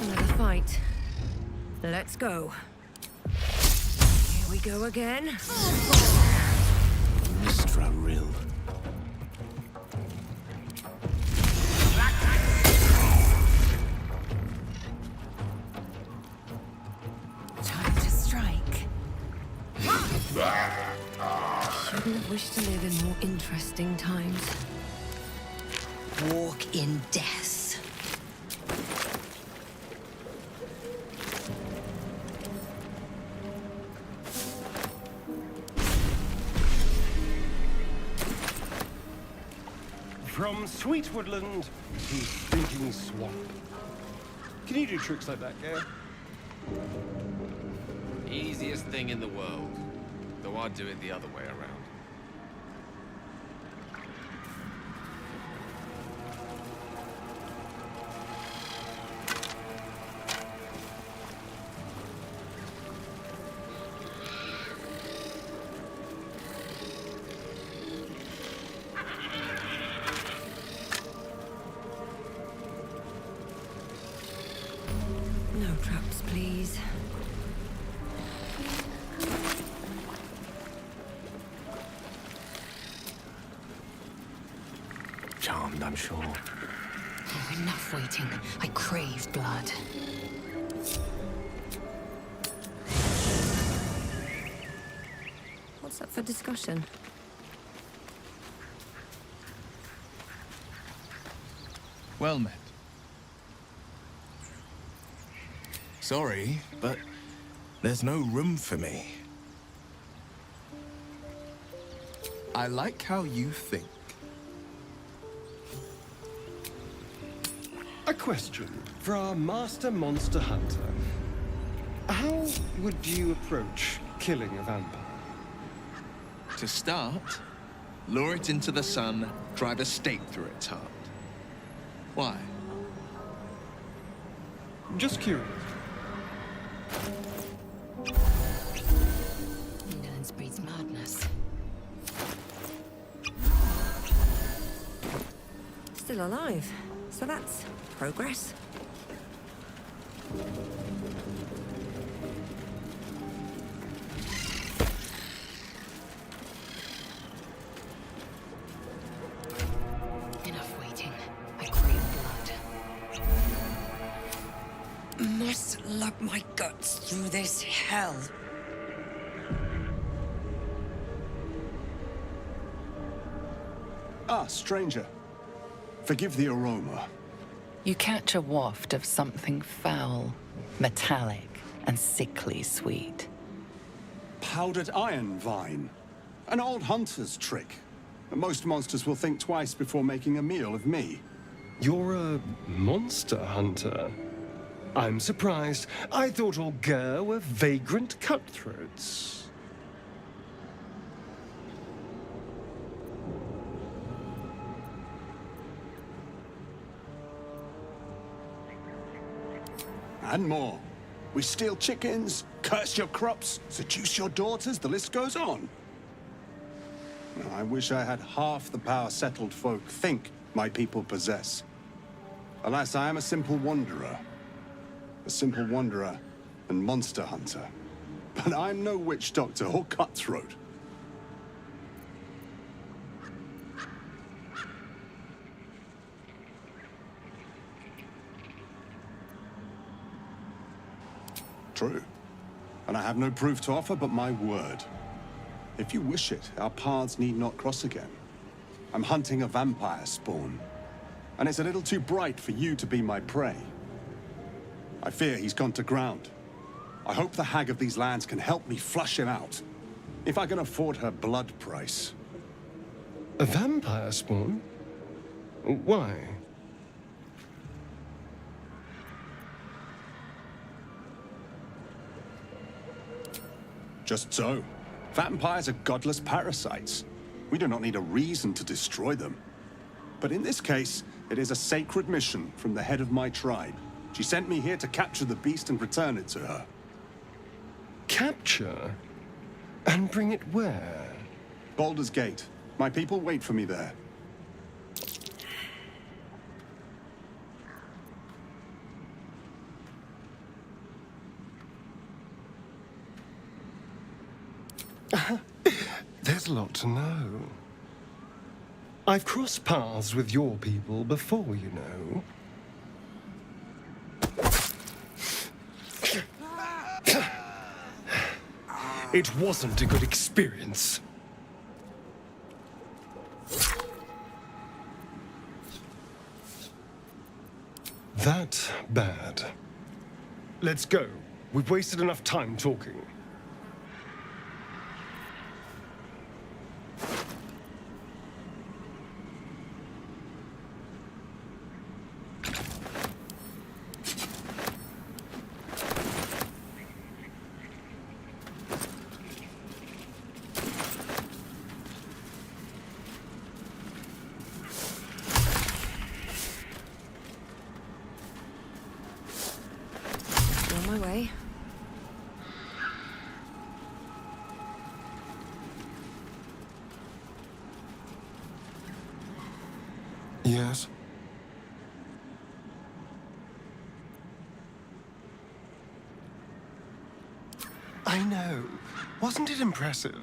Another fight. Let's go. Here we go again. Mistra Rill. Time to strike. Shouldn't have wished to live in more interesting times. Walk in death. From sweet woodland to stinking swamp. Can you do tricks like that, Gale? Easiest thing in the world. Though I'd do it the other way around. No traps, please. Charmed, I'm sure. Oh, enough waiting. I crave blood. What's up for discussion? Well met. Sorry, but there's no room for me. I like how you think. A question for our master monster hunter. How would you approach killing a vampire? To start, lure it into the sun, drive a stake through its heart. Why? Just curious. Indolence breeds madness. Still alive. So that's progress. Enough waiting. I crave blood. Must lug my guts through this hell. Ah, stranger. Forgive the aroma. You catch a waft of something foul, metallic, and sickly sweet. Powdered iron vine. An old hunter's trick. Most monsters will think twice before making a meal of me. You're a monster hunter? I'm surprised. I thought all Ger were vagrant cutthroats. And more. We steal chickens, curse your crops, seduce your daughters, the list goes on. I wish I had half the power settled folk think my people possess. Alas, I am a simple wanderer. a simple wanderer and monster hunter. But I'm no witch doctor or cutthroat. True. And I have no proof to offer but my word. If you wish it, our paths need not cross again. I'm hunting a vampire spawn, and it's a little too bright for you to be my prey. I fear he's gone to ground. I hope the hag of these lands can help me flush him out, if I can afford her blood price. A vampire spawn? Why? Just so. Vampires are godless parasites. We do not need a reason to destroy them. But in this case, it is a sacred mission from the head of my tribe. She sent me here to capture the beast and return it to her. Capture? And bring it where? Baldur's Gate. My people wait for me there. There's a lot to know. I've crossed paths with your people before, you know. It wasn't a good experience. That bad. Let's go. We've wasted enough time talking. On my way. Yes? I know. Wasn't it impressive?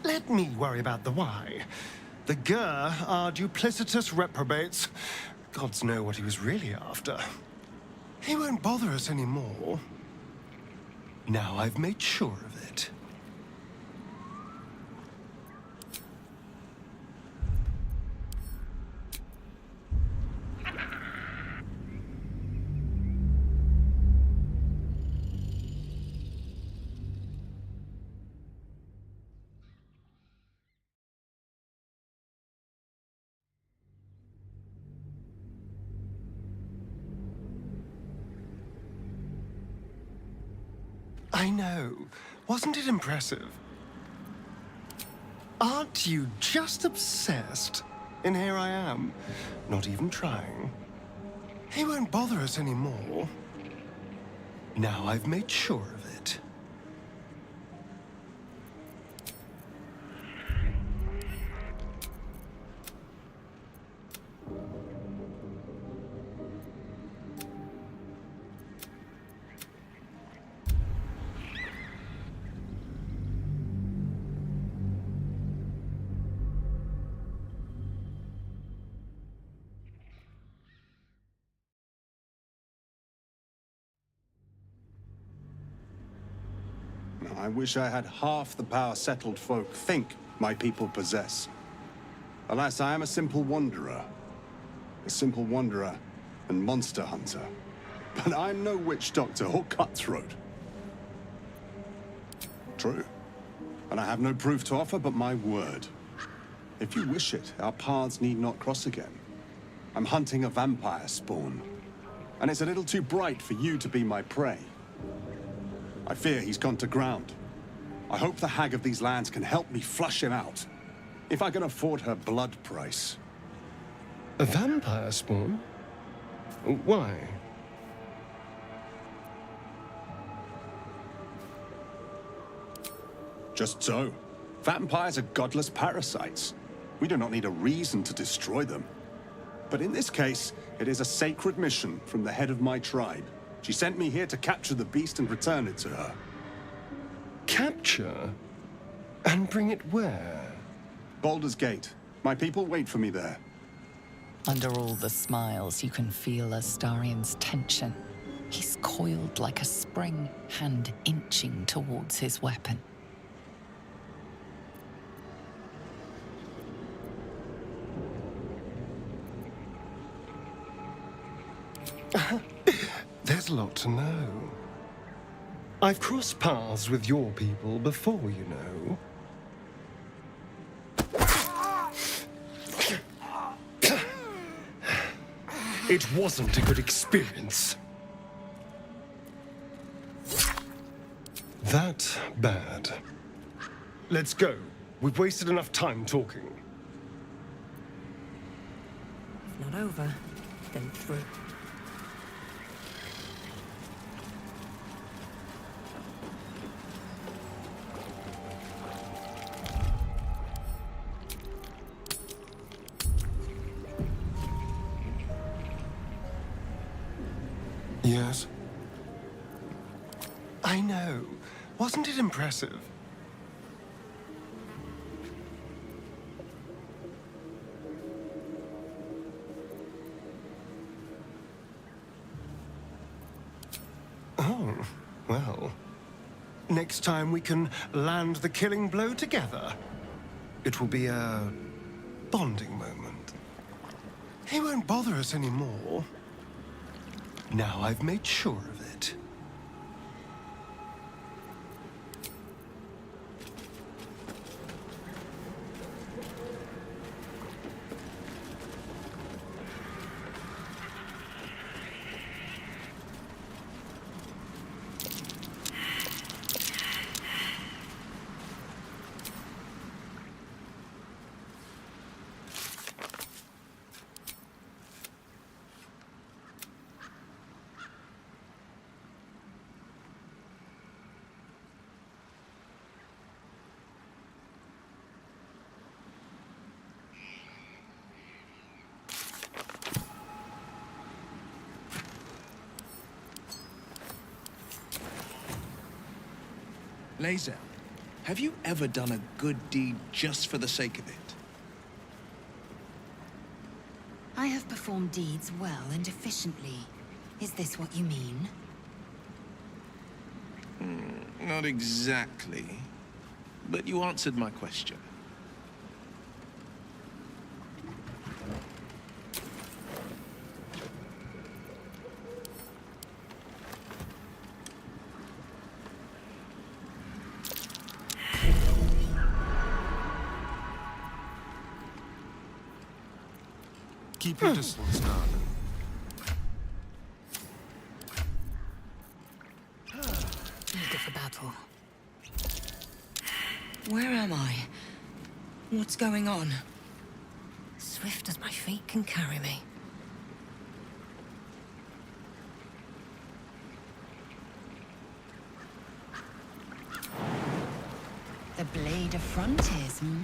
Let me worry about the why. The Gur are duplicitous reprobates. Gods know what he was really after. He won't bother us anymore. Now I've made sure of it. I know. Wasn't it impressive? Aren't you just obsessed? And here I am, not even trying. He won't bother us anymore. Now I've made sure of it. I wish I had half the power settled folk think my people possess. Alas, I am a simple wanderer. A simple wanderer and monster hunter. But I'm no witch doctor or cutthroat. True. And I have no proof to offer but my word. If you wish it, our paths need not cross again. I'm hunting a vampire spawn. And it's a little too bright for you to be my prey. I fear he's gone to ground. I hope the hag of these lands can help me flush him out. If I can afford her blood price. A vampire spawn? Why? Just so. Vampires are godless parasites. We do not need a reason to destroy them. But in this case, it is a sacred mission from the head of my tribe. She sent me here to capture the beast and return it to her. Capture? And bring it where? Baldur's Gate. My people wait for me there. Under all the smiles, you can feel Astarion's tension. He's coiled like a spring, hand inching towards his weapon. There's a lot to know. I've crossed paths with your people before, you know. It wasn't a good experience. That bad. Let's go. We've wasted enough time talking. If not over, then through. Yes? I know. Wasn't it impressive? Oh, well. Next time we can land the killing blow together. It will be a bonding moment. He won't bother us anymore. Now I've made sure of it. Lae'zel, have you ever done a good deed just for the sake of it? I have performed deeds well and efficiently. Is this what you mean? Not exactly, but you answered my question. Keep your distance, darling. Eager for battle. Where am I? What's going on? Swift as my feet can carry me. The blade of frontiers, hmm?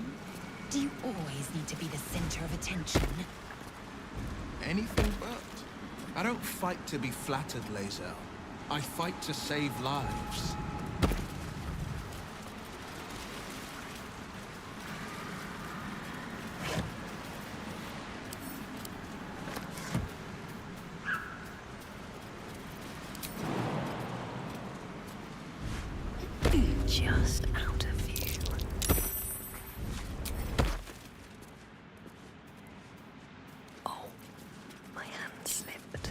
Do you always need to be the center of attention? Anything but. I don't fight to be flattered, Lae'zel. I fight to save lives. Just out of view. Oh, my hand slipped.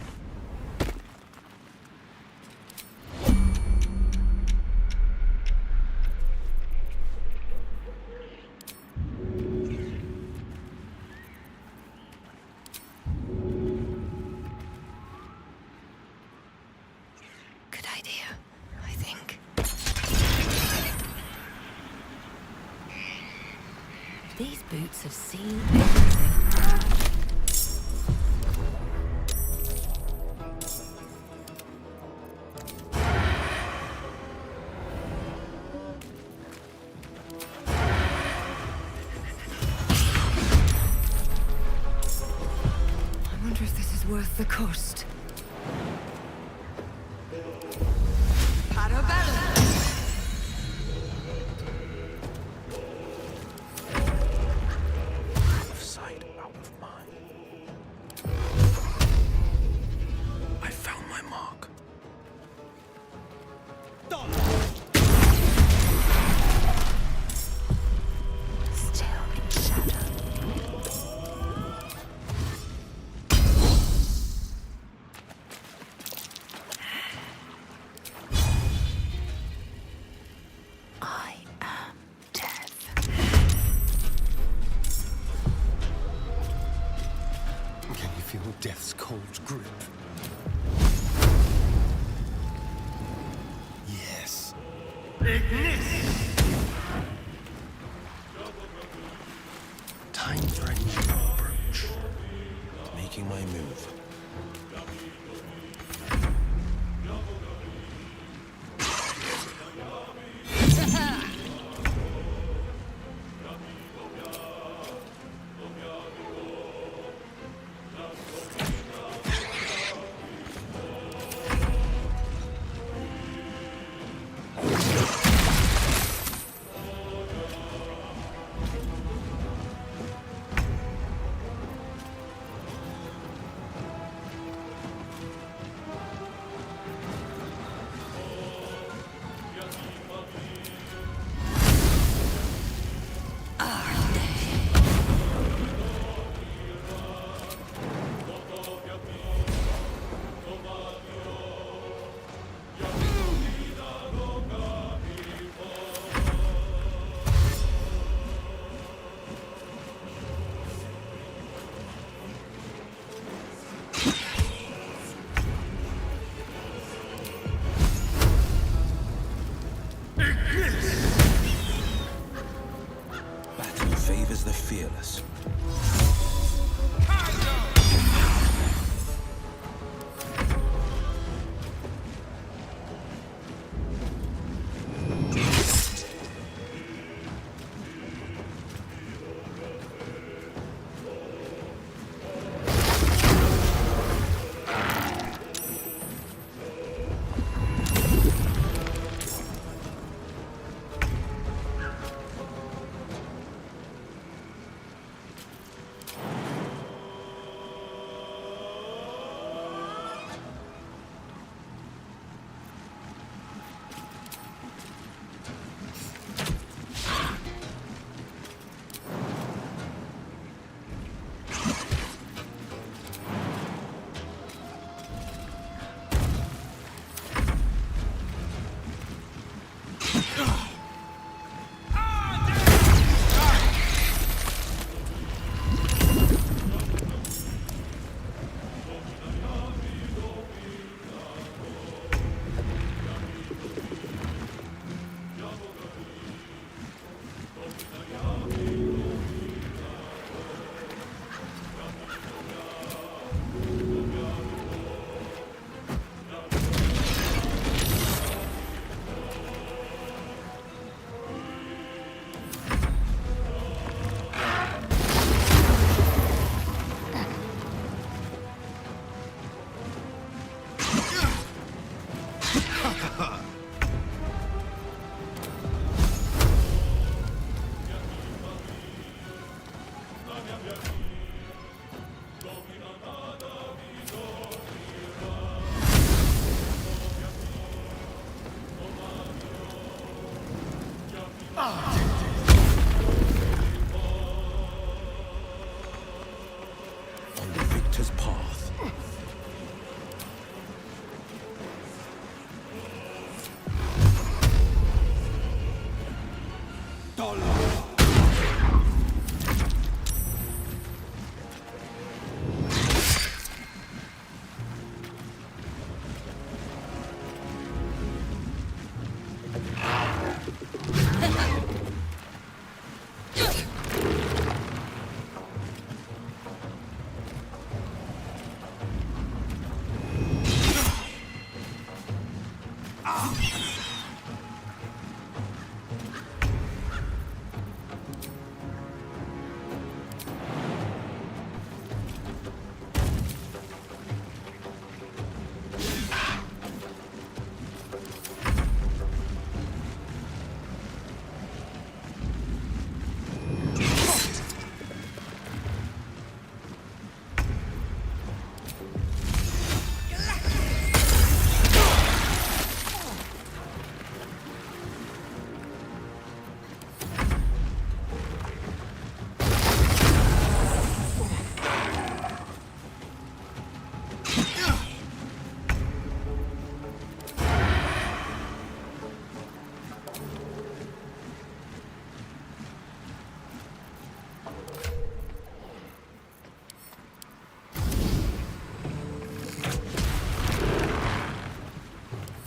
These boots have seen everything. I wonder if this is worth the cost. Death's cold grip. Yes. Time for a new approach. Making my move. Battle favors the fearless. On the victor's path.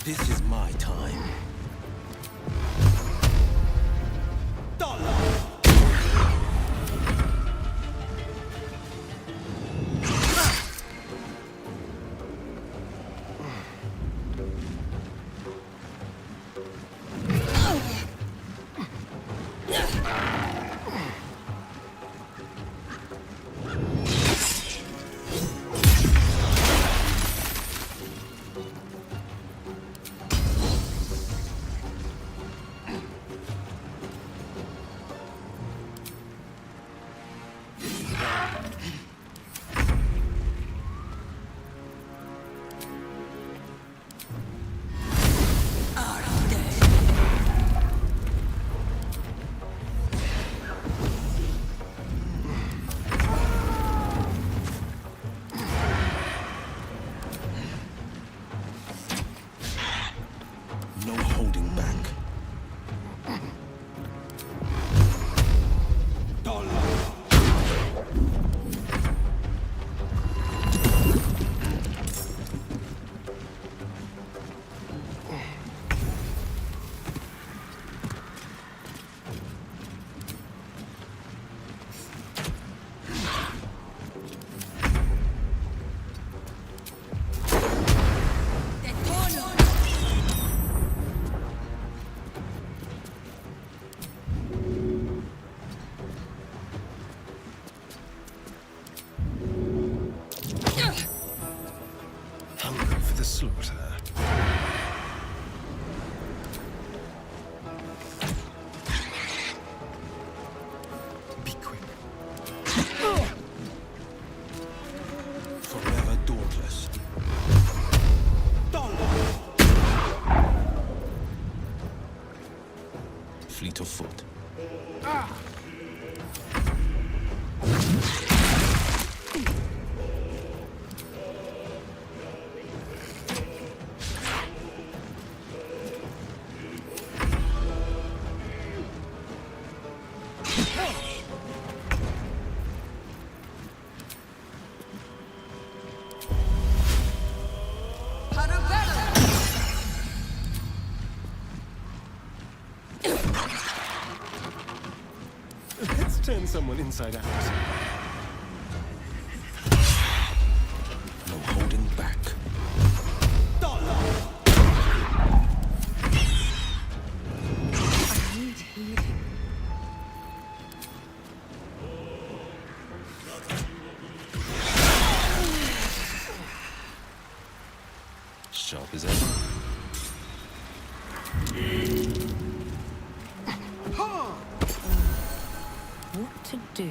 This is my time. No holding back. Hungry for the slaughter. Be quick. Forever dauntless. Fleet of foot. Let's turn someone inside out. No holding back. I need healing. Sharp as ever. What to do?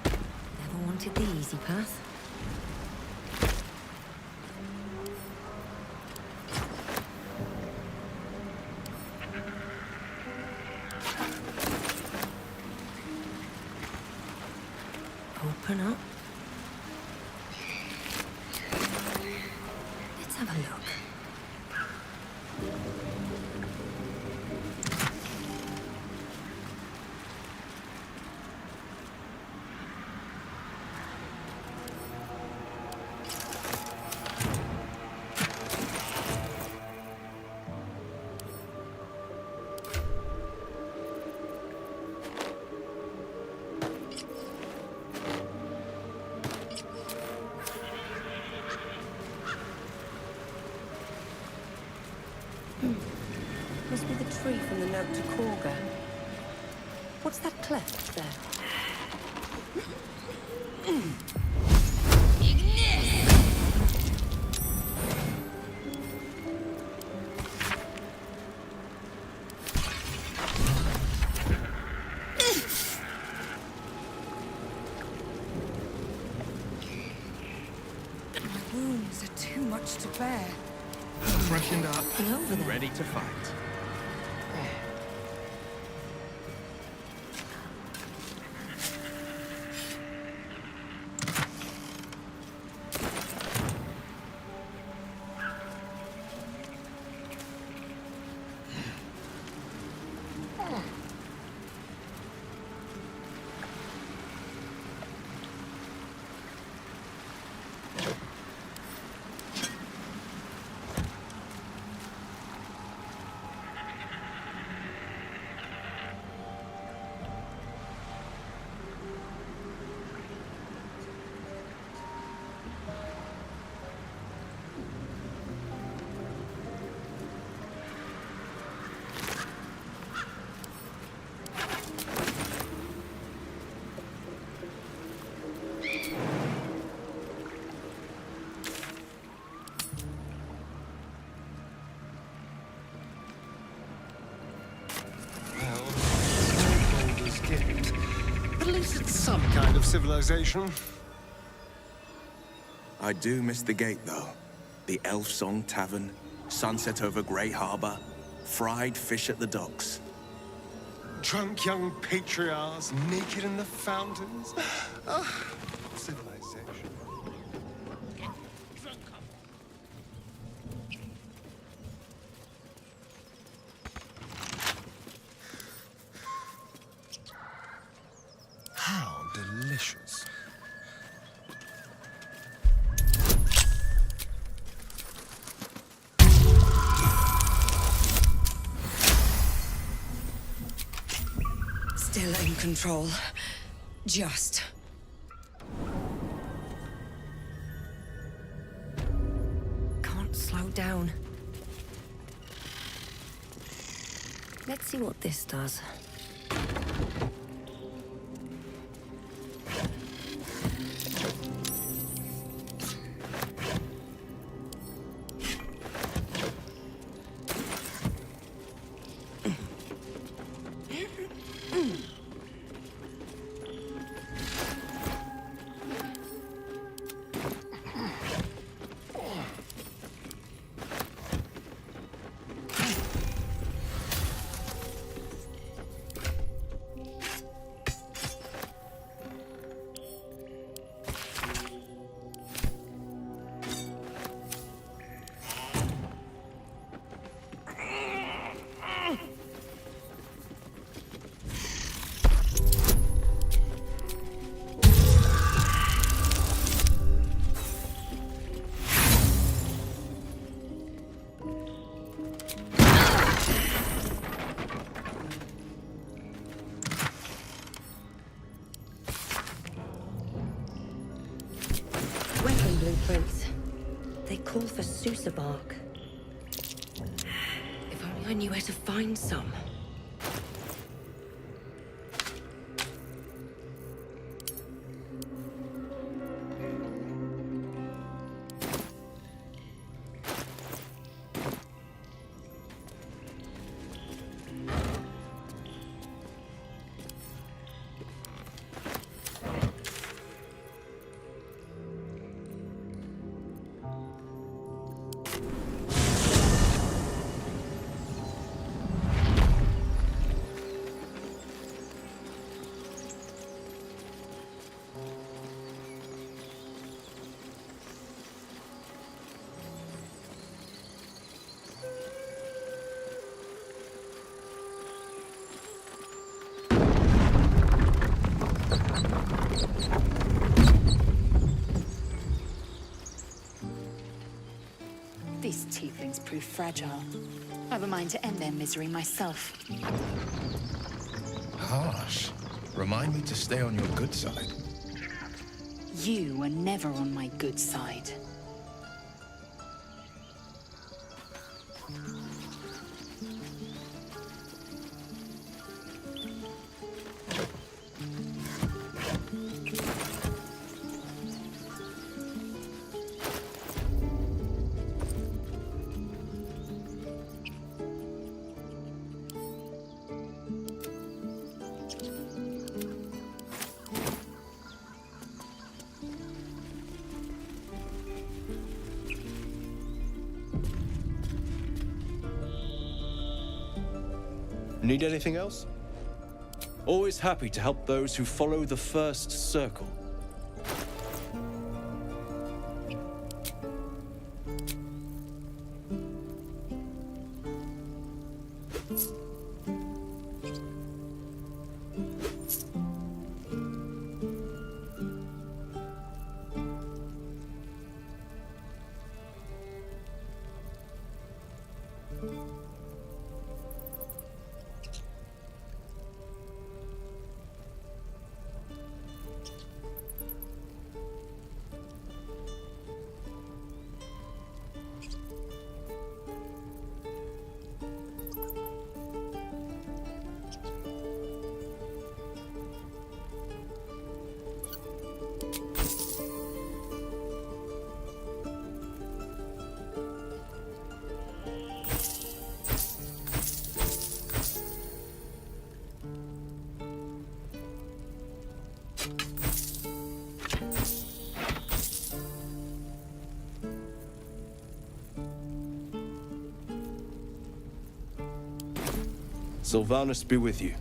Never wanted the easy path. Open up. Let's have a look. Must be the tree from the note to Korga. What's that cleft there? My wounds are too much to bear. Freshened up, over there. ready to fight. least it's some kind of civilization. I do miss the gate, though. The Elf Song Tavern, sunset over Grey Harbor, fried fish at the docks. Drunk young patriarchs naked in the fountains. Ah, civilization. How delicious. Still in control. Just. Can't slow down. Let's see what this does. Weapon blueprints. They call for Sousa bark. If only I knew where to find some. These tieflings prove fragile. I've a mind to end their misery myself. Harsh. Remind me to stay on your good side. You were never on my good side. Need anything else? Always happy to help those who follow the first circle. Sylvanus be with you.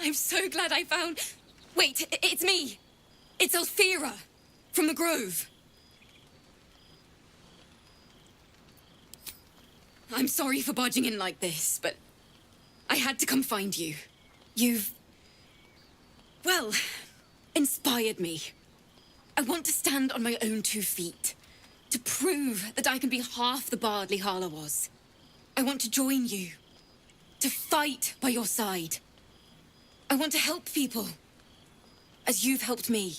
I'm so glad I found... Wait, it's me. It's Althera, from the Grove. I'm sorry for barging in like this, but I had to come find you. You've... well, inspired me. I want to stand on my own 2 feet, to prove that I can be half the bard Lihala was. I want to join you, to fight by your side. I want to help people, as you've helped me.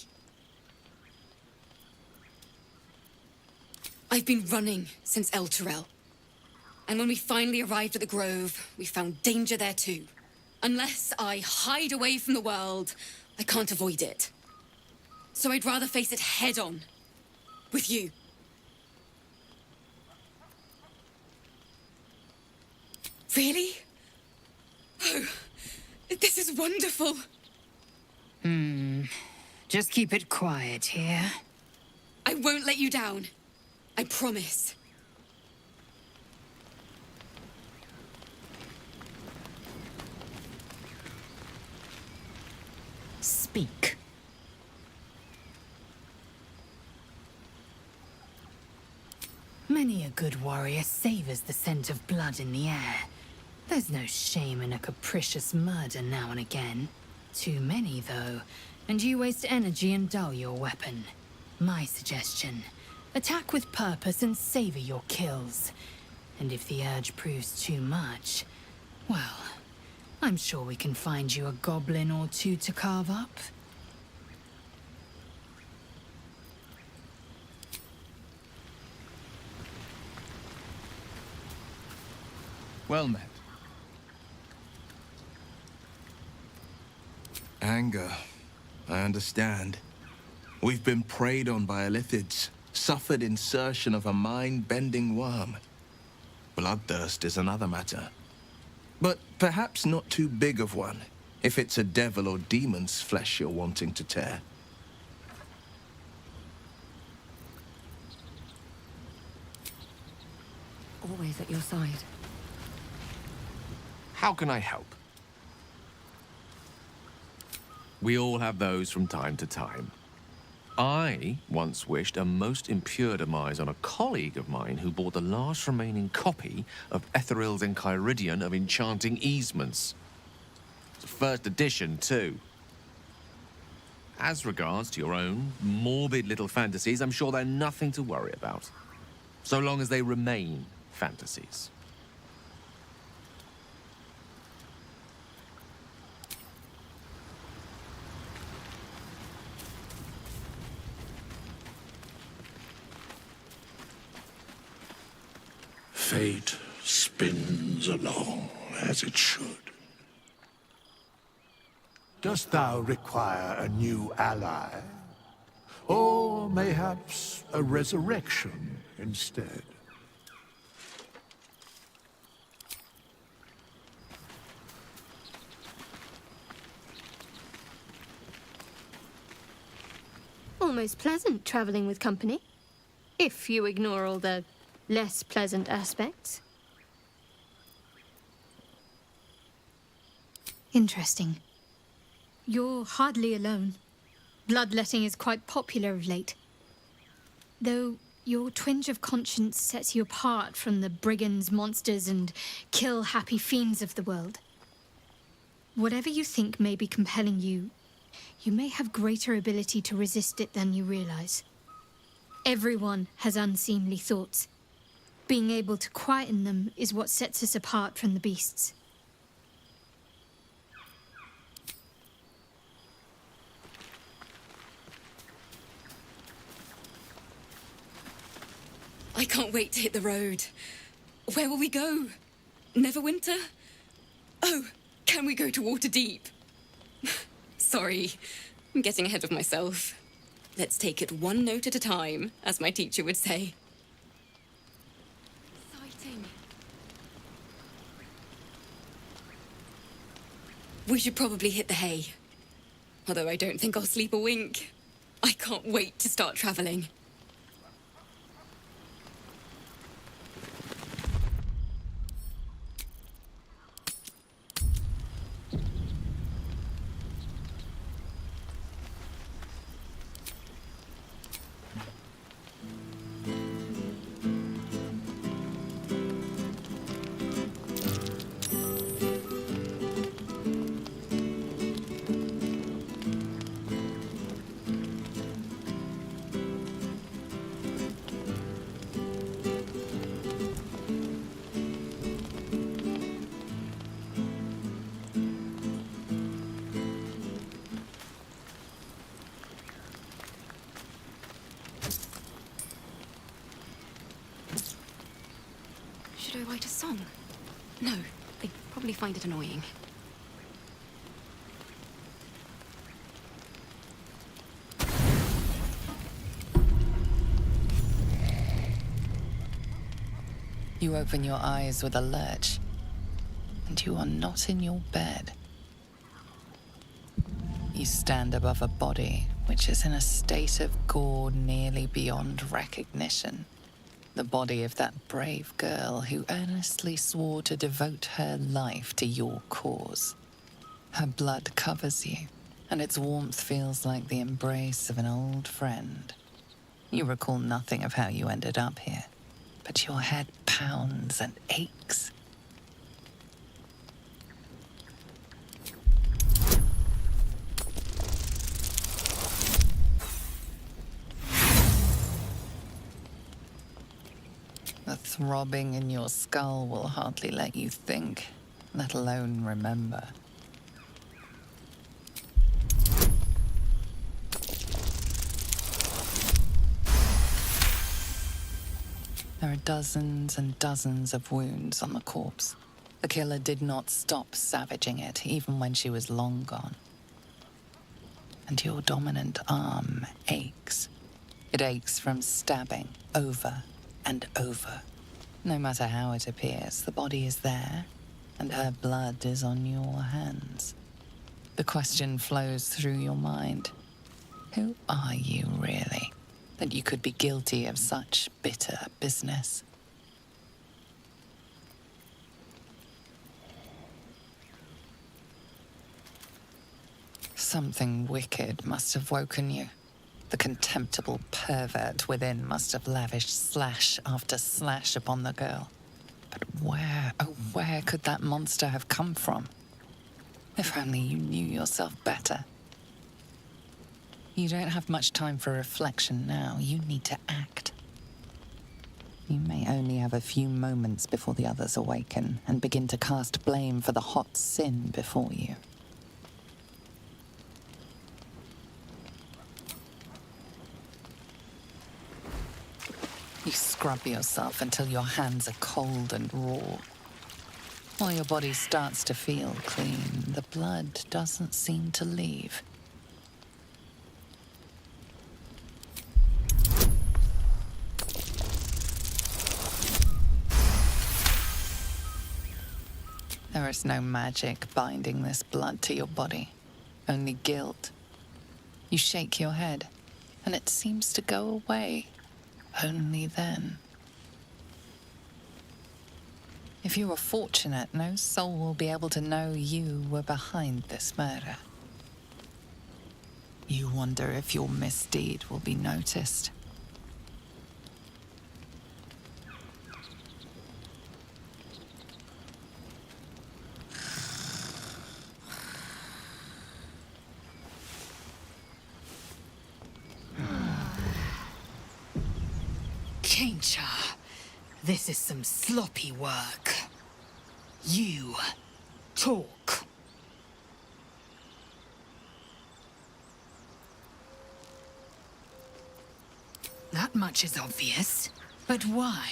I've been running since El Terrell. And when we finally arrived at the Grove, we found danger there too. Unless I hide away from the world, I can't avoid it. So I'd rather face it head on, with you. Really? Oh, this is wonderful. Just keep it quiet here. I won't let you down. I promise. Speak. Many a good warrior savors the scent of blood in the air. There's no shame in a capricious murder now and again. Too many, though, and you waste energy and dull your weapon. My suggestion, attack with purpose and savor your kills. And if the urge proves too much, well, I'm sure we can find you a goblin or 2 to carve up. Well met. Anger. I understand. We've been preyed on by Illithids, suffered insertion of a mind-bending worm. Bloodthirst is another matter. But perhaps not too big of one, if it's a devil or demon's flesh you're wanting to tear. Always at your side. How can I help? We all have those from time to time. I once wished a most impure demise on a colleague of mine who bought the last remaining copy of Etheril's Enchiridion of Enchanting Easements. It's a first edition, too. As regards to your own morbid little fantasies, I'm sure they're nothing to worry about. So long as they remain fantasies. Fate spins along as it should. Dost thou require a new ally? Or mayhaps a resurrection instead? Almost pleasant traveling with company, if you ignore all the less pleasant aspects. Interesting. You're hardly alone. Bloodletting is quite popular of late. Though your twinge of conscience sets you apart from the brigands, monsters, and kill-happy fiends of the world. Whatever you think may be compelling you, you may have greater ability to resist it than you realize. Everyone has unseemly thoughts. Being able to quieten them is what sets us apart from the beasts. can't wait to hit the road. Where will we go? Neverwinter? Oh, can we go to Waterdeep? Sorry, I'm getting ahead of myself. Let's take it one note at a time, as my teacher would say. Exciting. We should probably hit the hay. Although I don't think I'll sleep a wink. I can't wait to start traveling. Should I write a song? No, they'd probably find it annoying. You open your eyes with a lurch, and you are not in your bed. You stand above a body which is in a state of gore nearly beyond recognition. The body of that brave girl who earnestly swore to devote her life to your cause. Her blood covers you, and its warmth feels like the embrace of an old friend. You recall nothing of how you ended up here, but your head pounds and aches. The throbbing in your skull will hardly let you think, let alone remember. There are dozens and dozens of wounds on the corpse. The killer did not stop savaging it, even when she was long gone. And your dominant arm aches. It aches from stabbing over and over. No matter how it appears, the body is there, and her blood is on your hands. The question flows through your mind. Who are you, really, that you could be guilty of such bitter business? Something wicked must have woken you. The contemptible pervert within must have lavished slash after slash upon the girl. But where, oh where could that monster have come from? If only you knew yourself better. You don't have much time for reflection now. You need to act. You may only have a few moments before the others awaken and begin to cast blame for the hot sin before you. You scrub yourself until your hands are cold and raw. While your body starts to feel clean, the blood doesn't seem to leave. There is no magic binding this blood to your body, only guilt. You shake your head, and it seems to go away. Only then. If you are fortunate, no soul will be able to know you were behind this murder. You wonder if your misdeed will be noticed. Chainchar, this is some sloppy work. You talk. That much is obvious. But why?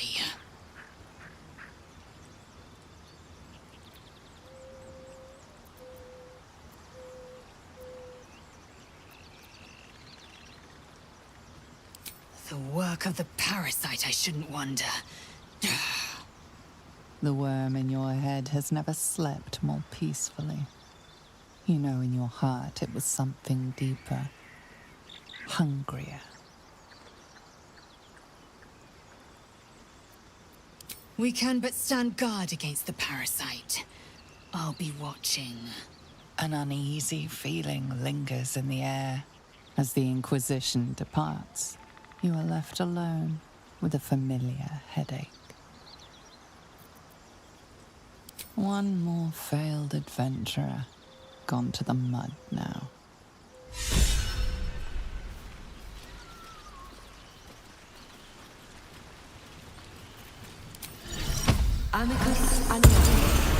The work of the parasite, I shouldn't wonder. The worm in your head has never slept more peacefully. You know in your heart it was something deeper, hungrier. We can but stand guard against the parasite. I'll be watching. An uneasy feeling lingers in the air. As the Inquisition departs, you are left alone with a familiar headache. One more failed adventurer, gone to the mud now. Amicus Animae.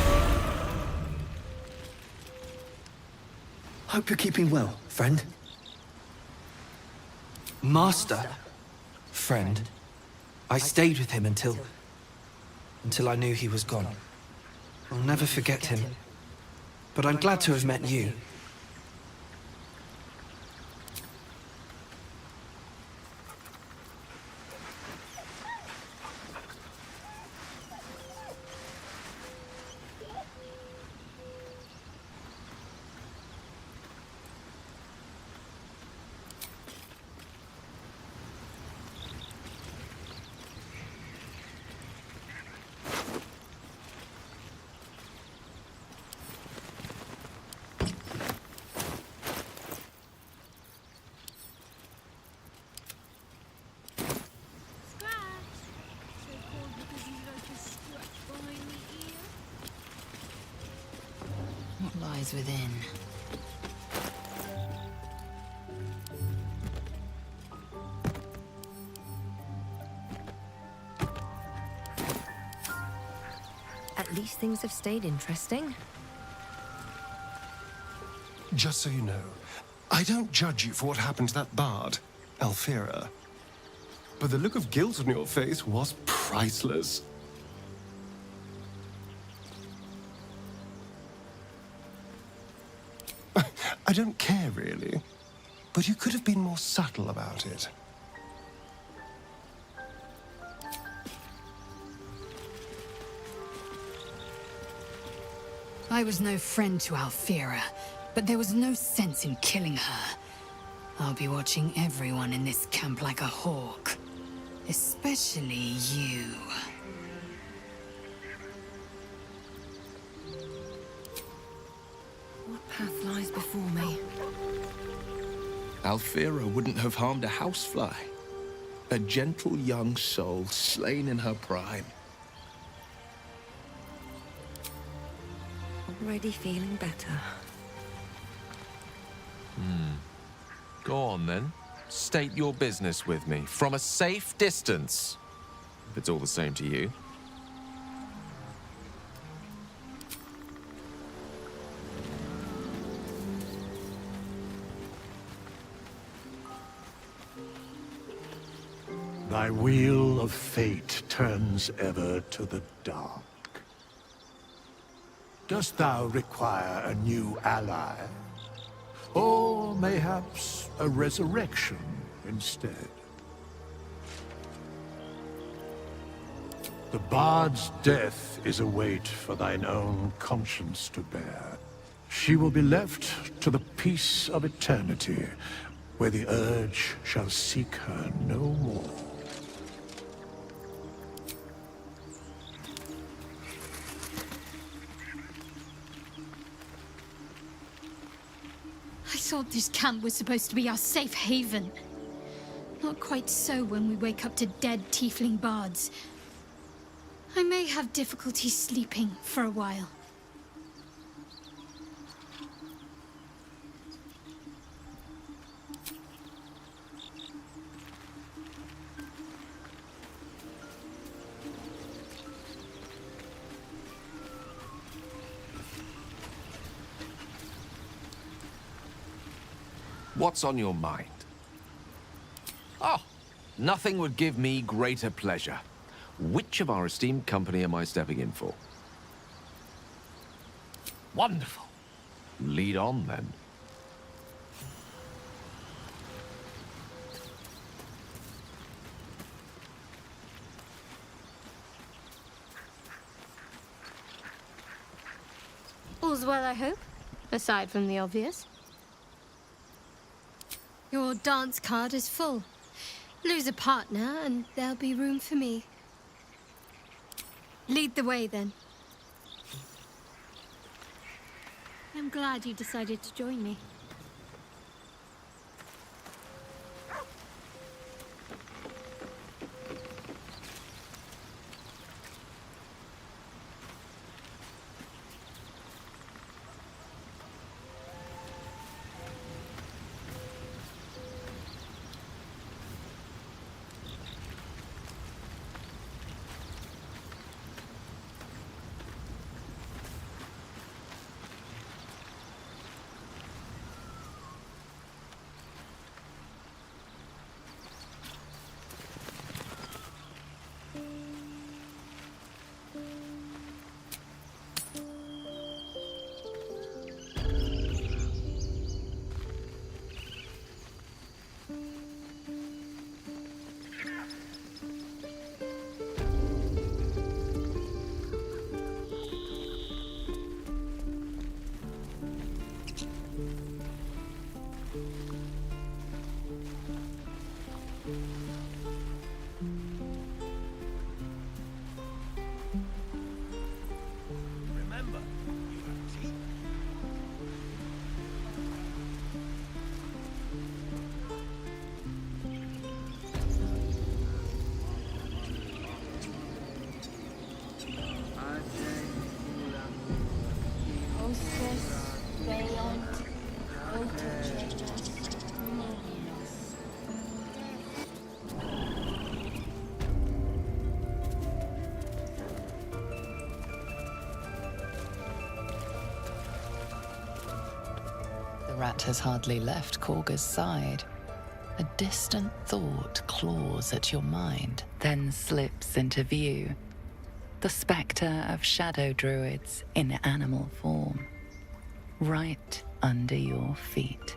Hope you're keeping well, friend. Master? Friend. I stayed with him until I knew he was gone. I'll never forget him. But I'm glad to have met you. What lies within? At least things have stayed interesting. Just so you know, I don't judge you for what happened to that bard, Alfira. But the look of guilt on your face was priceless. I don't care, really. But you could have been more subtle about it. I was no friend to Alfira, but there was no sense in killing her. I'll be watching everyone in this camp like a hawk. Especially you. What path lies before me? Alfira wouldn't have harmed a housefly. A gentle young soul slain in her prime. Already feeling better. Go on, then. State your business with me, from a safe distance. If it's all the same to you. Thy wheel of fate turns ever to the dark. Dost thou require a new ally? Or mayhaps a resurrection instead? The bard's death is a weight for thine own conscience to bear. She will be left to the peace of eternity, where the urge shall seek her no more. I thought this camp was supposed to be our safe haven. Not quite so when we wake up to dead tiefling bards. I may have difficulty sleeping for a while. What's on your mind? Oh, Nothing would give me greater pleasure. Which of our esteemed company am I stepping in for? Wonderful. Lead on, then. All's well, I hope, aside from the obvious. Your dance card is full. Lose a partner, and there'll be room for me. Lead the way, then. I'm glad you decided to join me. The rat has hardly left Korga's side. A distant thought claws at your mind, then slips into view. The spectre of shadow druids in animal form, right under your feet.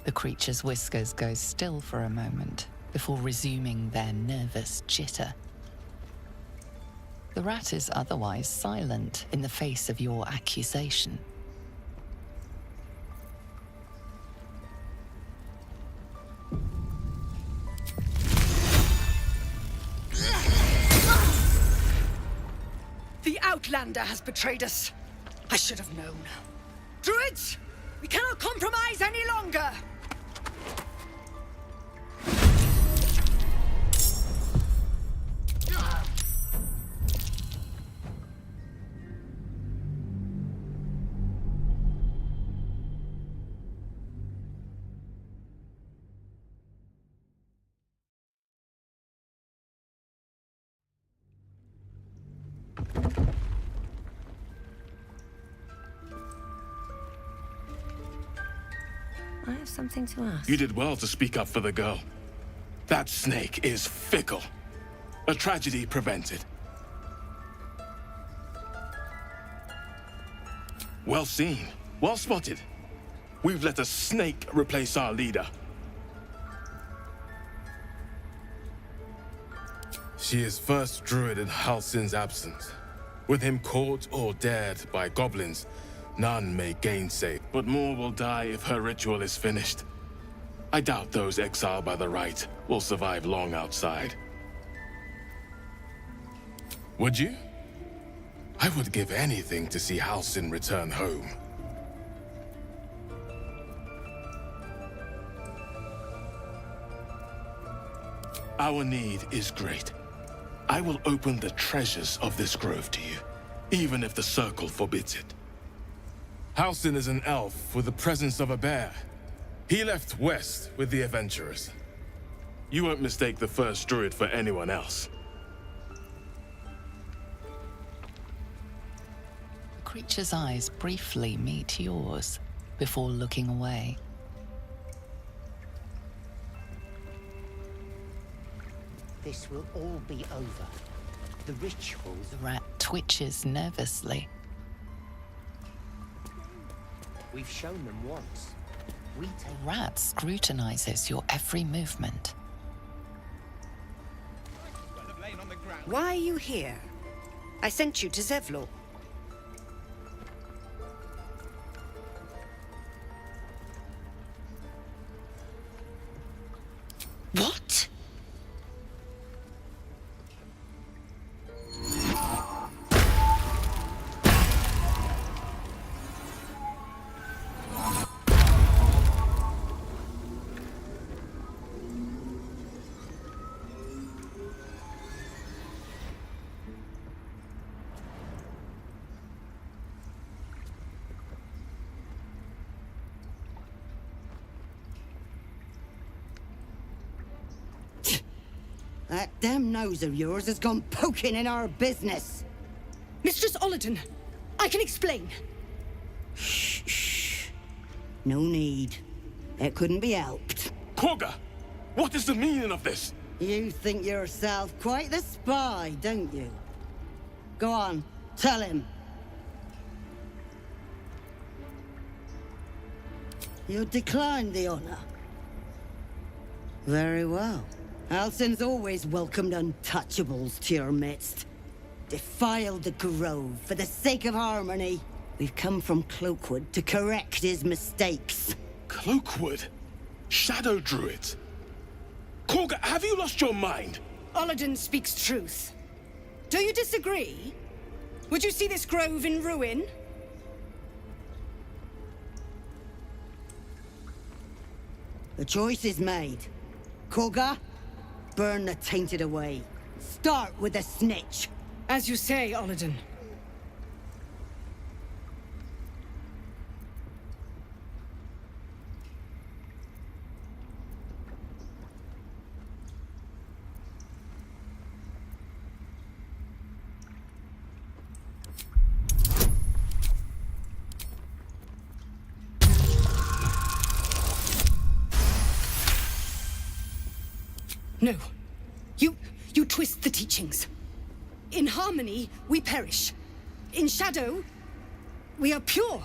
The creature's whiskers go still for a moment before resuming their nervous jitter. The rat is otherwise silent in the face of your accusation. The Outlander has betrayed us. I should have known. Druids, we cannot compromise any longer. I have something to ask. You did well to speak up for the girl. That snake is fickle. A tragedy prevented. Well seen. Well spotted. We've let a snake replace our leader. She is first druid in Halsin's absence. With him caught or dared by goblins, none may gainsay, but more will die if her ritual is finished. I doubt those exiled by the right will survive long outside. Would you? I would give anything to see Halsin return home. Our need is great. I will open the treasures of this grove to you, even if the Circle forbids it. Halsin is an elf with the presence of a bear. He left west with the adventurers. You won't mistake the first druid for anyone else. The creature's eyes briefly meet yours before looking away. This will all be over. The rituals... The rat twitches nervously. We've shown them once. We take... The rat scrutinizes your every movement. Why are you here? I sent you to Zevlor. What? That damn nose of yours has gone poking in our business. Mistress Olladin, I can explain. Shh. No need. It couldn't be helped. Korga! What is the meaning of this? You think yourself quite the spy, don't you? Go on, tell him. You declined the honor. Very well. Alson's always welcomed untouchables to your midst. Defiled the grove for the sake of harmony. We've come from Cloakwood to correct his mistakes. Cloakwood? Shadow druids? Korga, have you lost your mind? Olladin speaks truth. Do you disagree? Would you see this grove in ruin? The choice is made. Korga, burn the tainted away. Start with the snitch. As you say, Olladin. No. You twist the teachings. In harmony, we perish. In shadow, we are pure.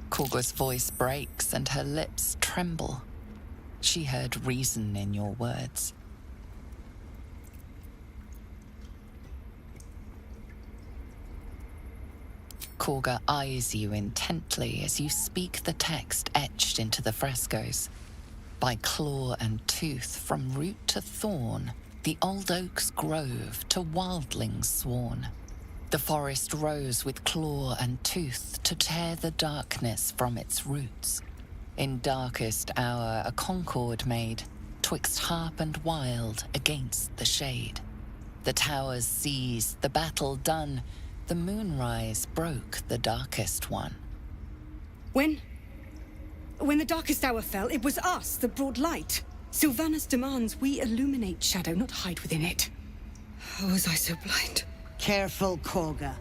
Korga's voice breaks and her lips tremble. She heard reason in your words. Korga eyes you intently as you speak the text etched into the frescoes. By claw and tooth, from root to thorn, the old oak's grove to wildlings sworn. The forest rose with claw and tooth to tear the darkness from its roots. In darkest hour a concord made, twixt harp and wild against the shade. The towers seized, the battle done, the moonrise broke the darkest one. When the darkest hour fell, it was us that brought light. Sylvanas demands we illuminate shadow, not hide within it. How was I so blind? Careful, Korga.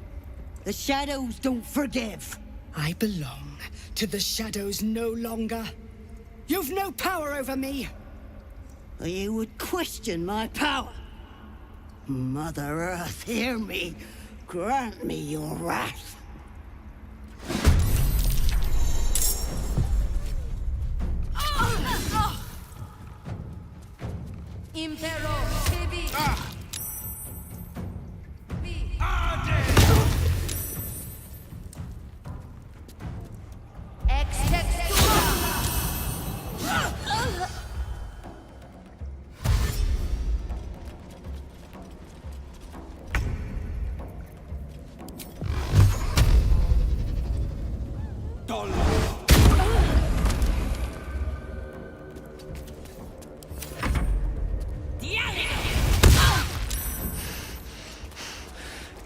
The shadows don't forgive. I belong to the shadows no longer. You've no power over me. You would question my power. Mother Earth, hear me. Grant me your wrath. Impero Tibi.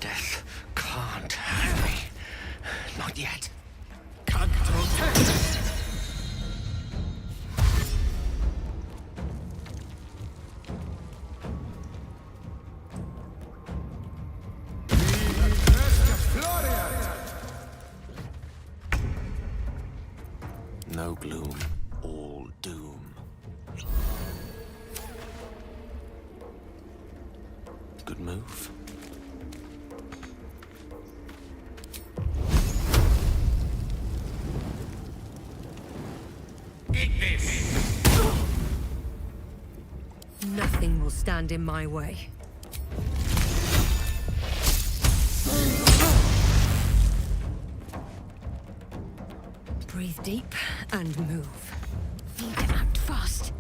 Death can't have me. Not yet. No gloom, all doom. stand in my way. Breathe deep and move. Need to act fast.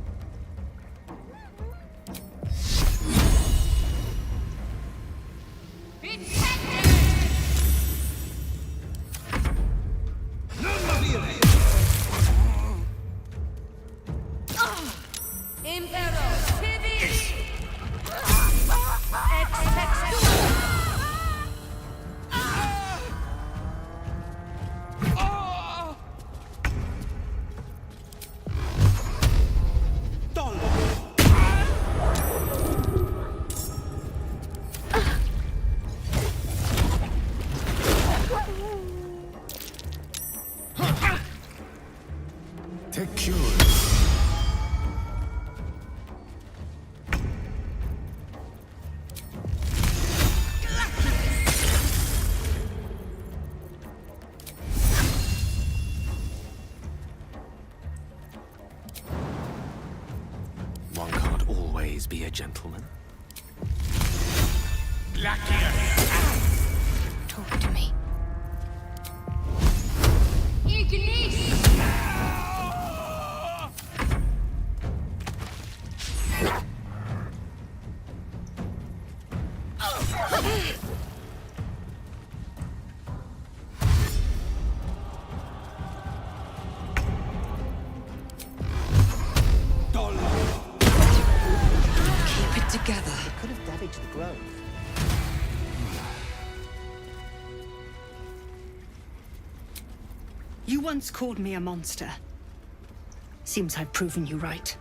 Take cure. One can't always be a gentleman. Talk to me. Keep it together. Could have damaged the grove. You once called me a monster. Seems I've proven you right.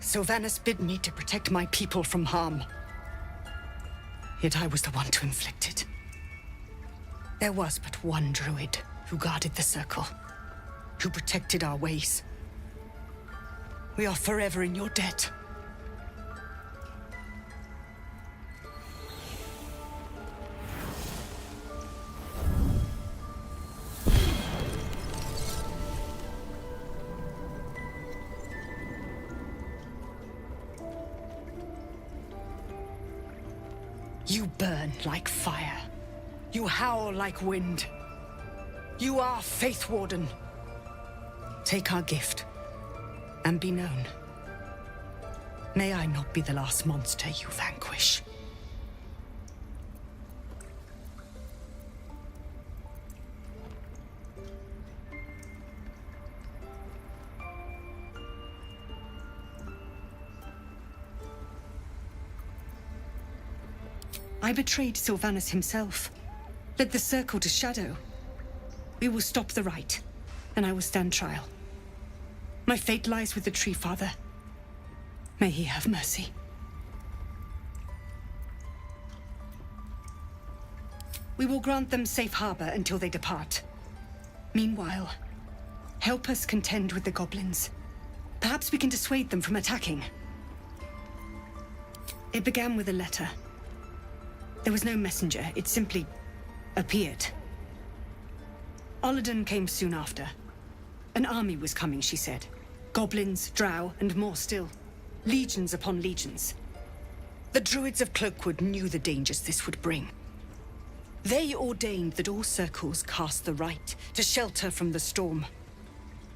Sylvanas bid me to protect my people from harm. Yet I was the one to inflict it. There was but one druid who guarded the circle, who protected our ways. We are forever in your debt. You burn like fire. You howl like wind. You are Faith Warden. Take our gift, and be known. May I not be the last monster you vanquish. I betrayed Sylvanas himself, led the circle to shadow. We will stop the rite, and I will stand trial. My fate lies with the Tree Father. May he have mercy. We will grant them safe harbor until they depart. Meanwhile, help us contend with the goblins. Perhaps we can dissuade them from attacking. It began with a letter. There was no messenger, it simply appeared. Olladin came soon after. An army was coming, she said. Goblins, drow, and more still. Legions upon legions. The druids of Cloakwood knew the dangers this would bring. They ordained that all circles cast the rite to shelter from the storm.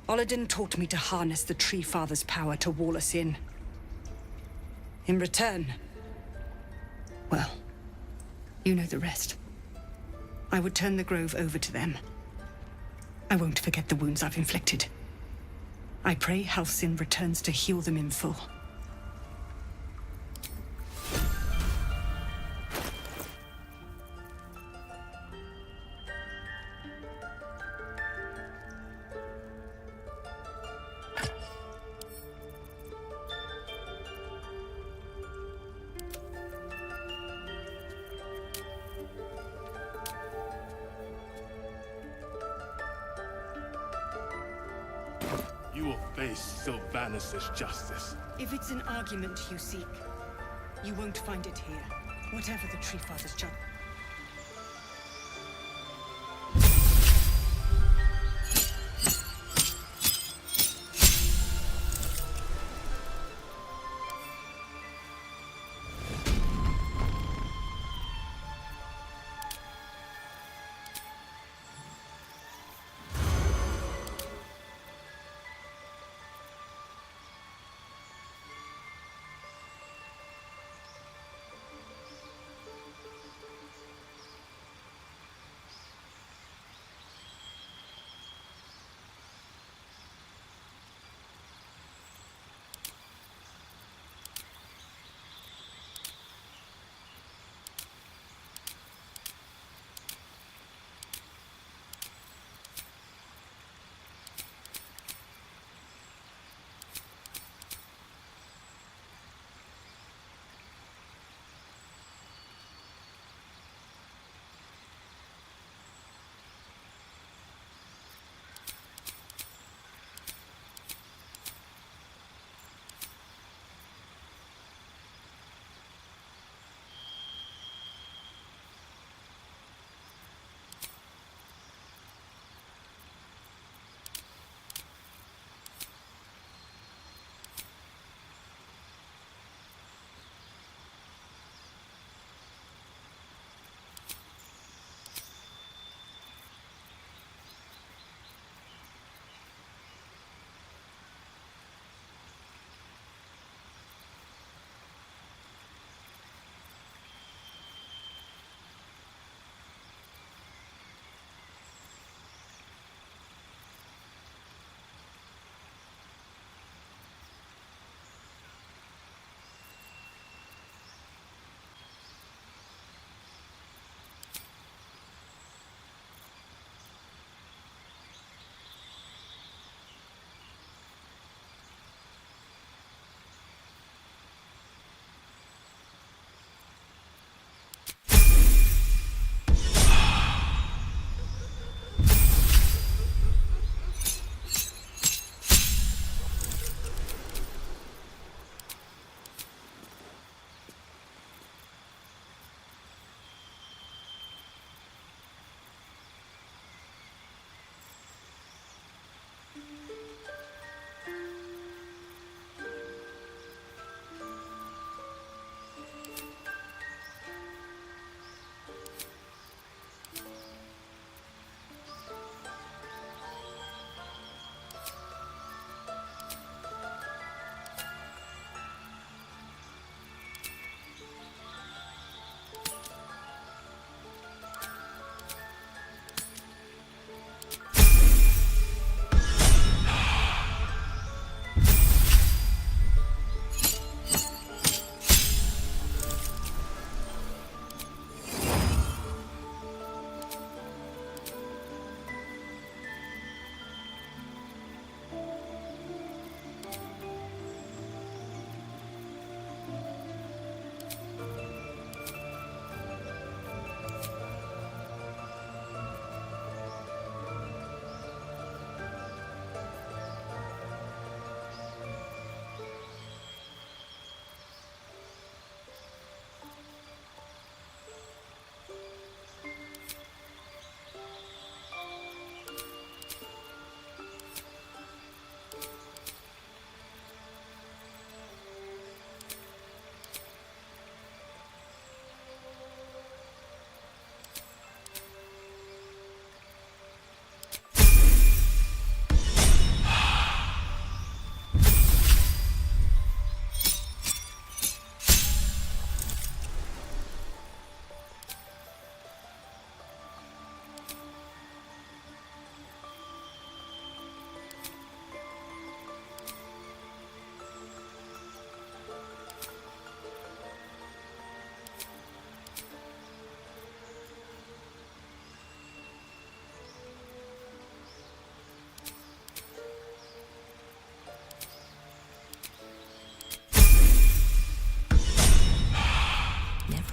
Olladin taught me to harness the Tree Father's power to wall us in. In return, well, you know the rest. I would turn the grove over to them. I won't forget the wounds I've inflicted. I pray Halcyon returns to heal them in full. You will face Sylvanas' justice. If it's an argument you seek, you won't find it here. Whatever the Tree Father's judge.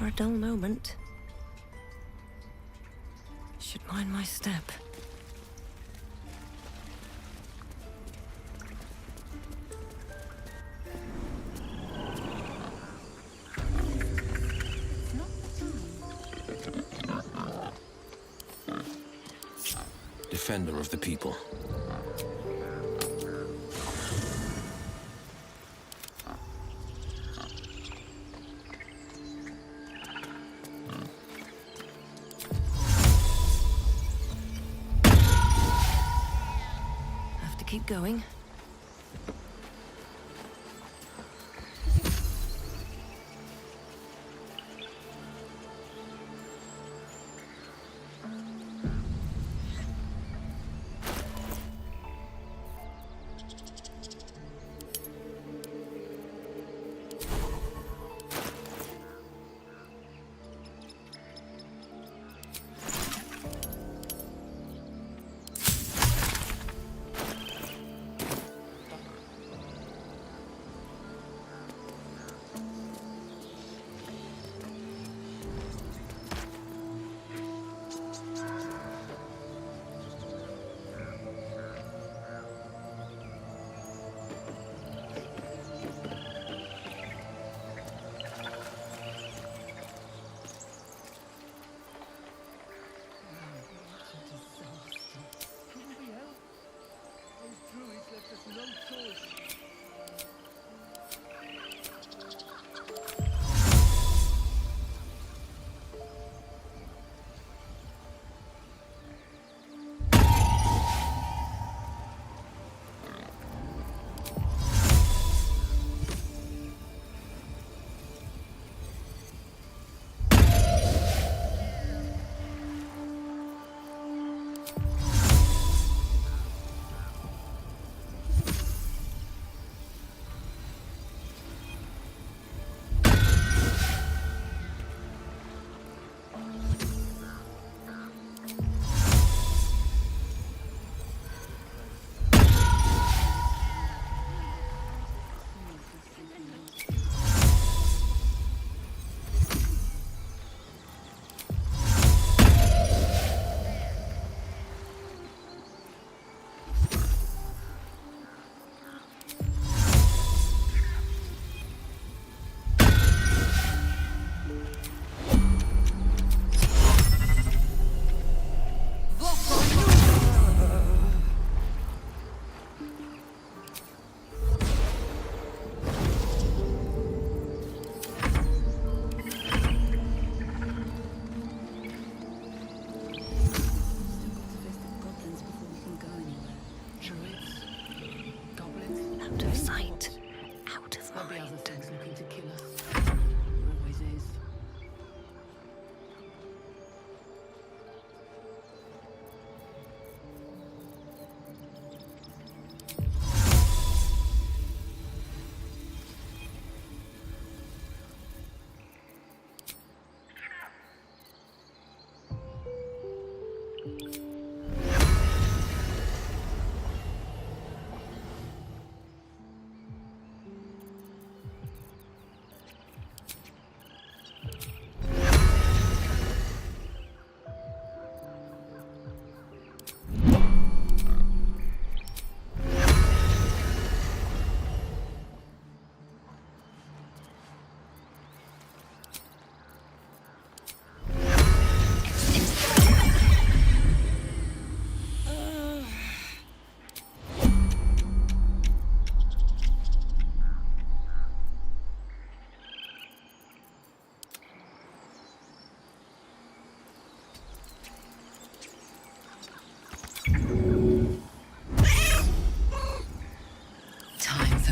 a dull moment. Should mind my step. Defender of the people. Have to keep going.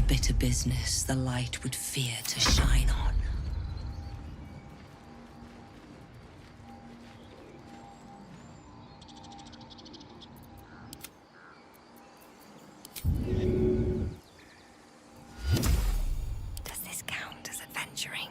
Bitter business the light would fear to shine on. Does this count as adventuring?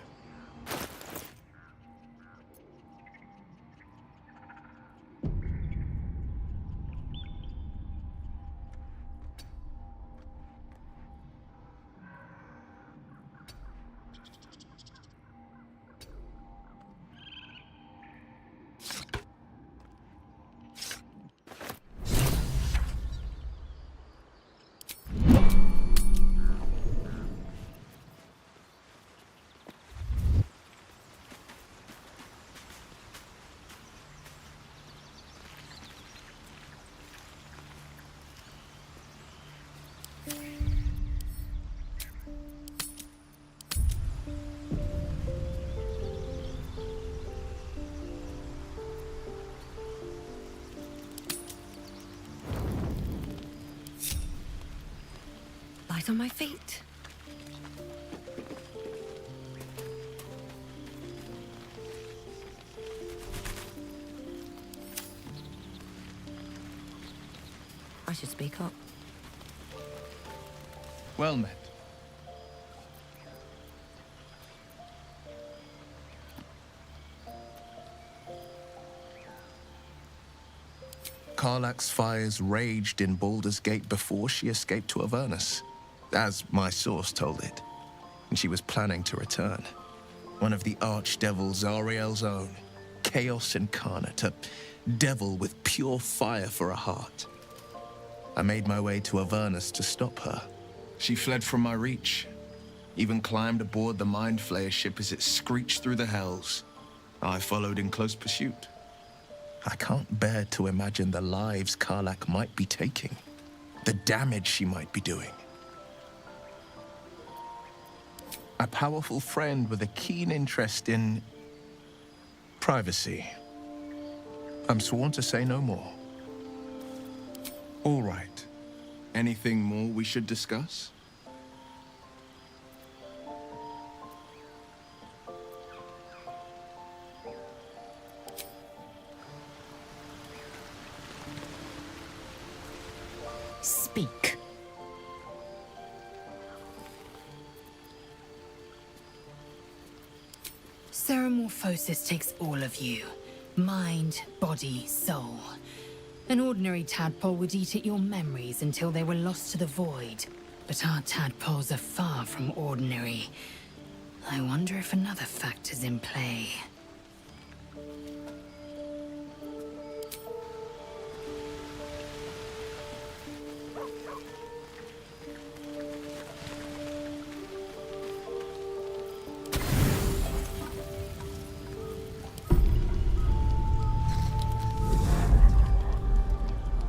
both on my feet. I should speak up. Well met. Karlach's fires raged in Baldur's Gate before she escaped to Avernus, as my source told it, and she was planning to return. One of the archdevil Zariel's own, chaos incarnate, a devil with pure fire for a heart. I made my way to Avernus to stop her. She fled from my reach, even climbed aboard the Mind Flayer ship as it screeched through the hells. I followed in close pursuit. I can't bear to imagine the lives Karlach might be taking, the damage she might be doing. A powerful friend with a keen interest in privacy. I'm sworn to say no more. All right. Anything more we should discuss? Speak. Ceramorphosis takes all of you. Mind, body, soul. An ordinary tadpole would eat at your memories until they were lost to the void. But our tadpoles are far from ordinary. I wonder if another factor's in play.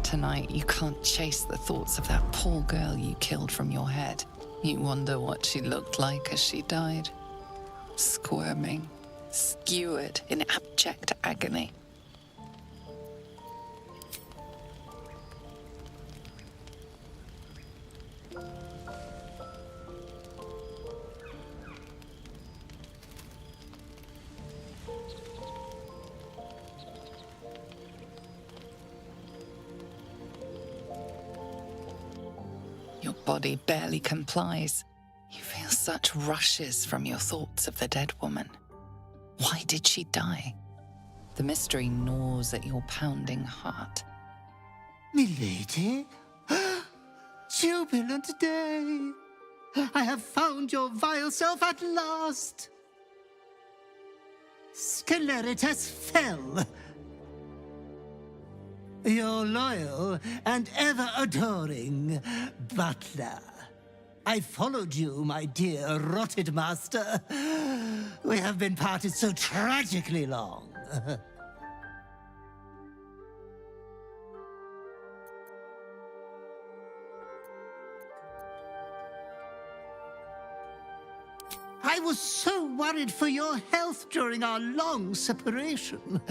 Tonight, you can't chase the thoughts of that poor girl you killed from your head. You wonder what she looked like as she died. Squirming, skewered in abject agony. Your body barely complies. You feel such rushes from your thoughts of the dead woman. Why did she die? The mystery gnaws at your pounding heart. Milady? Jubilant day! I have found your vile self at last! Sceleritas fell. Your loyal and ever-adoring butler. I followed you, my dear rotted master. We have been parted so tragically long. I was so worried for your health during our long separation.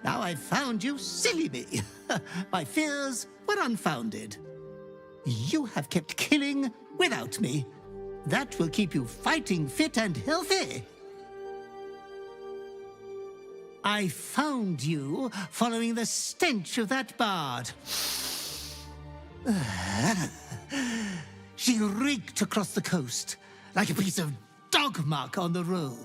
Now I've found you, silly me. My fears were unfounded. You have kept killing without me. That will keep you fighting fit and healthy. I found you following the stench of that bard. She reeked across the coast like a piece of dog muck on the road.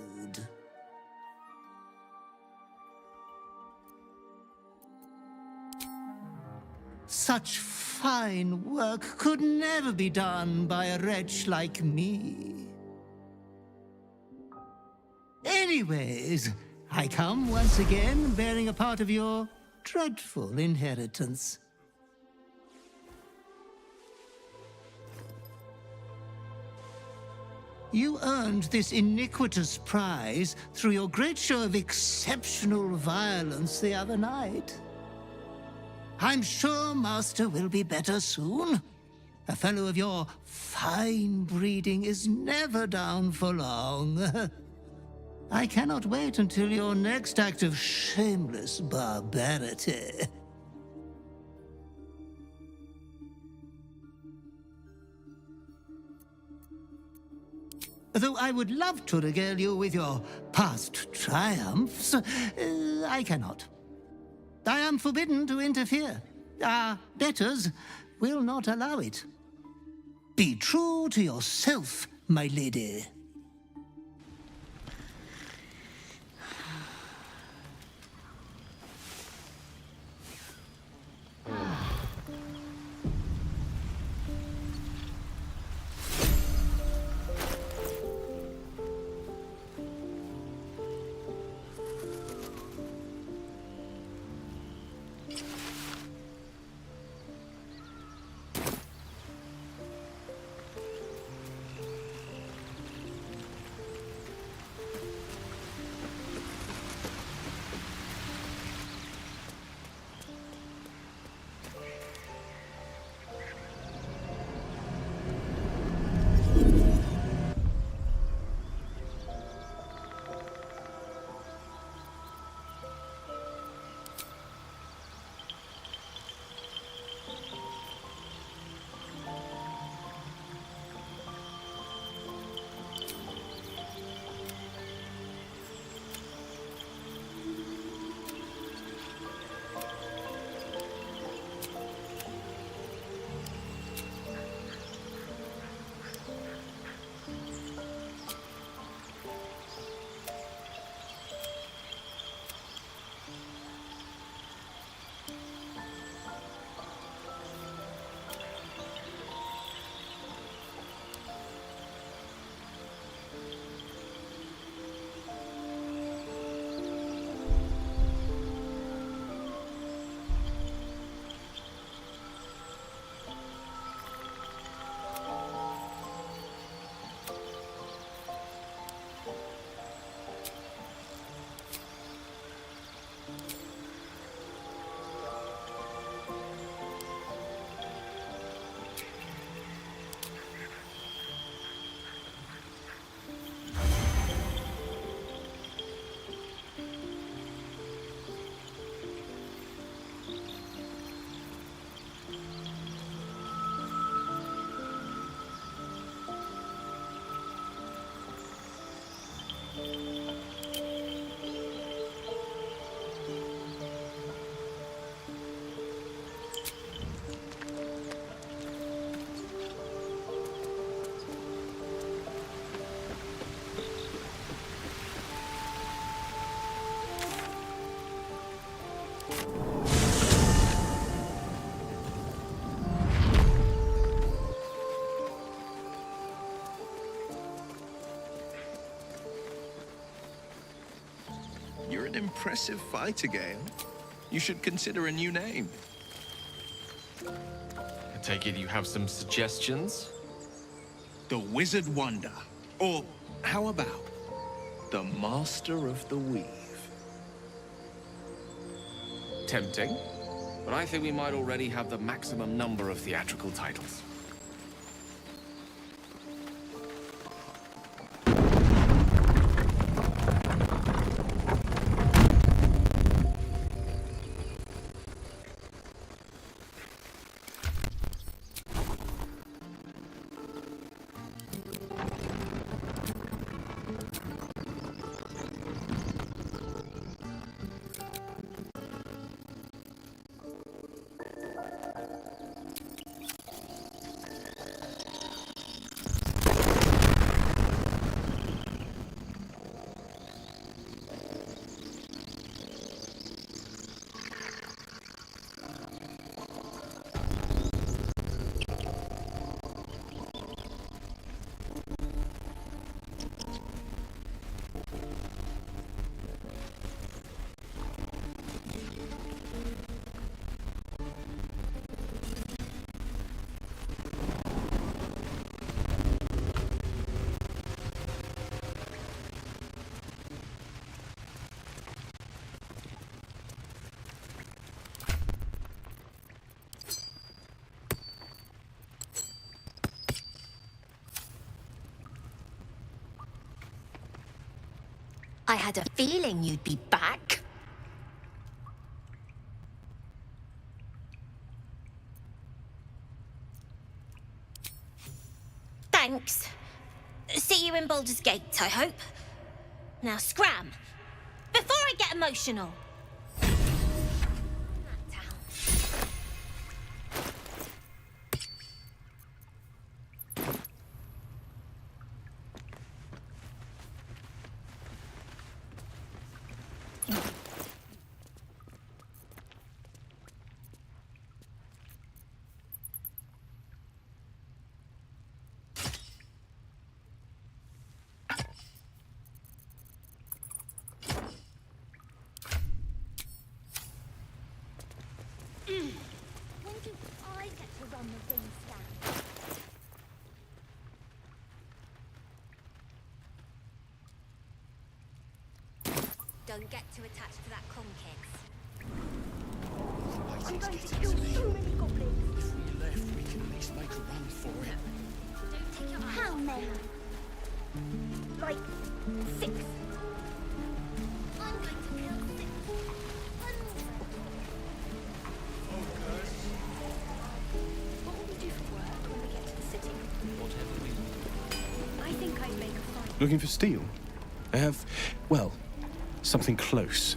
Such fine work could never be done by a wretch like me. Anyways, I come once again bearing a part of your dreadful inheritance. You earned this iniquitous prize through your great show of exceptional violence the other night. I'm sure Master will be better soon. A fellow of your fine breeding is never down for long. I cannot wait until your next act of shameless barbarity. Though I would love to regale you with your past triumphs, I cannot. I am forbidden to interfere. Our betters will not allow it. Be true to yourself, my lady. You're an impressive fighter, Gale. You should consider a new name. I take it you have some suggestions? The Wizard Wonder. Or how about the Master of the Weave? Tempting. But I think we might already have the maximum number of theatrical titles. I had a feeling you'd be back. Thanks. See you in Baldur's Gate, I hope. Now scram, before I get emotional. When do I get to run the ring stand? Don't get too attached to that conkex. I'm going to kill so many goblins. If we left, we can at least make a run for it. Don't take your eyes. How many? Like 6. I'm going to kill 6. What will we do for work when we get to the city? Whatever we I think I'd make a fight. Looking for steel? I have, well, something close.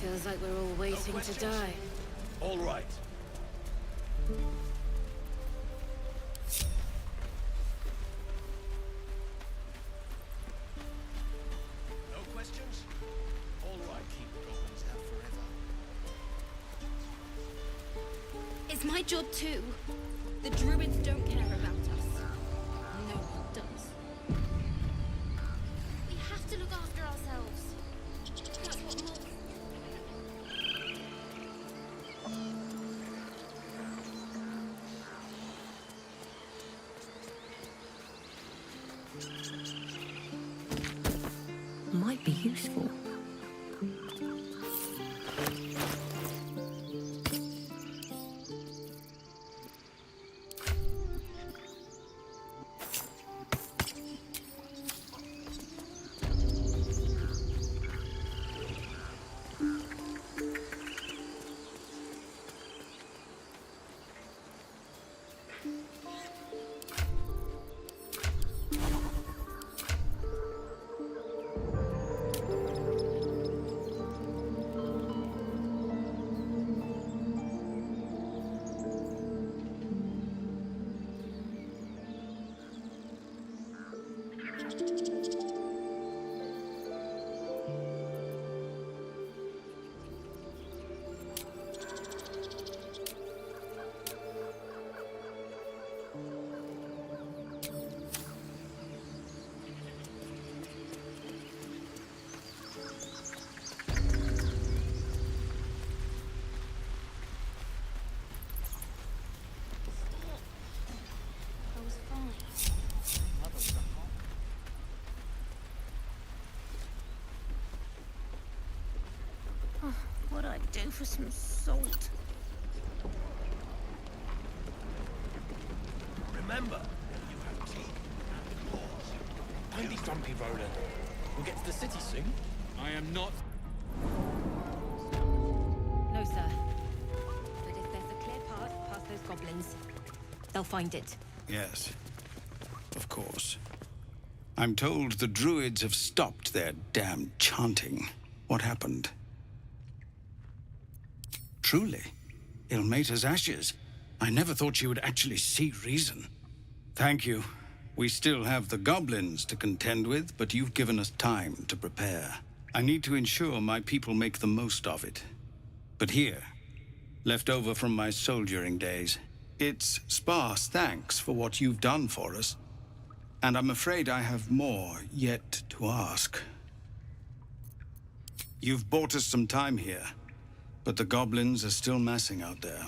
Feels like we're all waiting to die. All right. No questions? All right, keep the goblins out forever. It's my job too. The druids don't care about us. No one does. We have to look after ourselves. That's what more. Might be useful. What'd I do for some salt? Remember, you have teeth and claws. Don't be grumpy, Roland. We'll get to the city soon. I am not. No, sir. But if there's a clear path past those goblins, they'll find it. Yes, of course. I'm told the druids have stopped their damn chanting. What happened? Truly, Ilmater's ashes. I never thought she would actually see reason. Thank you. We still have the goblins to contend with, but you've given us time to prepare. I need to ensure my people make the most of it. But here, left over from my soldiering days, it's sparse thanks for what you've done for us. And I'm afraid I have more yet to ask. You've bought us some time here, but the goblins are still massing out there.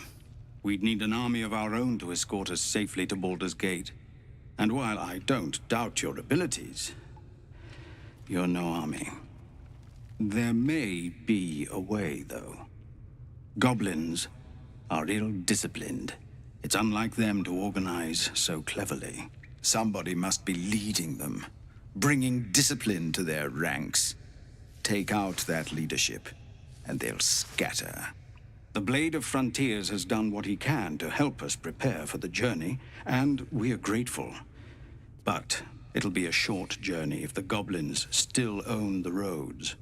We'd need an army of our own to escort us safely to Baldur's Gate. And while I don't doubt your abilities, you're no army. There may be a way, though. Goblins are ill-disciplined. It's unlike them to organize so cleverly. Somebody must be leading them, bringing discipline to their ranks. Take out that leadership, and they'll scatter. The Blade of Frontiers has done what he can to help us prepare for the journey, and we are grateful. But it'll be a short journey if the goblins still own the roads.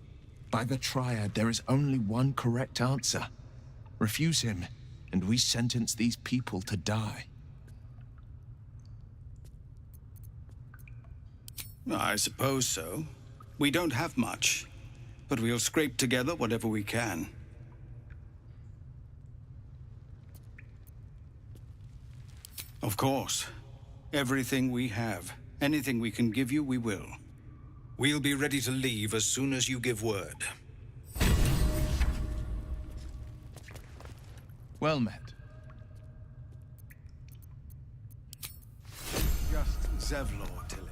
By the Triad, there is only one correct answer. Refuse him, and we sentence these people to die. I suppose so. We don't have much, but we'll scrape together whatever we can. Of course. Everything we have. Anything we can give you, we will. We'll be ready to leave as soon as you give word. Well met. Just Zevlor, Tilly.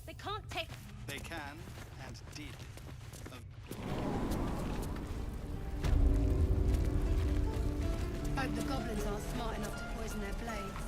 They can't take... They can, and did. Hope the goblins aren't smart enough to poison their blades.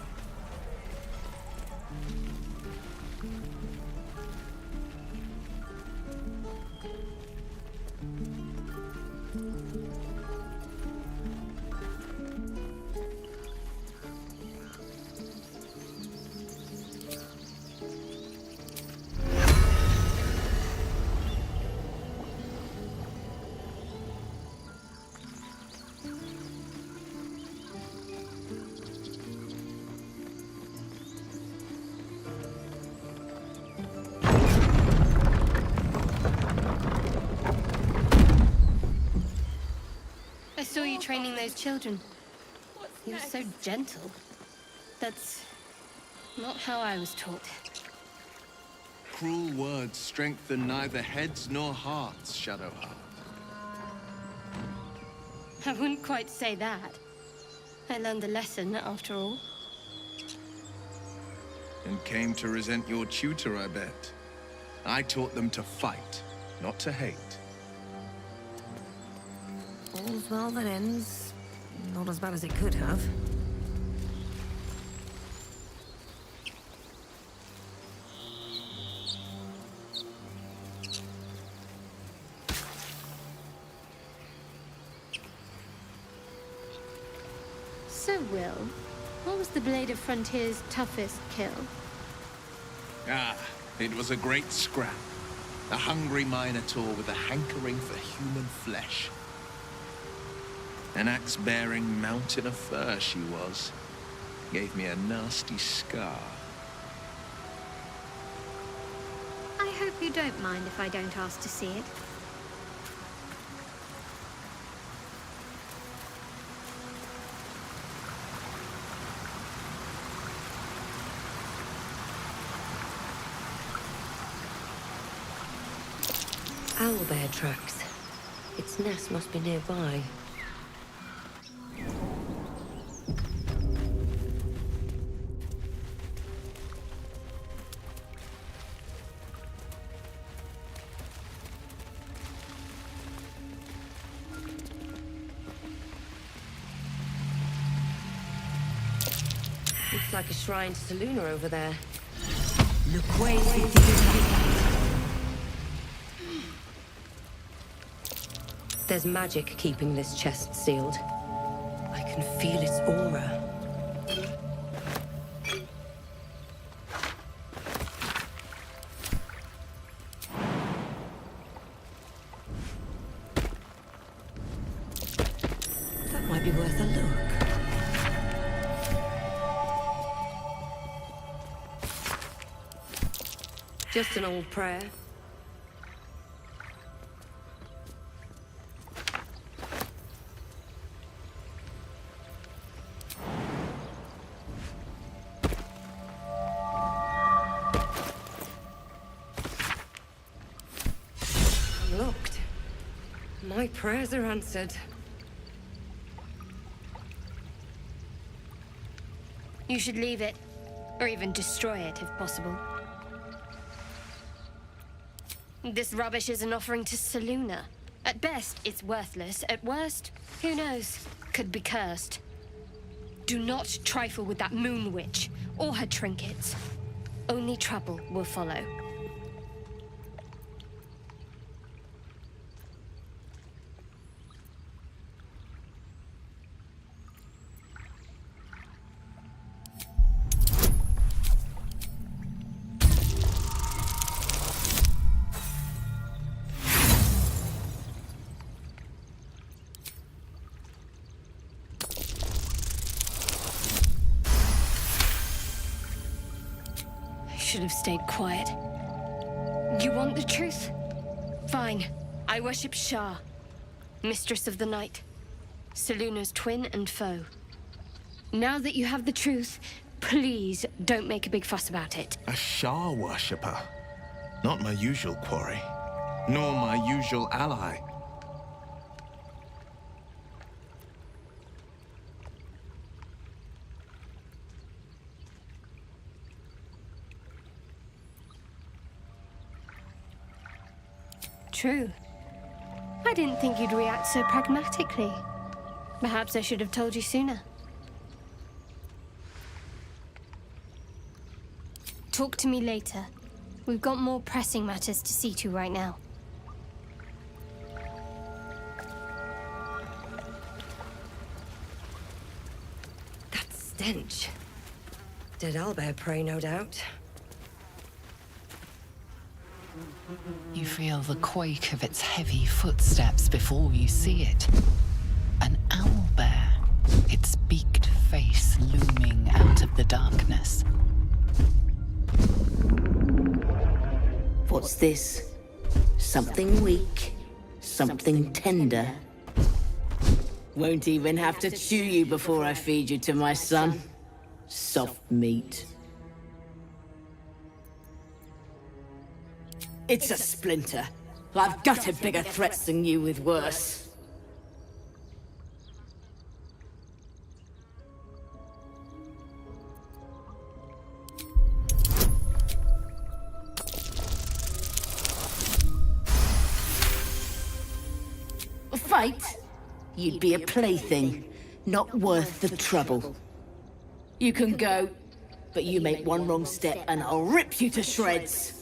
I saw you training those children. You were so gentle. That's not how I was taught. Cruel words strengthen neither heads nor hearts, Shadowheart. I wouldn't quite say that. I learned a lesson, after all. And came to resent your tutor, I bet. I taught them to fight, not to hate. All's well that ends. Not as bad as it could have. So, Will, what was the Blade of Frontier's toughest kill? Ah, it was a great scrap. A hungry minotaur with a hankering for human flesh. An axe-bearing mountain of fur she was. Gave me a nasty scar. I hope you don't mind if I don't ask to see it. Owlbear tracks. Its nest must be nearby. Looks like a shrine to Seluna over there. There's magic keeping this chest sealed. I can feel its aura. That might be worth a look. Just an old prayer. Looked. My prayers are answered. You should leave it, or even destroy it if possible. This rubbish is an offering to Selûne. At best, it's worthless. At worst, who knows? Could be cursed. Do not trifle with that moon witch, or her trinkets. Only trouble will follow. Should have stayed quiet. You want the truth? Fine. I worship Shah, Mistress of the Night, Selûne's twin and foe. Now that you have the truth, please don't make a big fuss about it. A Shah worshipper. Not my usual quarry, nor my usual ally. True. I didn't think you'd react so pragmatically. Perhaps I should have told you sooner. Talk to me later. We've got more pressing matters to see to right now. That stench. Dead owlbear prey, no doubt. You feel the quake of its heavy footsteps before you see it. An owlbear, its beaked face looming out of the darkness. What's this? Something weak, something tender. Won't even have to chew you before I feed you to my son. Soft meat. It's a splinter. I've gutted bigger threats than you with worse. A fight? You'd be a plaything, not worth the trouble. You can go, but you make one wrong step and I'll rip you to shreds.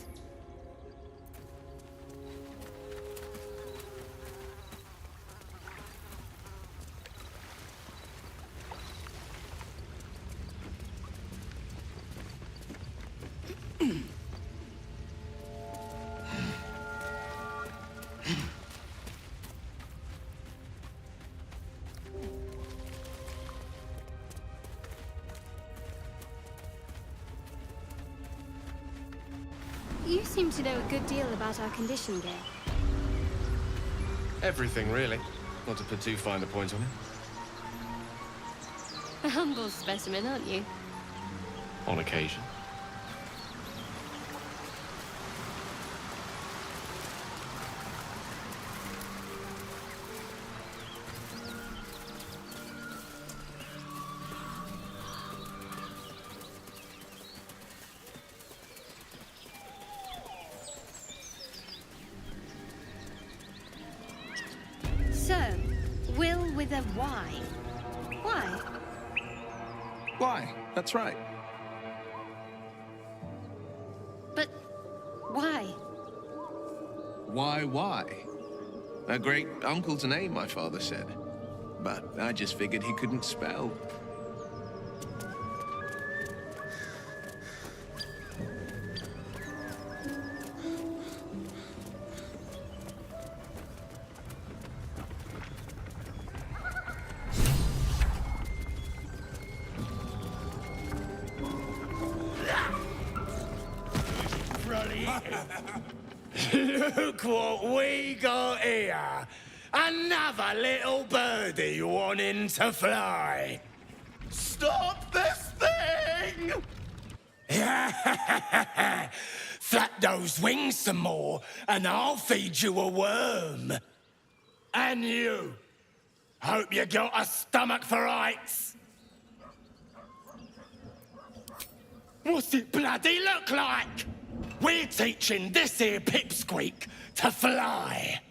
You seem to know a good deal about our condition, Gale. Everything, really. Not to put too fine a point on it. A humble specimen, aren't you? On occasion. So, Will with a Y. Why? Why? That's right. But why? Why? A great uncle's name, my father said. But I just figured he couldn't spell. Look what we got here. Another little birdie wanting to fly. Stop this thing! Flap those wings some more, and I'll feed you a worm. And you. Hope you got a stomach for heights. What's it bloody look like? We're teaching this here pipsqueak to fly.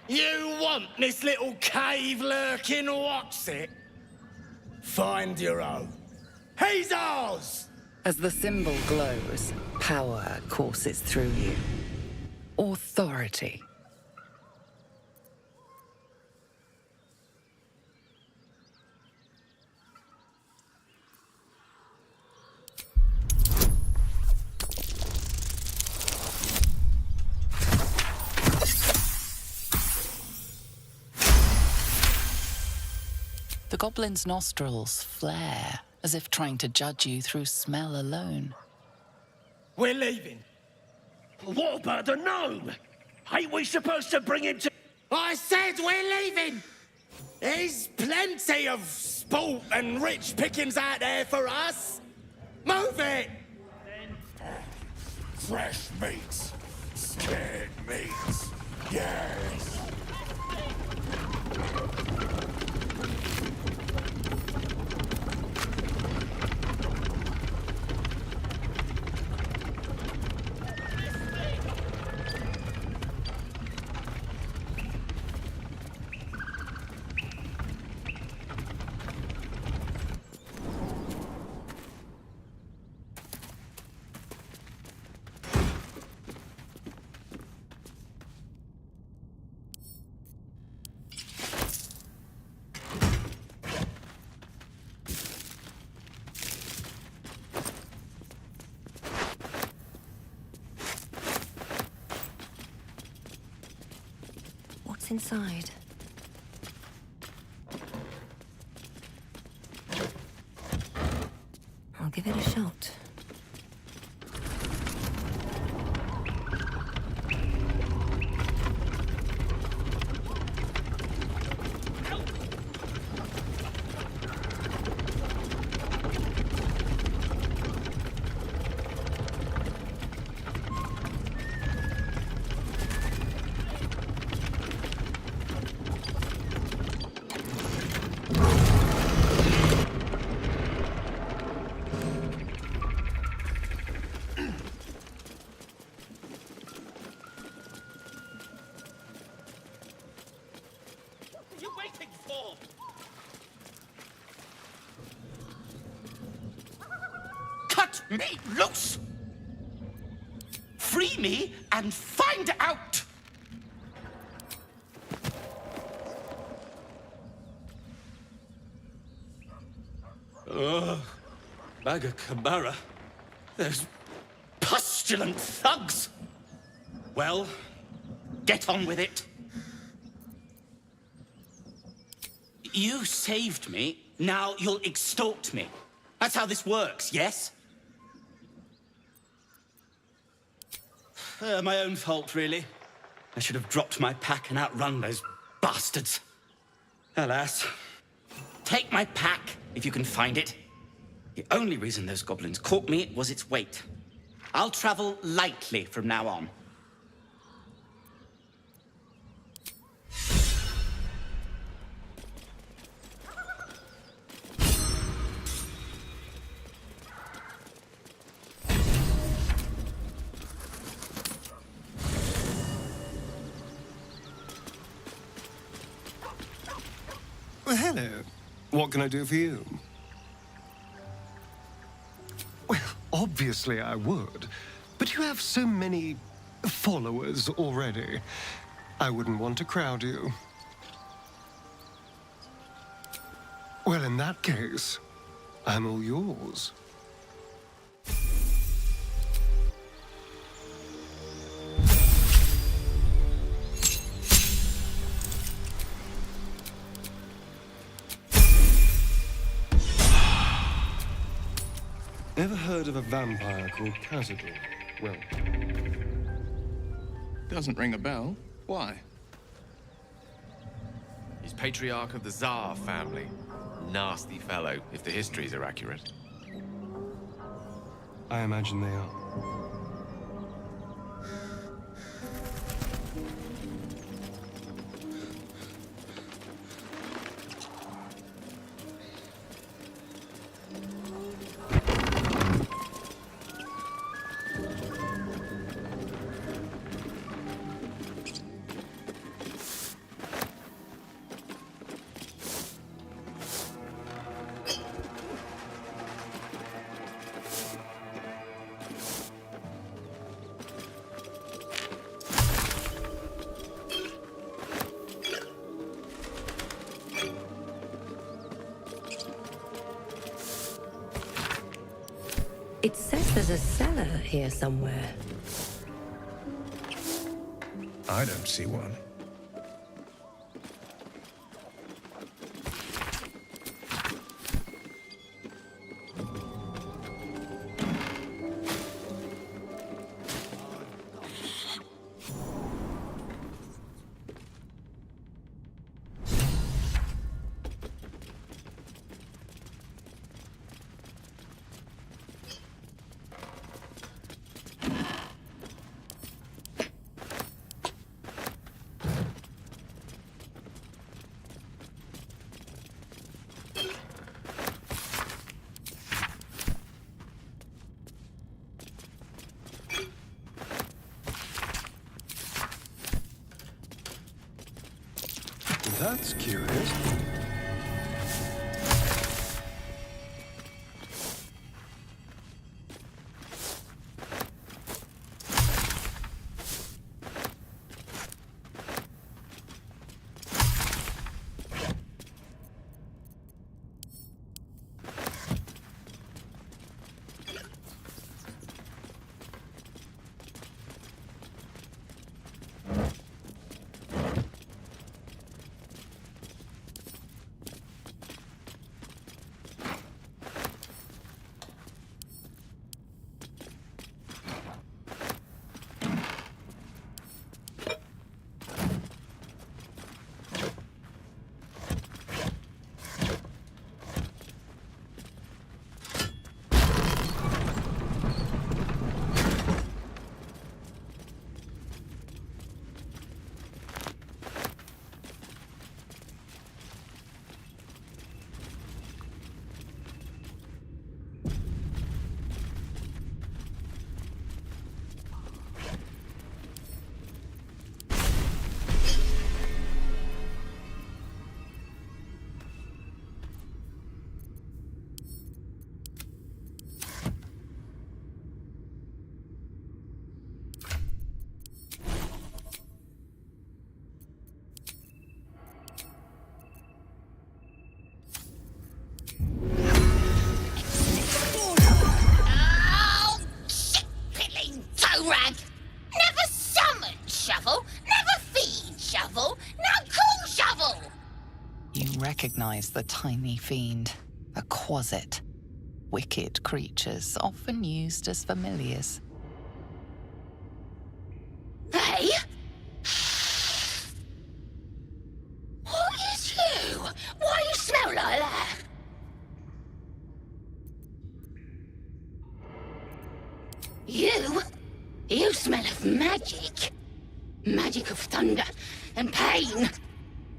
You want this little cave lurking what's it? Find your own. He's ours! As the symbol glows, power courses through you. Authority. The goblin's nostrils flare, as if trying to judge you through smell alone. We're leaving. What about the gnome? Ain't we supposed to bring him to... I said we're leaving! There's plenty of sport and rich pickings out there for us. Move it! Fresh meats. Scared meats. Yes. What's inside? I'll give it a shot. Cut me loose! Free me and find out! Bagacabara. Those pustulant thugs! Well, get on with it. You saved me, now you'll extort me. That's how this works, yes? My own fault, really. I should have dropped my pack and outrun those bastards. Alas. Take my pack, if you can find it. The only reason those goblins caught me was its weight. I'll travel lightly from now on. Well, hello. What can I do for you? Well, obviously I would. But you have so many followers already. I wouldn't want to crowd you. Well, in that case, I'm all yours. Ever heard of a vampire called Cazador? Well, Doesn't ring a bell. Why? He's patriarch of the Tsar family. Nasty fellow, if the histories are accurate. I imagine they are. It says there's a cellar here somewhere. I don't see one. That's curious. Recognize the tiny fiend, a quasit. Wicked creatures, often used as familiars. Hey? What is you? Why you smell like that? You smell of magic. Magic of thunder and pain.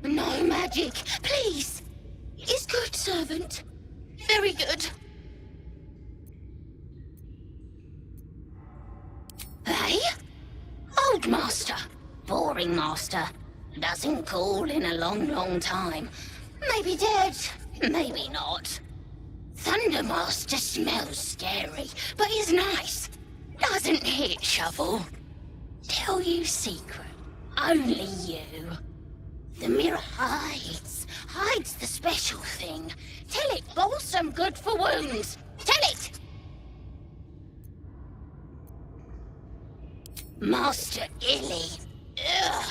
No magic, please. Is good, servant. Very good. Hey? Old master. Boring master. Doesn't call in a long, long time. Maybe dead, maybe not. Thunder master smells scary, but he's nice. Doesn't hit shovel. Tell you secret. Only you. The mirror hides the special thing. Tell it balsam good for wounds. Tell it! Master Illy. Ugh.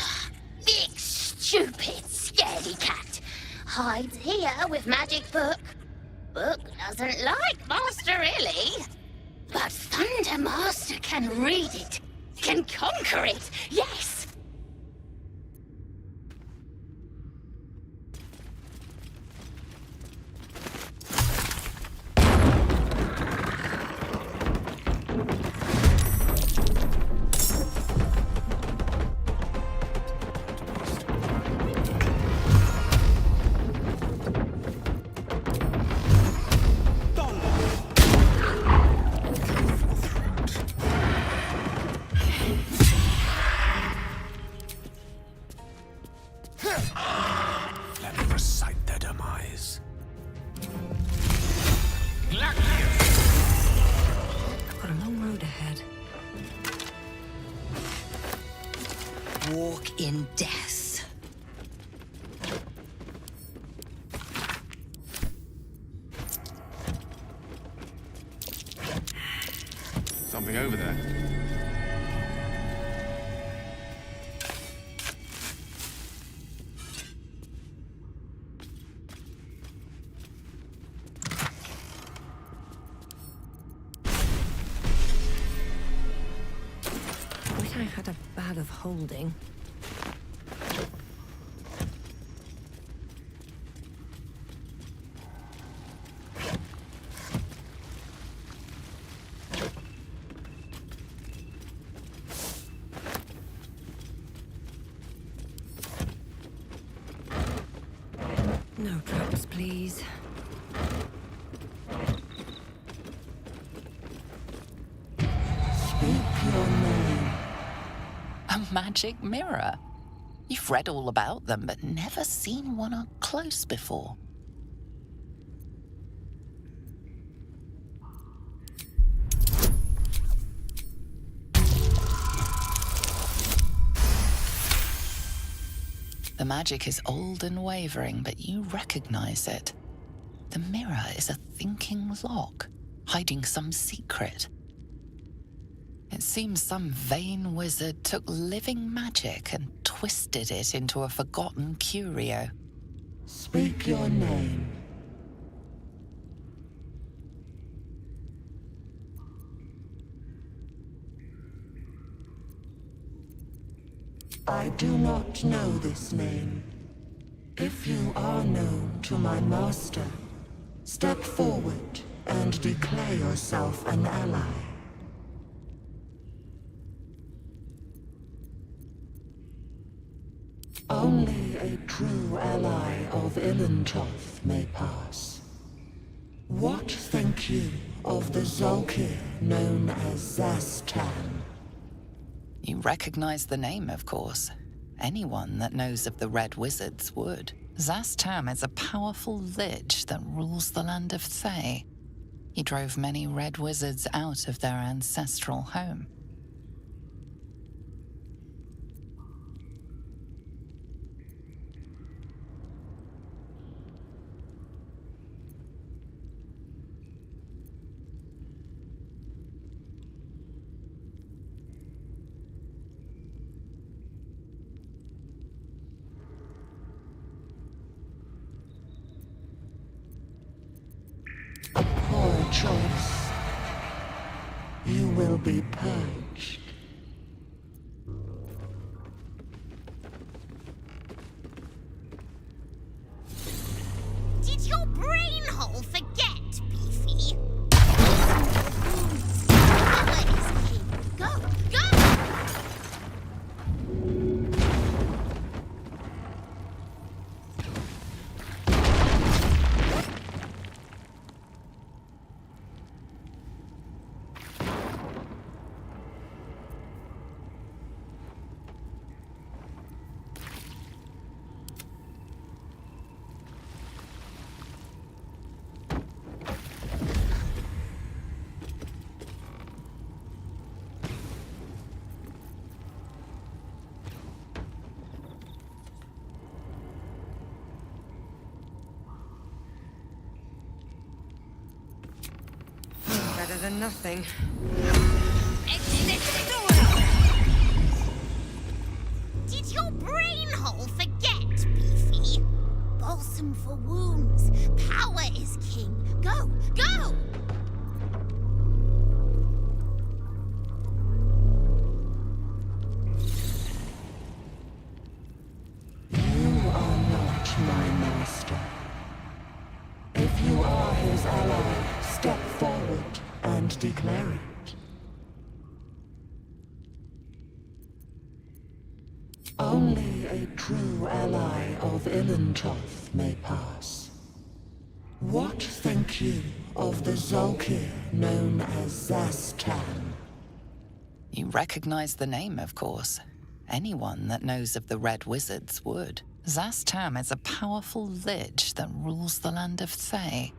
Big, stupid, scaredy cat. Hides here with magic book. Book doesn't like Master Illy. But Thunder Master can read it. Can conquer it. Yes! Let me recite their demise. I've got a long road ahead. Walk in death. Something over there. Wish I had a bag of holding. No traps, please. Speak your name. A magic mirror. You've read all about them, but never seen one up close before. The magic is old and wavering, but you recognize it. The mirror is a thinking lock, hiding some secret. It seems some vain wizard took living magic and twisted it into a forgotten curio. Speak your name. I do not know this name. If you are known to my master, step forward and declare yourself an ally. Only a true ally of Ilintoth may pass. What think you of the Zolkir known as Zastan? You recognize the name, of course. Anyone that knows of the Red Wizards would. Zastam is a powerful lich that rules the land of Thay. He drove many Red Wizards out of their ancestral home. Poor choice. You will be purged. Did your brain hole forget, Beefy? Go, go! Better than nothing. Did your brain hole forget, Beefy? Balsam for wounds. Power is king. Go, go! You are not my master. If you are his ally, step forward and declare it. Only a true ally of Ilintoth may pass. What think you of the Zolkir known as Zastan? You recognize the name, of course. Anyone that knows of the Red Wizards would. Zastam is a powerful lich that rules the land of Thay.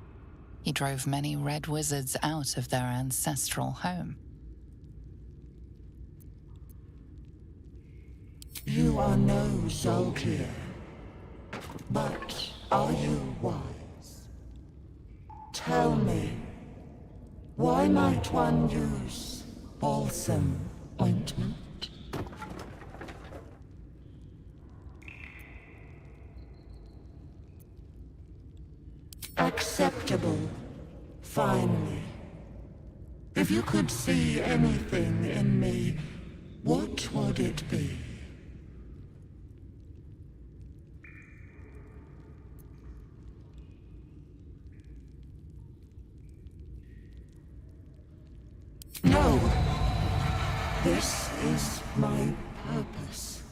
He drove many Red Wizards out of their ancestral home. You are no Zolkir, but are you wise? Tell me, why might one use balsam ointment. Acceptable, finally. If you could see anything in me, what would it be? No. This is my purpose.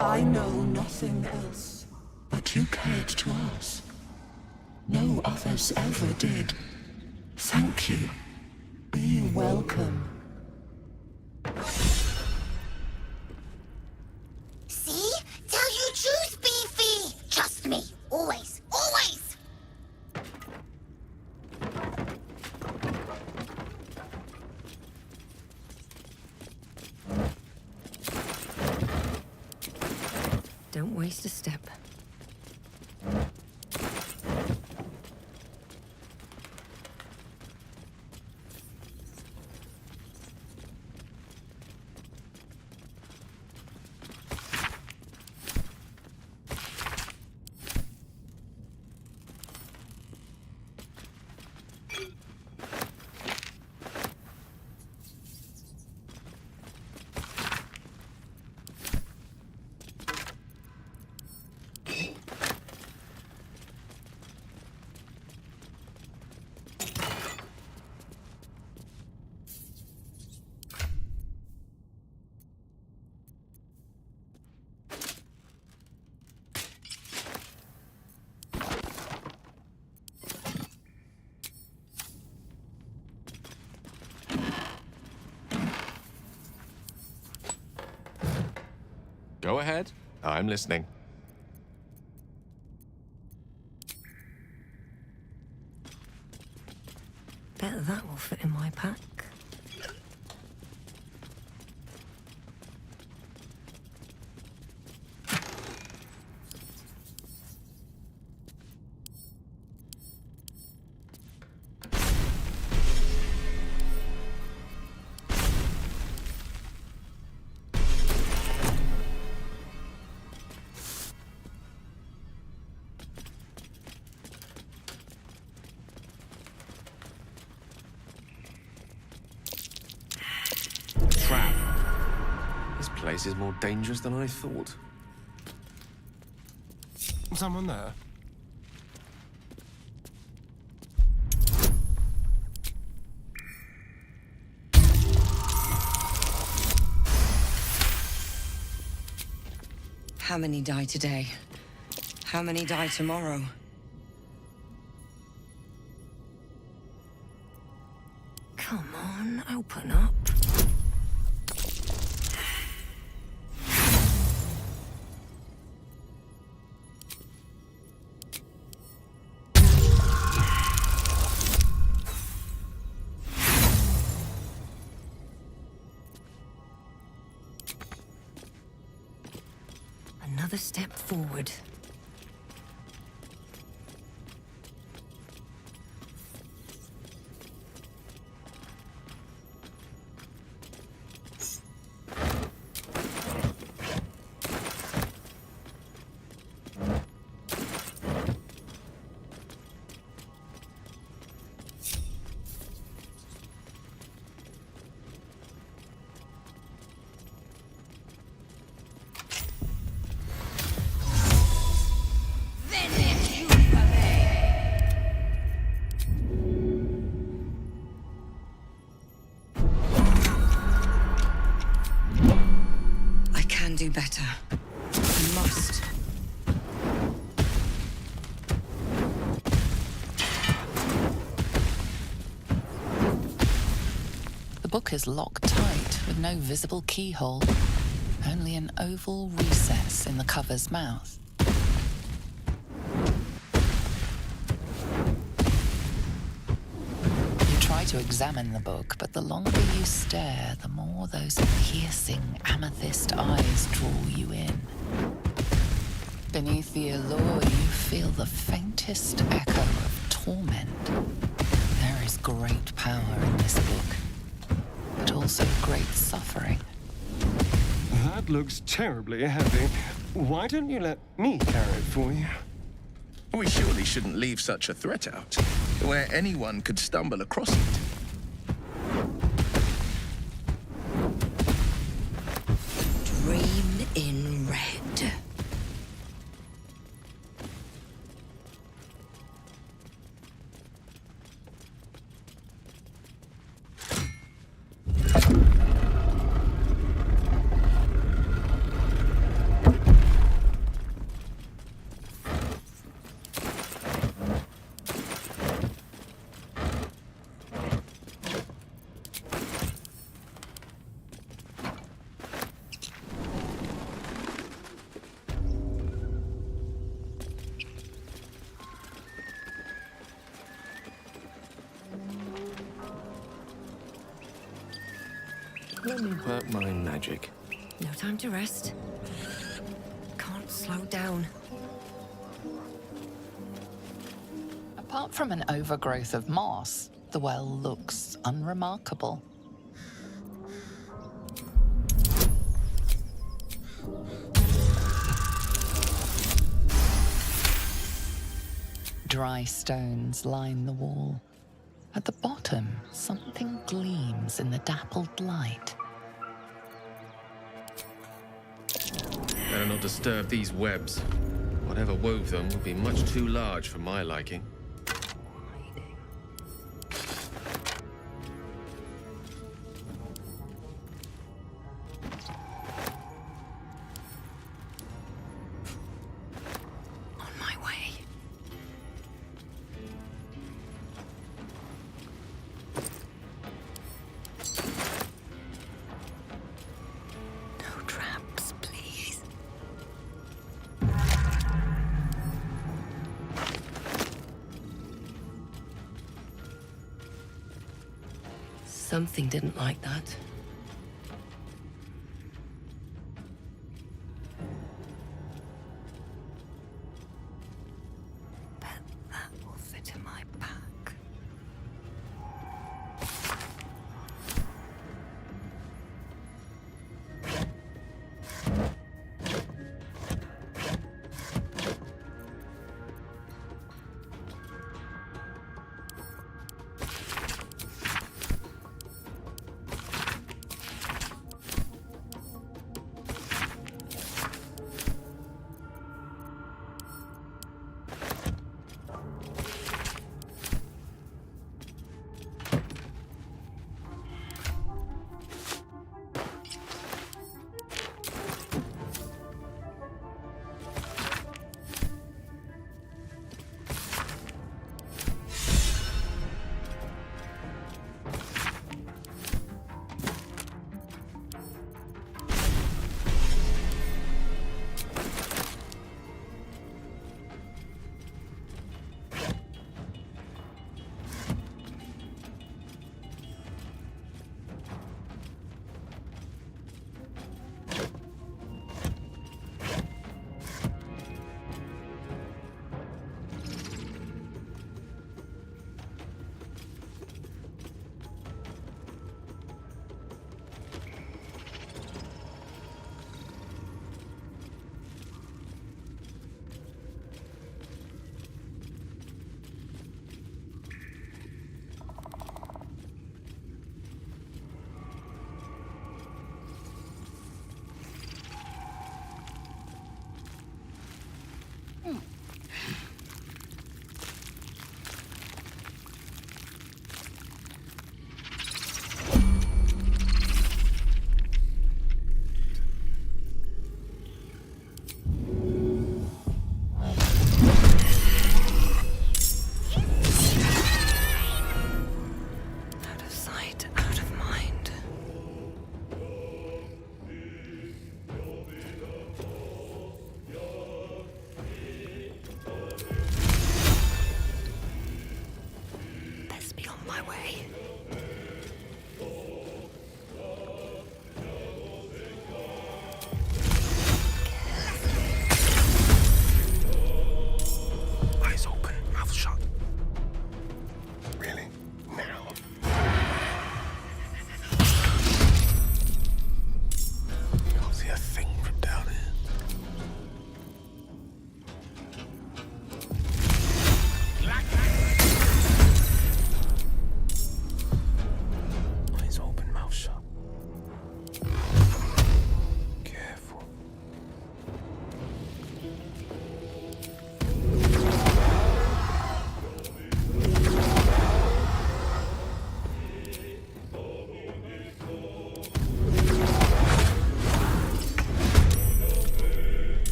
I know nothing else, but you cared to ask. No others ever did. Thank you. Be welcome. See? Tell you truth, Beefy! Trust me. Always. Always! Don't waste a step. Go ahead. I'm listening. Bet that will fit in my pack. This place is more dangerous than I thought. Someone there? How many die today? How many die tomorrow? Come on, open up. Another step forward. Do better. I must. The book is locked tight with no visible keyhole, only an oval recess in the cover's mouth. You try to examine the book, but the longer you stare, the more those piercing amethyst eyes draw you in. Beneath the allure, you feel the faintest echo of torment. There is great power in this book, but also great suffering. That looks terribly heavy. Why don't you let me carry it for you? We surely shouldn't leave such a threat out, where anyone could stumble across it. Dream in red. Let me work my magic. No time to rest. Can't slow down. Apart from an overgrowth of moss, the well looks unremarkable. Dry stones line the wall. At the bottom, something gleams in the dappled light. Better not disturb these webs. Whatever wove them would be much too large for my liking. On my way. No traps, please. Something didn't like that. Bet that will fit in my pack. Out of sight, out of mind. Best be on my way. Eyes open, mouth shut. Really? Now?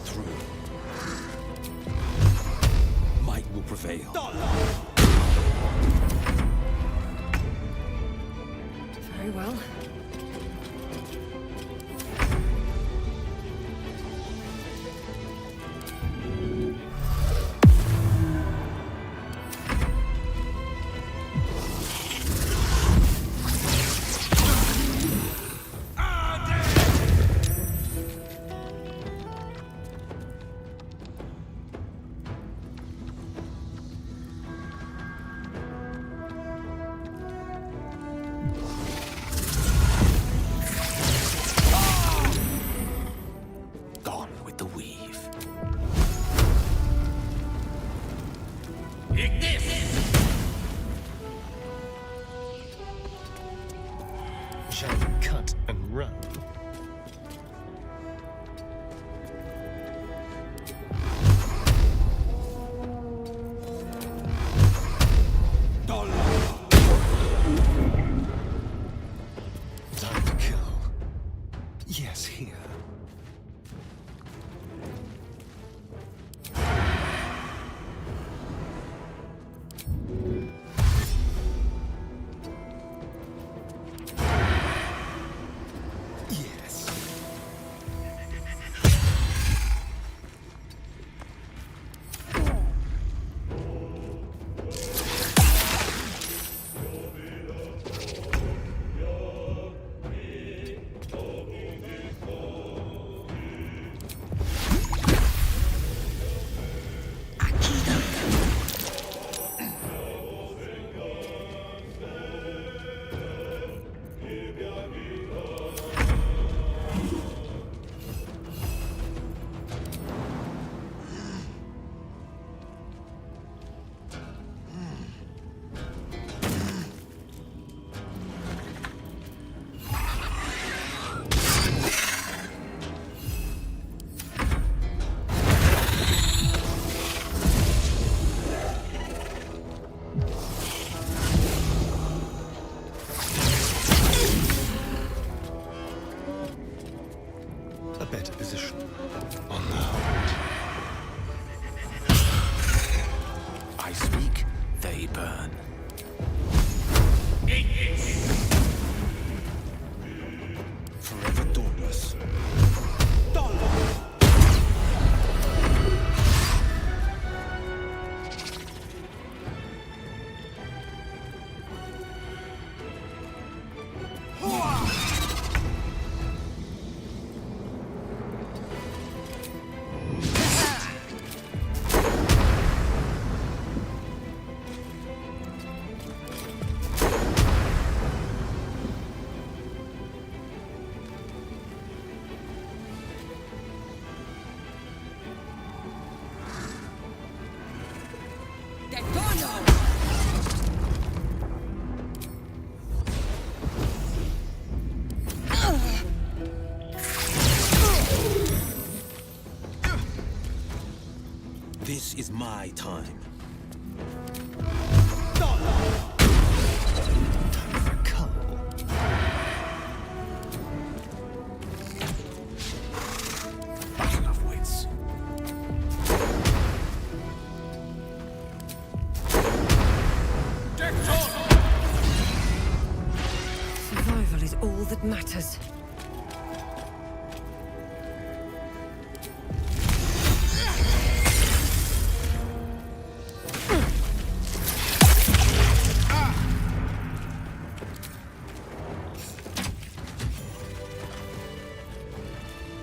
through. Might will prevail. Very well. Gone with the weave. Shall we cut and run? Time to kill. Yes, here. Yes. A better position on the hunt. I speak, they burn. Forever dauntless. This is my time. Battle of wits. Survival is all that matters.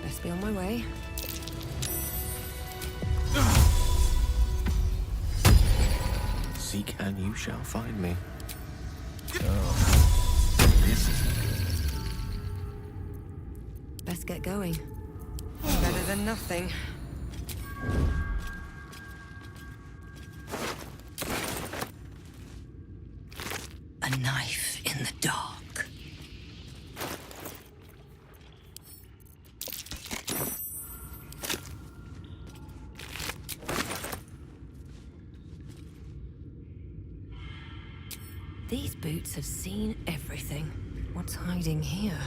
Best be on my way. Seek and you shall find me. This is Best get going. Better than nothing. A knife in the dark. These boots have seen everything. What's hiding here?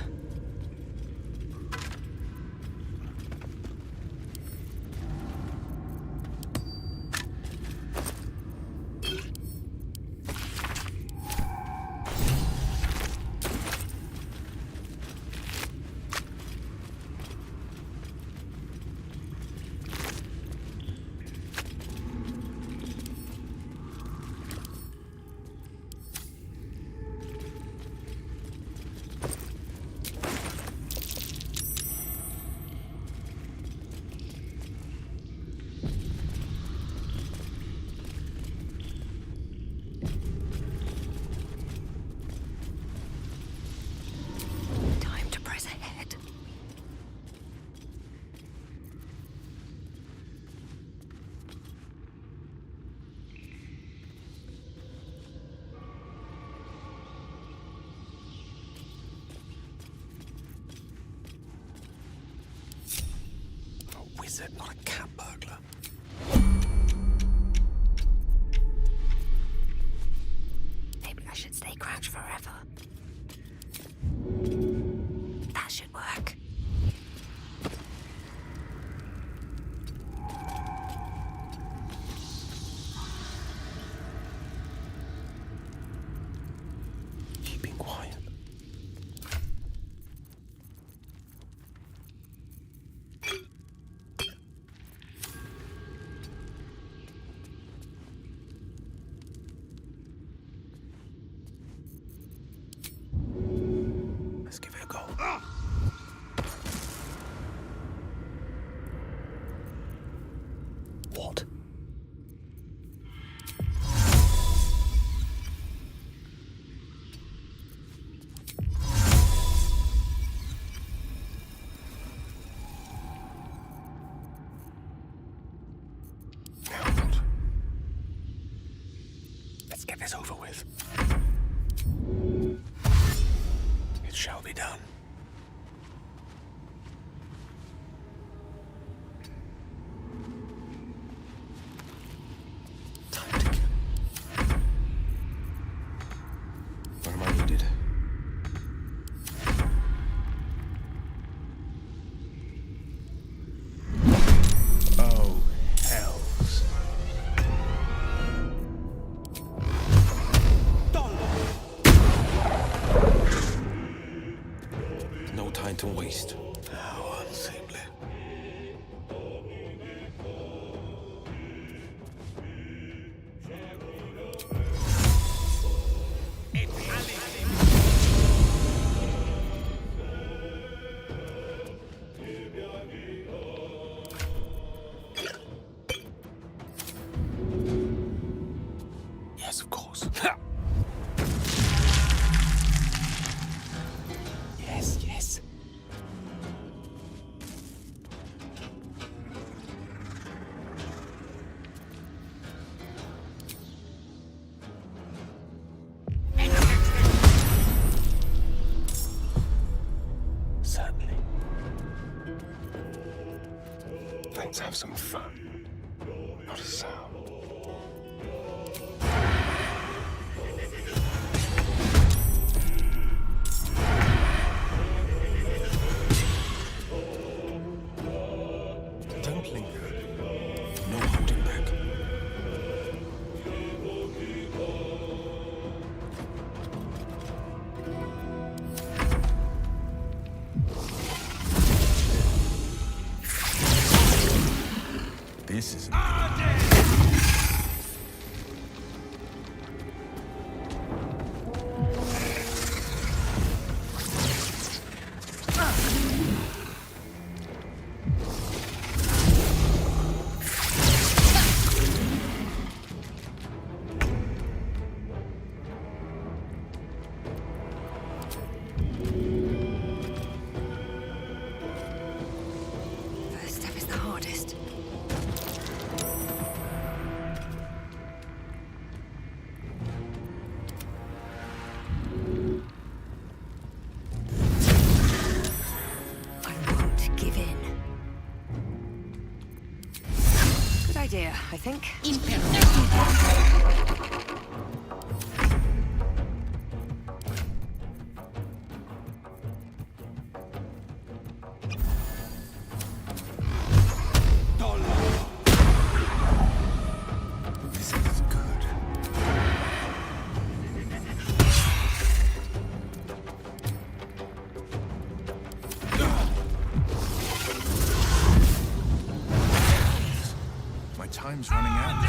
visit, not a cat burglar. Maybe I should stay crouched forever. That should work. Keeping quiet. Let's give it a go. What? Let's get this over with. It shall be done. Time to kill. Where am I needed? Oh, hells. No time to waste. How unseemly. Yes, of course. Yes, yes. Certainly. Let's have some fun. Not a sound. Don't linger. No holding back. This is First step is the hardest. I won't give in. Good idea, I think. This is good. My time's running out.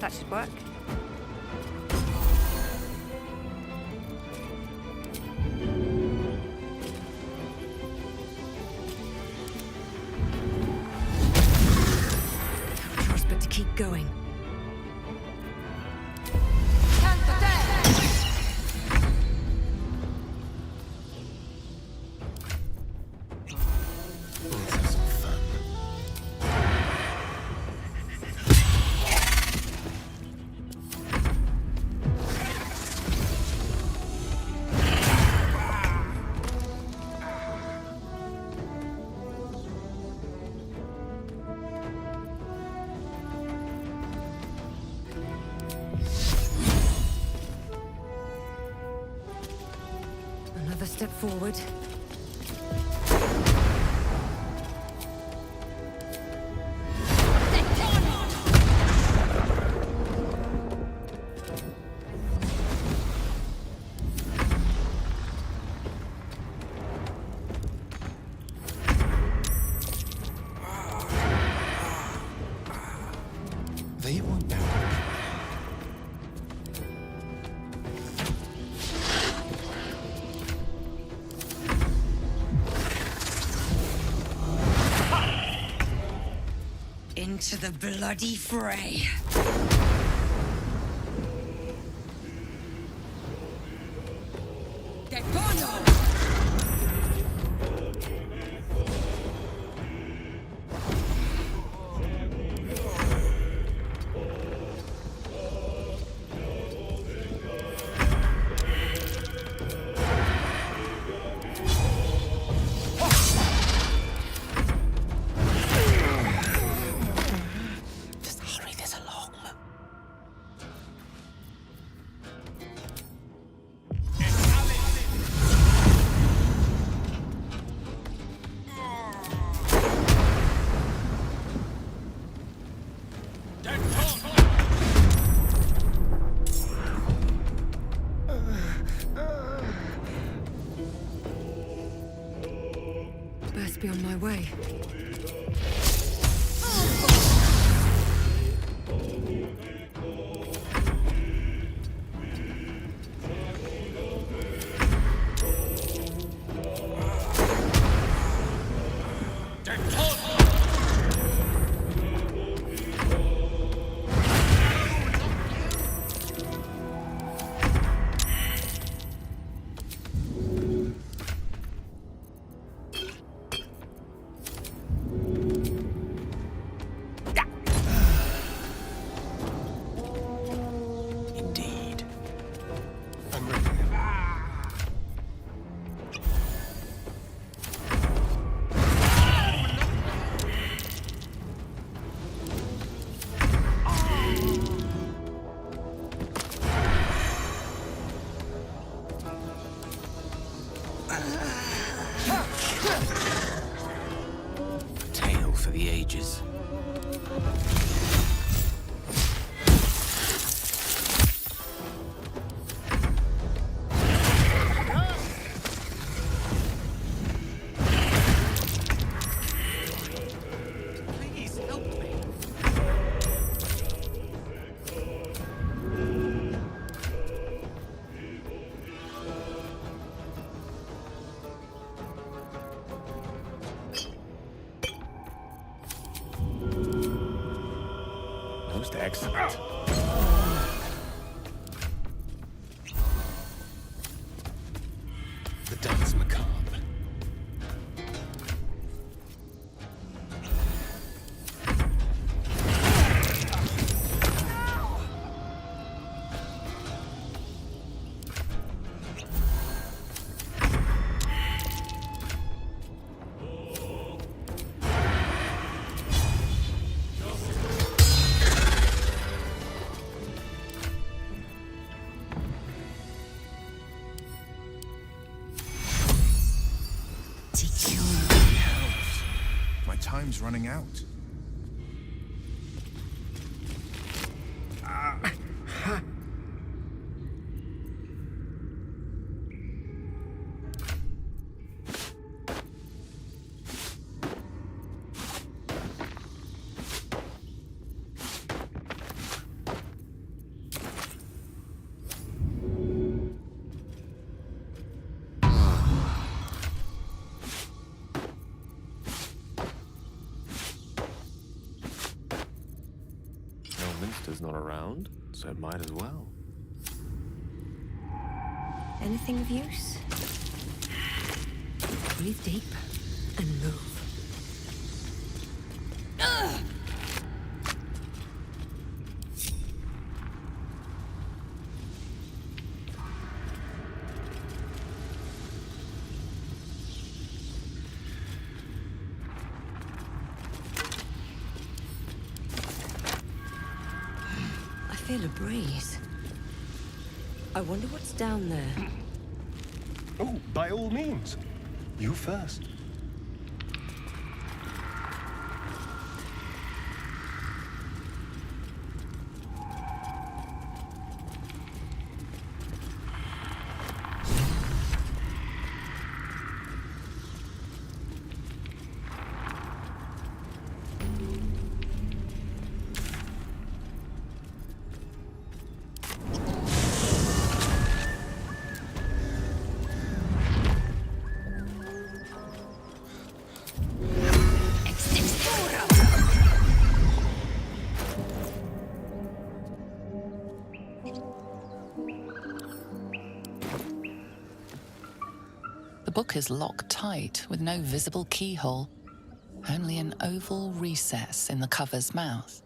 That should work. No choice but to keep going. Another step forward. They won't know. Into the bloody fray. Just hurry this along. Best be on my way. Indeed. A tale for the ages. Please help me. Most excellent. The dance macabre. My time's running out. Minster's not around, so it might as well. Anything of use? Breathe deep and move. I feel a breeze. I wonder what's down there. Oh, by all means. You first. The book is locked tight with no visible keyhole, only an oval recess in the cover's mouth.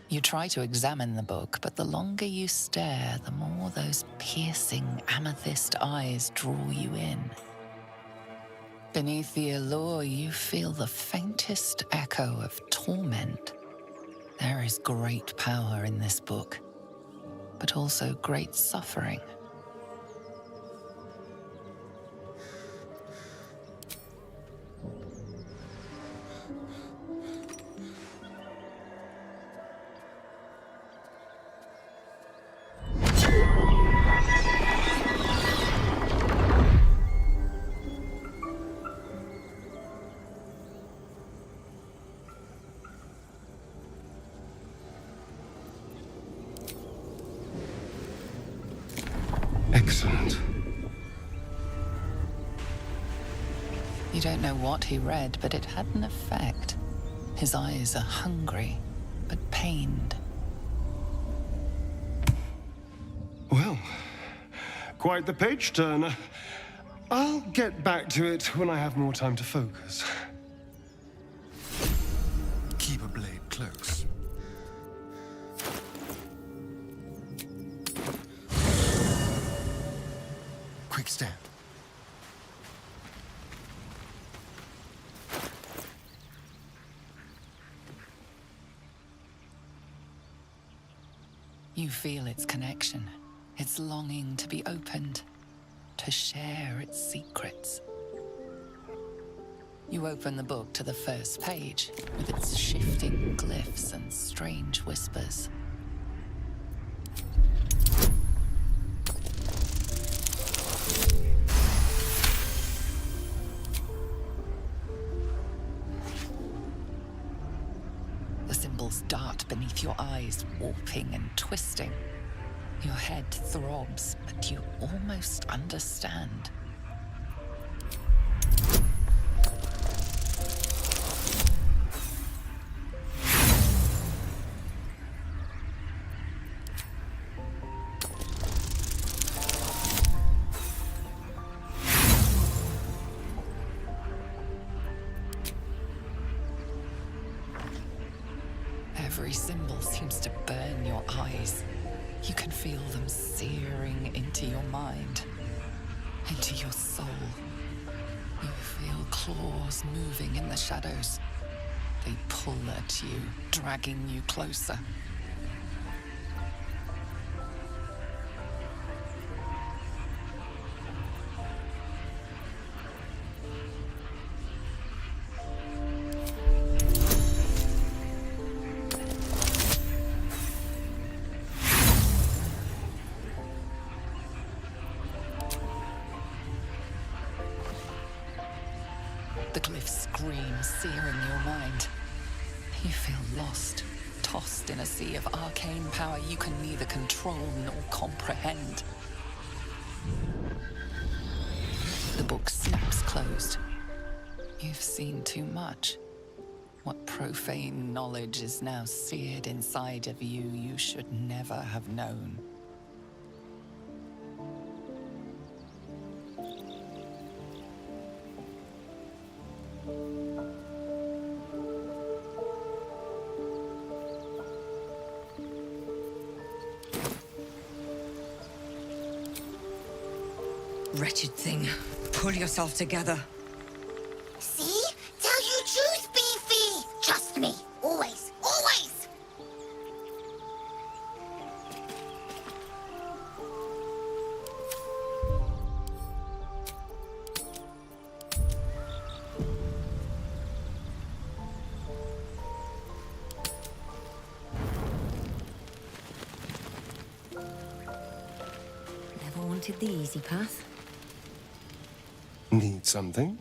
You try to examine the book, but the longer you stare, the more those piercing amethyst eyes draw you in. Beneath the allure, you feel the faintest echo of torment. There is great power in this book, but also great suffering. Excellent. You don't know what he read, but it had an effect. His eyes are hungry, but pained. Well, quite the page turner. I'll get back to it when I have more time to focus. Keep a blade close. Quick step. You feel its connection, its longing to be opened, to share its secrets. You open the book to the first page, with its shifting glyphs and strange whispers. The symbols dart beneath your eyes, warping and twisting. Your head throbs, but you almost understand. Every symbol seems to burn your eyes. You can feel them searing into your mind, into your soul. You feel claws moving in the shadows. They pull at you, dragging you closer. The glyphs scream, searing your mind. You feel lost, tossed in a sea of arcane power you can neither control nor comprehend. The book snaps closed. You've seen too much. What profane knowledge is now seared inside of you you should never have known. Wretched thing. Pull yourself together. See? Tell you truth, Beefy! Trust me. Always. Always! wanted the easy path. Need something?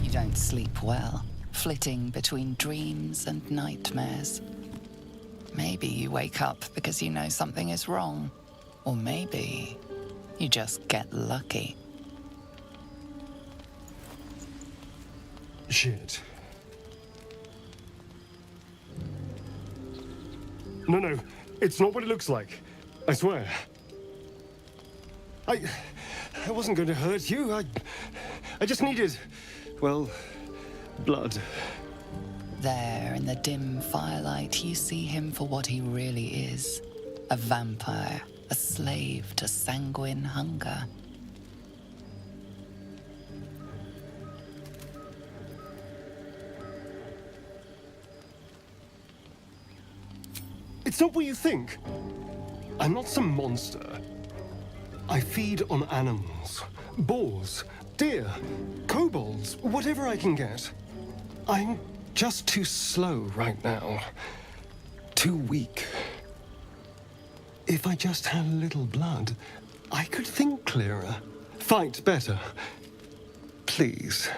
You don't sleep well, flitting between dreams and nightmares. Maybe you wake up because you know something is wrong. Or maybe you just get lucky. Shit. No, it's not what it looks like. I swear. I wasn't going to hurt you. I just needed, well, blood. There, in the dim firelight, you see him for what he really is. A vampire, a slave to sanguine hunger. It's not what you think. I'm not some monster. I feed on animals. Boars, deer, kobolds, whatever I can get. I'm just too slow right now. Too weak. If I just had a little blood, I could think clearer, fight better. Please.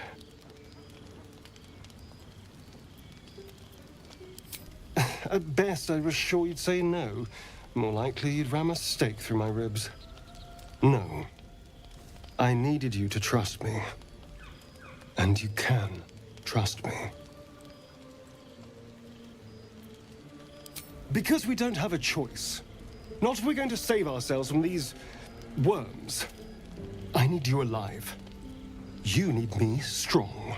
At best, I was sure you'd say no. More likely, you'd ram a stake through my ribs. No. I needed you to trust me. And you can trust me. Because we don't have a choice. Not if we're going to save ourselves from these worms. I need you alive. You need me strong.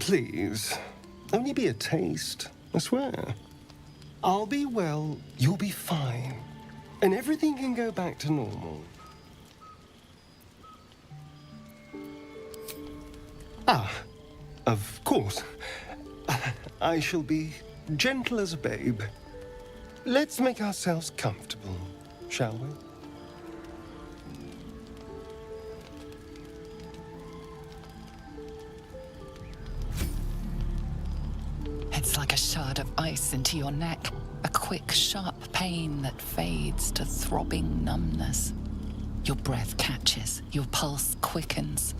Please, only be a taste, I swear. I'll be well, you'll be fine. And everything can go back to normal. Ah, of course. I shall be gentle as a babe. Let's make ourselves comfortable, shall we? It's like a shard of ice into your neck. A quick, sharp pain that fades to throbbing numbness. Your breath catches, your pulse quickens.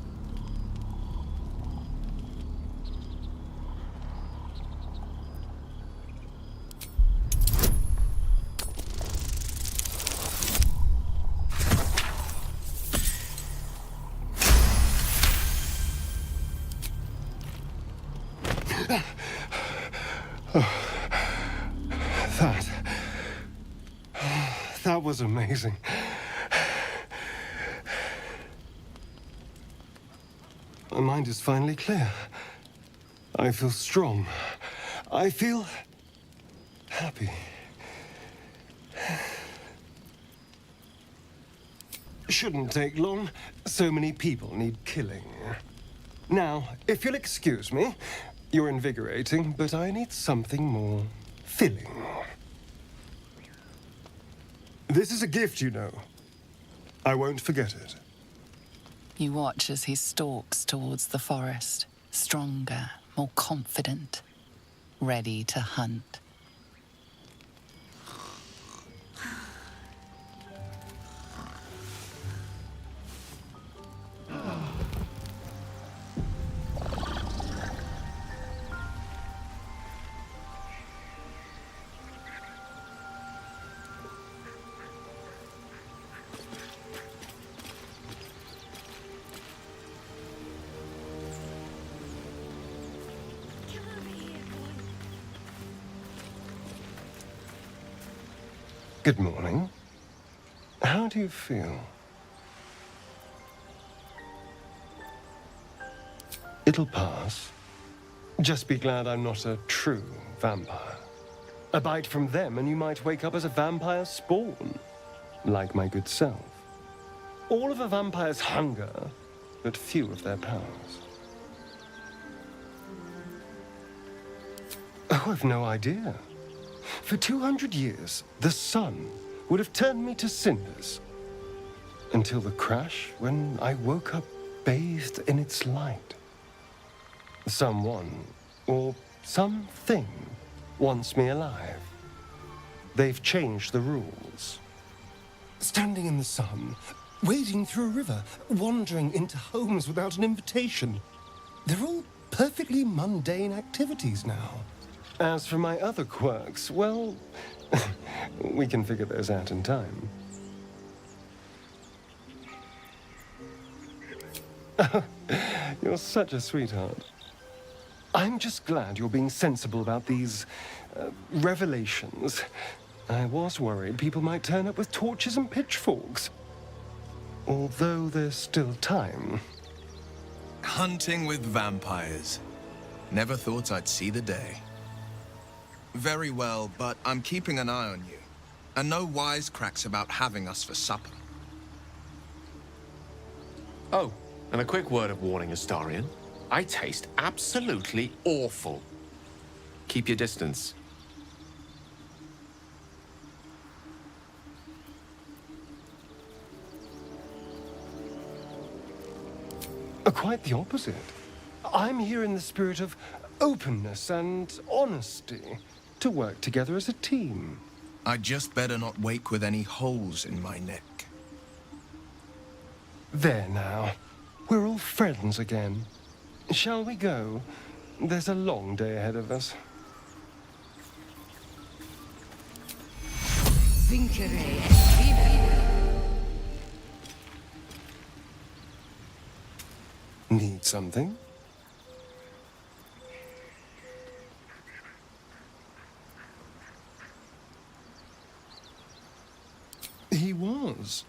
That was amazing. My mind is finally clear. I feel strong. I feel happy. Shouldn't take long. So many people need killing. Now, if you'll excuse me, you're invigorating, but I need something more filling. This is a gift, you know. I won't forget it. You watch as he stalks towards the forest, stronger, more confident, ready to hunt. Good morning. How do you feel? It'll pass. Just be glad I'm not a true vampire. A bite from them and you might wake up as a vampire spawn, like my good self. All of a vampire's hunger, but few of their powers. Oh, I've no idea. For 200 years, the sun would have turned me to cinders. Until the crash, when I woke up bathed in its light. Someone, or something, wants me alive. They've changed the rules. Standing in the sun, wading through a river, wandering into homes without an invitation. They're all perfectly mundane activities now. As for my other quirks, well, we can figure those out in time. You're such a sweetheart. I'm just glad you're being sensible about these revelations. I was worried people might turn up with torches and pitchforks. Although there's still time. Hunting with vampires. Never thought I'd see the day. Very well, but I'm keeping an eye on you. And no wisecracks about having us for supper. Oh, and a quick word of warning, Astarion. I taste absolutely awful. Keep your distance. Quite the opposite. I'm here in the spirit of openness and honesty, to work together as a team. I'd just better not wake with any holes in my neck. There now. We're all friends again. Shall we go? There's a long day ahead of us. Need something? He was,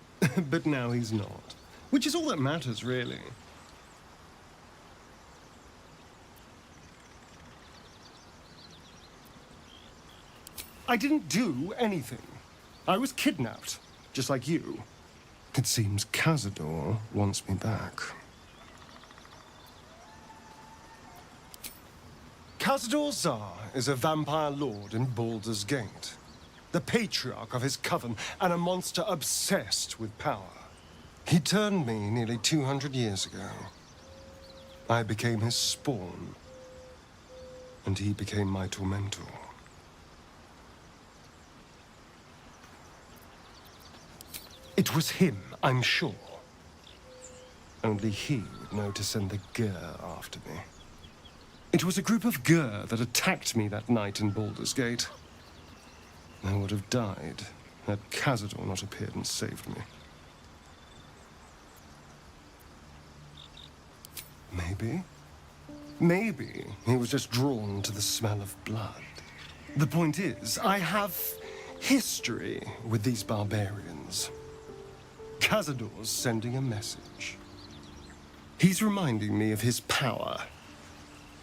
but now he's not. Which is all that matters, really. I didn't do anything. I was kidnapped, just like you. It seems Cazador wants me back. Cazador Zar is a vampire lord in Baldur's Gate. The patriarch of his coven and a monster obsessed with power. He turned me nearly 200 years ago. I became his spawn, and he became my tormentor. It was him, I'm sure. Only he would know to send the Gur after me. It was a group of Gur that attacked me that night in Baldur's Gate. I would have died had Cazador not appeared and saved me. Maybe he was just drawn to the smell of blood. The point is, I have history with these barbarians. Cazador's sending a message. He's reminding me of his power.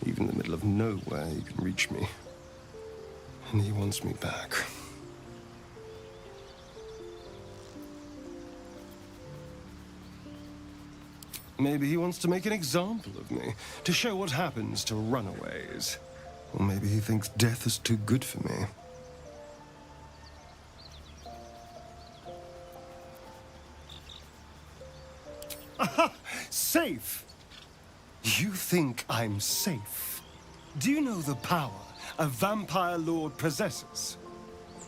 Even in the middle of nowhere, he can reach me. And he wants me back. Maybe he wants to make an example of me, to show what happens to runaways. Or maybe he thinks death is too good for me. Aha! Safe! You think I'm safe? Do you know the power a vampire lord possesses?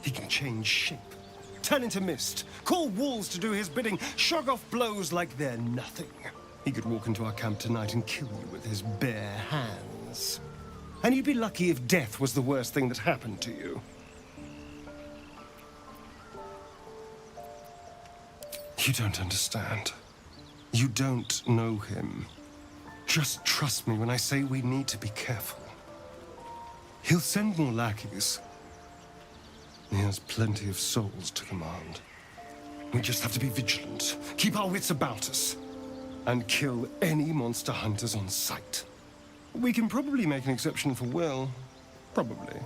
He can change shape, turn into mist, call wolves to do his bidding, shrug off blows like they're nothing. He could walk into our camp tonight and kill you with his bare hands. And you'd be lucky if death was the worst thing that happened to you. You don't understand. You don't know him. Just trust me when I say we need to be careful. He'll send more lackeys. He has plenty of souls to command. We just have to be vigilant, keep our wits about us, and kill any monster hunters on sight. We can probably make an exception for Will. Probably.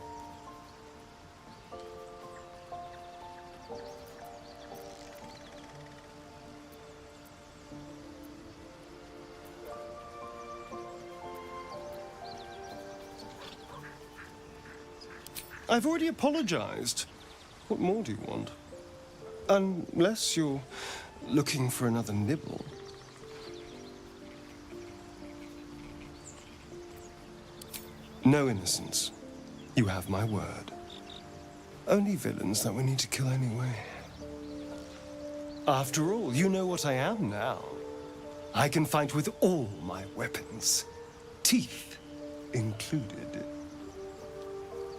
I've already apologized. What more do you want? Unless you're looking for another nibble. No innocents. You have my word. Only villains that we need to kill anyway. After all, you know what I am now. I can fight with all my weapons, teeth included.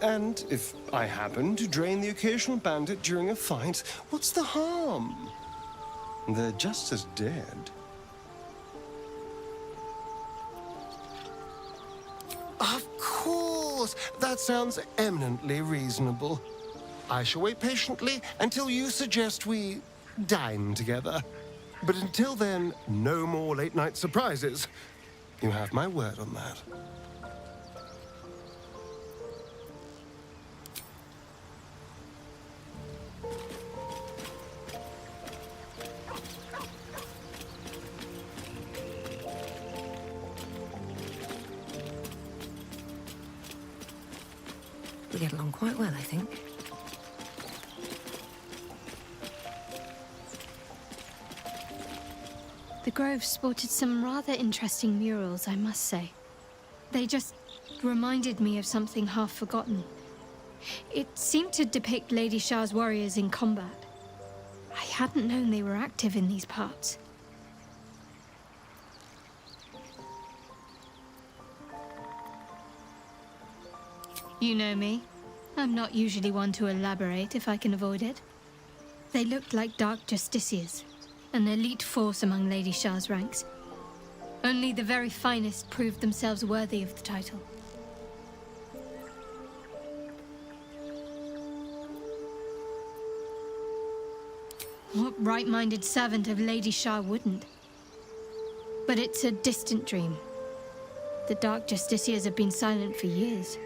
And if I happen to drain the occasional bandit during a fight, what's the harm? They're just as dead. Of course! That sounds eminently reasonable. I shall wait patiently until you suggest we dine together. But until then, no more late-night surprises. You have my word on that. We get along quite well, I think. The Grove sported some rather interesting murals, I must say. They just reminded me of something half forgotten. It seemed to depict Lady Shah's warriors in combat. I hadn't known they were active in these parts. You know me. I'm not usually one to elaborate if I can avoid it. They looked like dark justiciars, an elite force among Lady Shah's ranks. Only the very finest proved themselves worthy of the title. What right-minded servant of Lady Shah wouldn't? But it's a distant dream. The dark justiciars have been silent for years.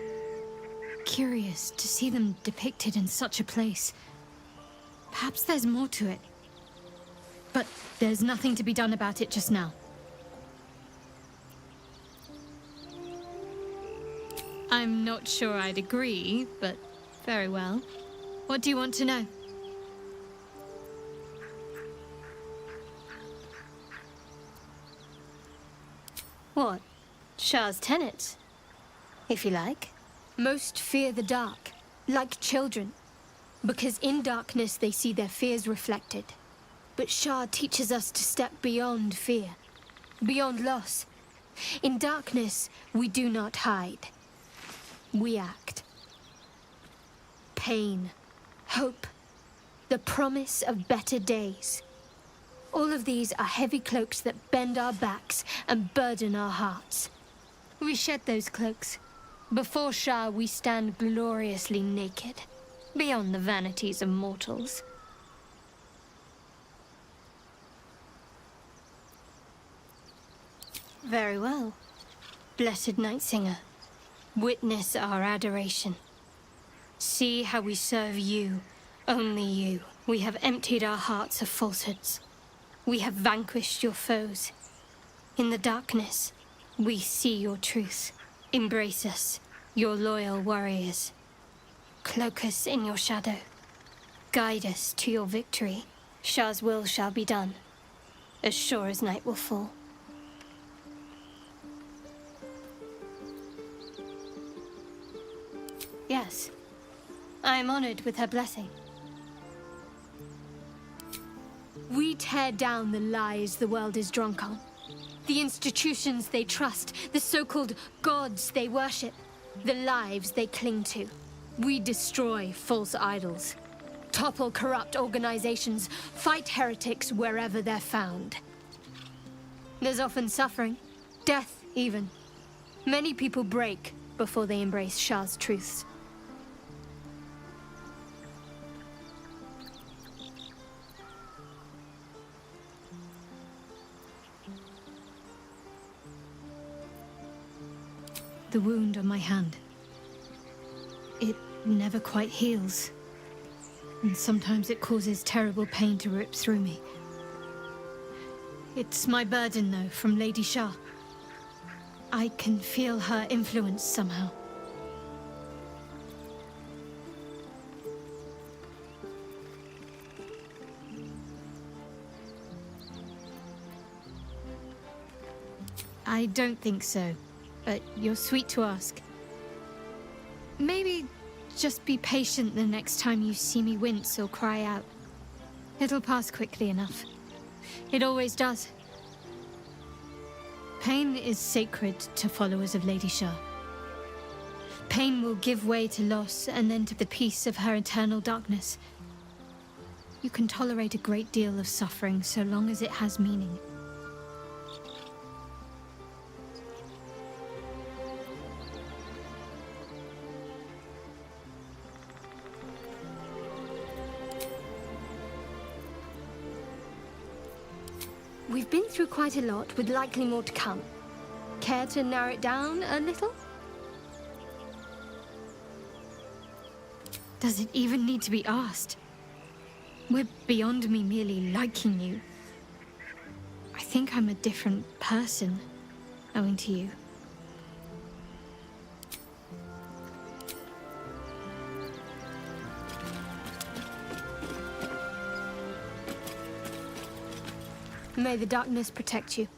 Curious to see them depicted in such a place. Perhaps there's more to it. But there's nothing to be done about it just now. I'm not sure I'd agree, but very well. What do you want to know? What? Shah's tenets? If you like. Most fear the dark, like children. Because in darkness they see their fears reflected. But Shah teaches us to step beyond fear, beyond loss. In darkness, we do not hide. We act. Pain, hope, the promise of better days. All of these are heavy cloaks that bend our backs and burden our hearts. We shed those cloaks. Before Shah, we stand gloriously naked, beyond the vanities of mortals. Very well, blessed Night Singer. Witness our adoration. See how we serve you, only you. We have emptied our hearts of falsehoods. We have vanquished your foes. In the darkness, we see your truth. Embrace us, your loyal warriors. Cloak us in your shadow. Guide us to your victory. Shah's will shall be done, as sure as night will fall. Yes, I am honored with her blessing. We tear down the lies the world is drunk on. The institutions they trust, the so-called gods they worship, the lives they cling to. We destroy false idols, topple corrupt organizations, fight heretics wherever they're found. There's often suffering, death even. Many people break before they embrace Shah's truths. The wound on my hand. It never quite heals. And sometimes it causes terrible pain to rip through me. It's my burden, though, from Lady Shah. I can feel her influence somehow. I don't think so. But you're sweet to ask. Maybe just be patient the next time you see me wince or cry out. It'll pass quickly enough. It always does. Pain is sacred to followers of Lady Shah. Pain will give way to loss and then to the peace of her eternal darkness. You can tolerate a great deal of suffering so long as it has meaning. We've been through quite a lot, with likely more to come. Care to narrow it down a little? Does it even need to be asked? We're beyond me merely liking you. I think I'm a different person, owing to you. May the darkness protect you.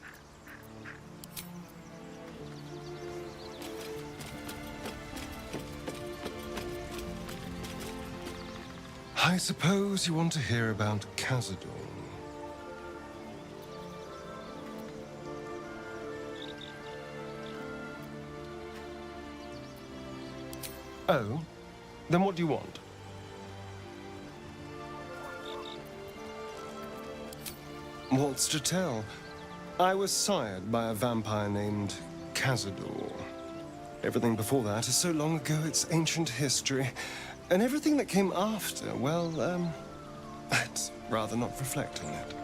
I suppose you want to hear about Khazad-dûm. Oh? Then what do you want? What's to tell? I was sired by a vampire named Khazad-dûm. Everything before that is so long ago it's ancient history. And everything that came after, well, I'd rather not reflect on it.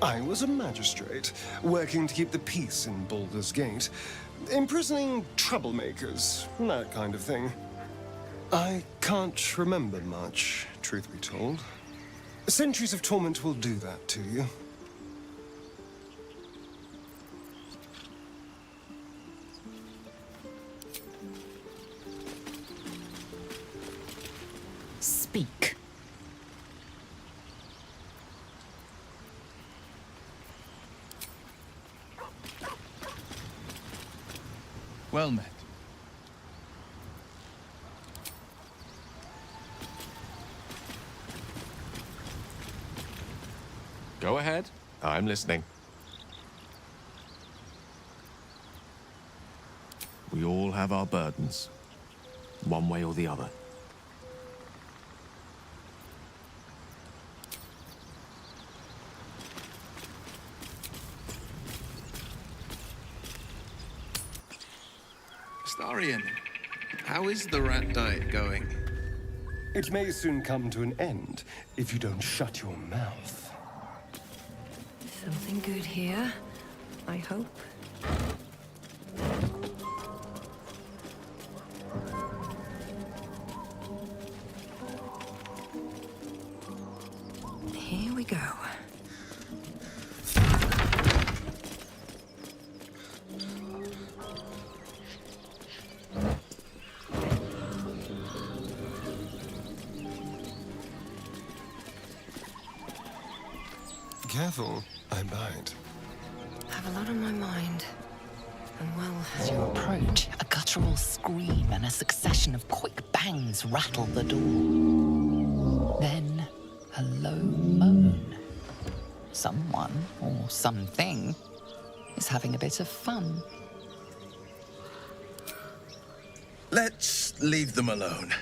I was a magistrate, working to keep the peace in Baldur's Gate, imprisoning troublemakers, that kind of thing. I can't remember much, truth be told. Centuries of torment will do that to you. Speak. Well met. Go ahead. I'm listening. We all have our burdens, one way or the other. Starion, how is the rat diet going? It may soon come to an end if you don't shut your mouth. Something good here, I hope. Here we go. Careful, I bite. I have a lot on my mind. And well, As you approach, a guttural scream and a succession of quick bangs rattle the door. Then, a low moan. Someone, or something, is having a bit of fun. Let's leave them alone.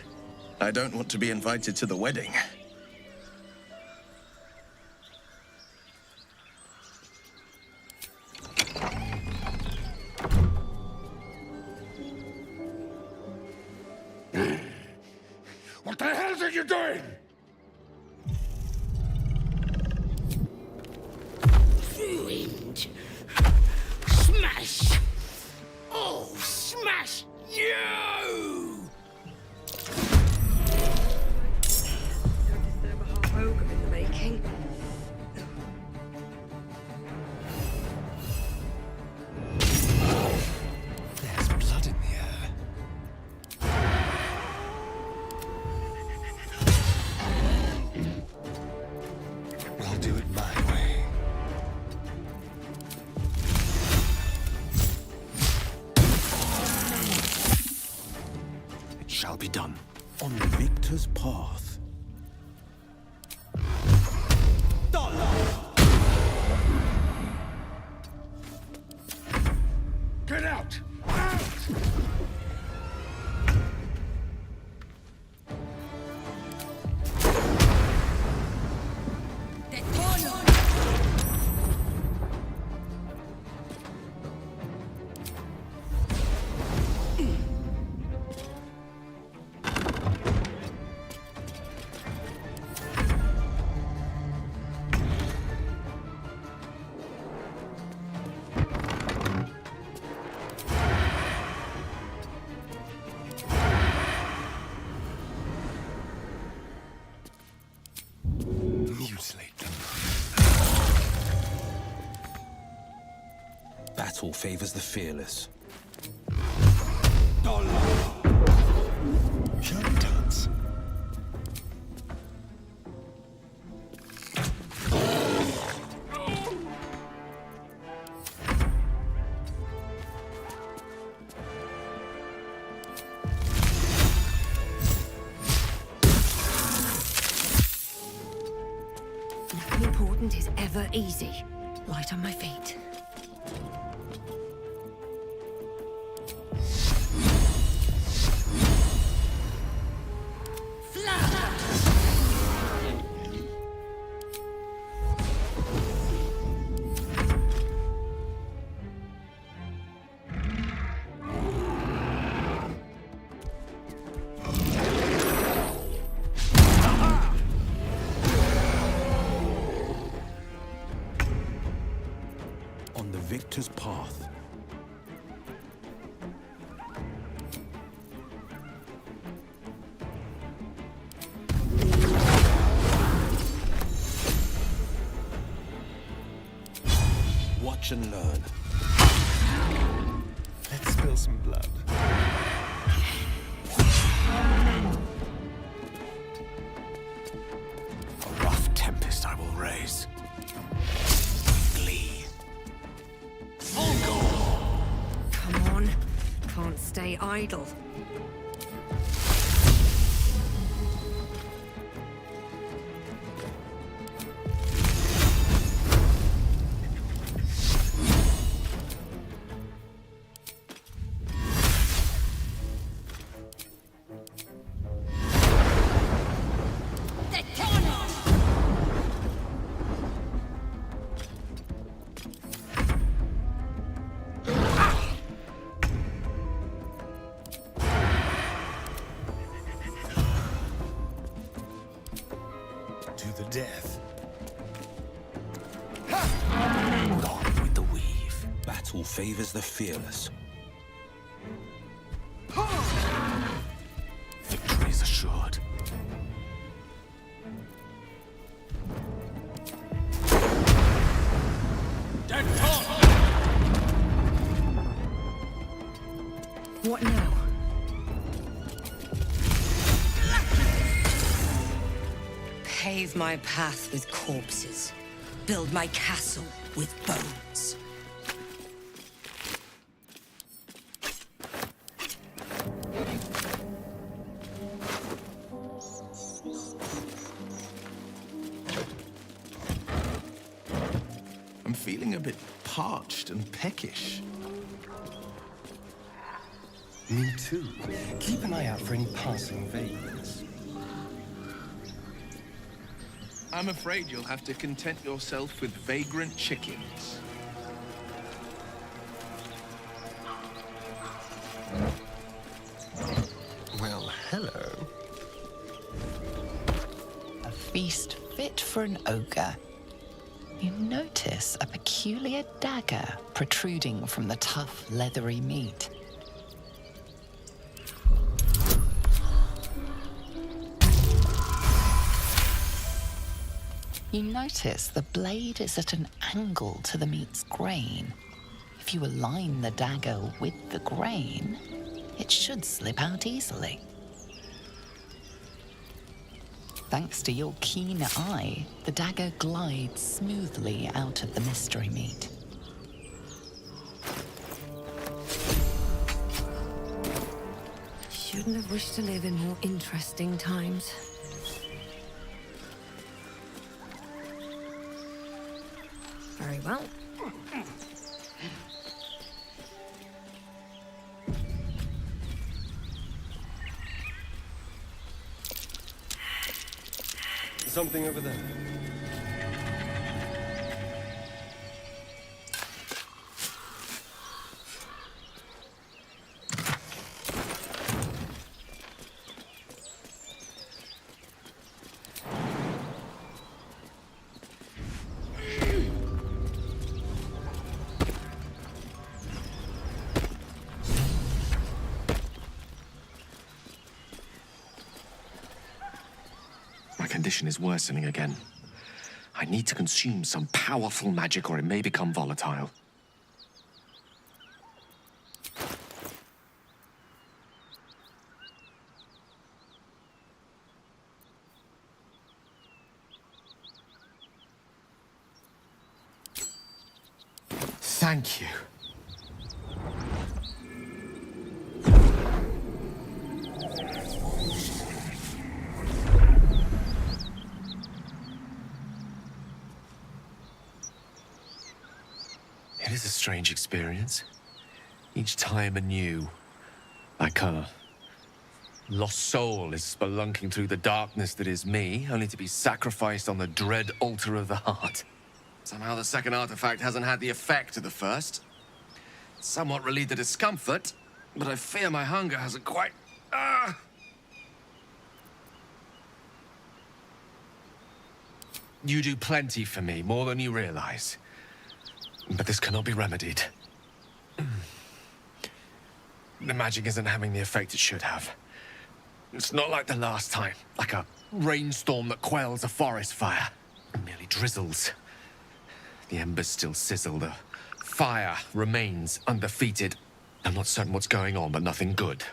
I don't want to be invited to the wedding. What the hell are you doing? Ruined. Smash! Oh, smash you! ogre in the making. There's blood in the air. We'll do it my way. be done. On the victor's path. Get out! Battle favors the fearless. Dance. Nothing important is ever easy. Light on my feet. On the victor's path. Watch and learn. Let's spill some blood. A rough tempest I will raise. Glee. Come on. Can't stay idle. To the death. Gone with the weave. Battle favors the fearless. Victory is assured. What now? Pave my path with corpses. Build my castle with bones. I'm feeling a bit parched and peckish. Me too. Keep an eye out for any passing vagrants. I'm afraid you'll have to content yourself with vagrant chickens. Well, hello. A feast fit for an ogre. You notice a peculiar dagger protruding from the tough, leathery meat. You notice the blade is at an angle to the meat's grain. If you align the dagger with the grain, it should slip out easily. Thanks to your keen eye, the dagger glides smoothly out of the mystery meat. Should couldn't have wished to live in more interesting times. Very well. Something over there. My condition is worsening again. I need to consume some powerful magic or it may become volatile. Thank you. It is a strange experience. Each time anew. Like a lost soul is spelunking through the darkness that is me, only to be sacrificed on the dread altar of the heart. Somehow the second artifact hasn't had the effect of the first. Somewhat relieved the discomfort, but I fear my hunger hasn't quite... You do plenty for me, more than you realize. But this cannot be remedied. The magic isn't having the effect it should have. It's not like the last time, like a rainstorm that quells a forest fire. It merely drizzles. The embers still sizzle, the fire remains undefeated. I'm not certain what's going on, but nothing good.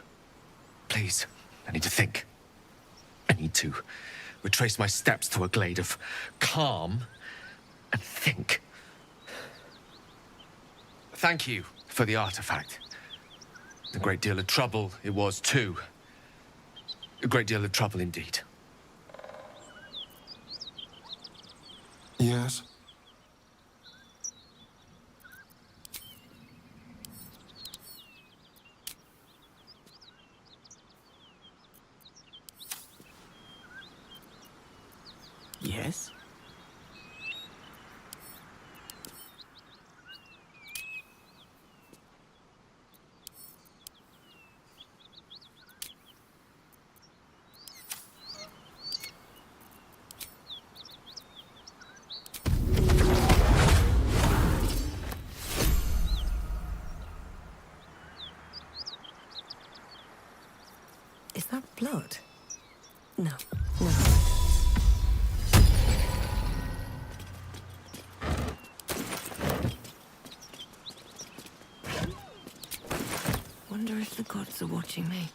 Please, I need to think. I need to retrace my steps to a glade of calm and think. Thank you for the artifact. A great deal of trouble it was, too. A great deal of trouble indeed. Yes? Yes? Is that blood? No. No. Wonder if the gods are watching me.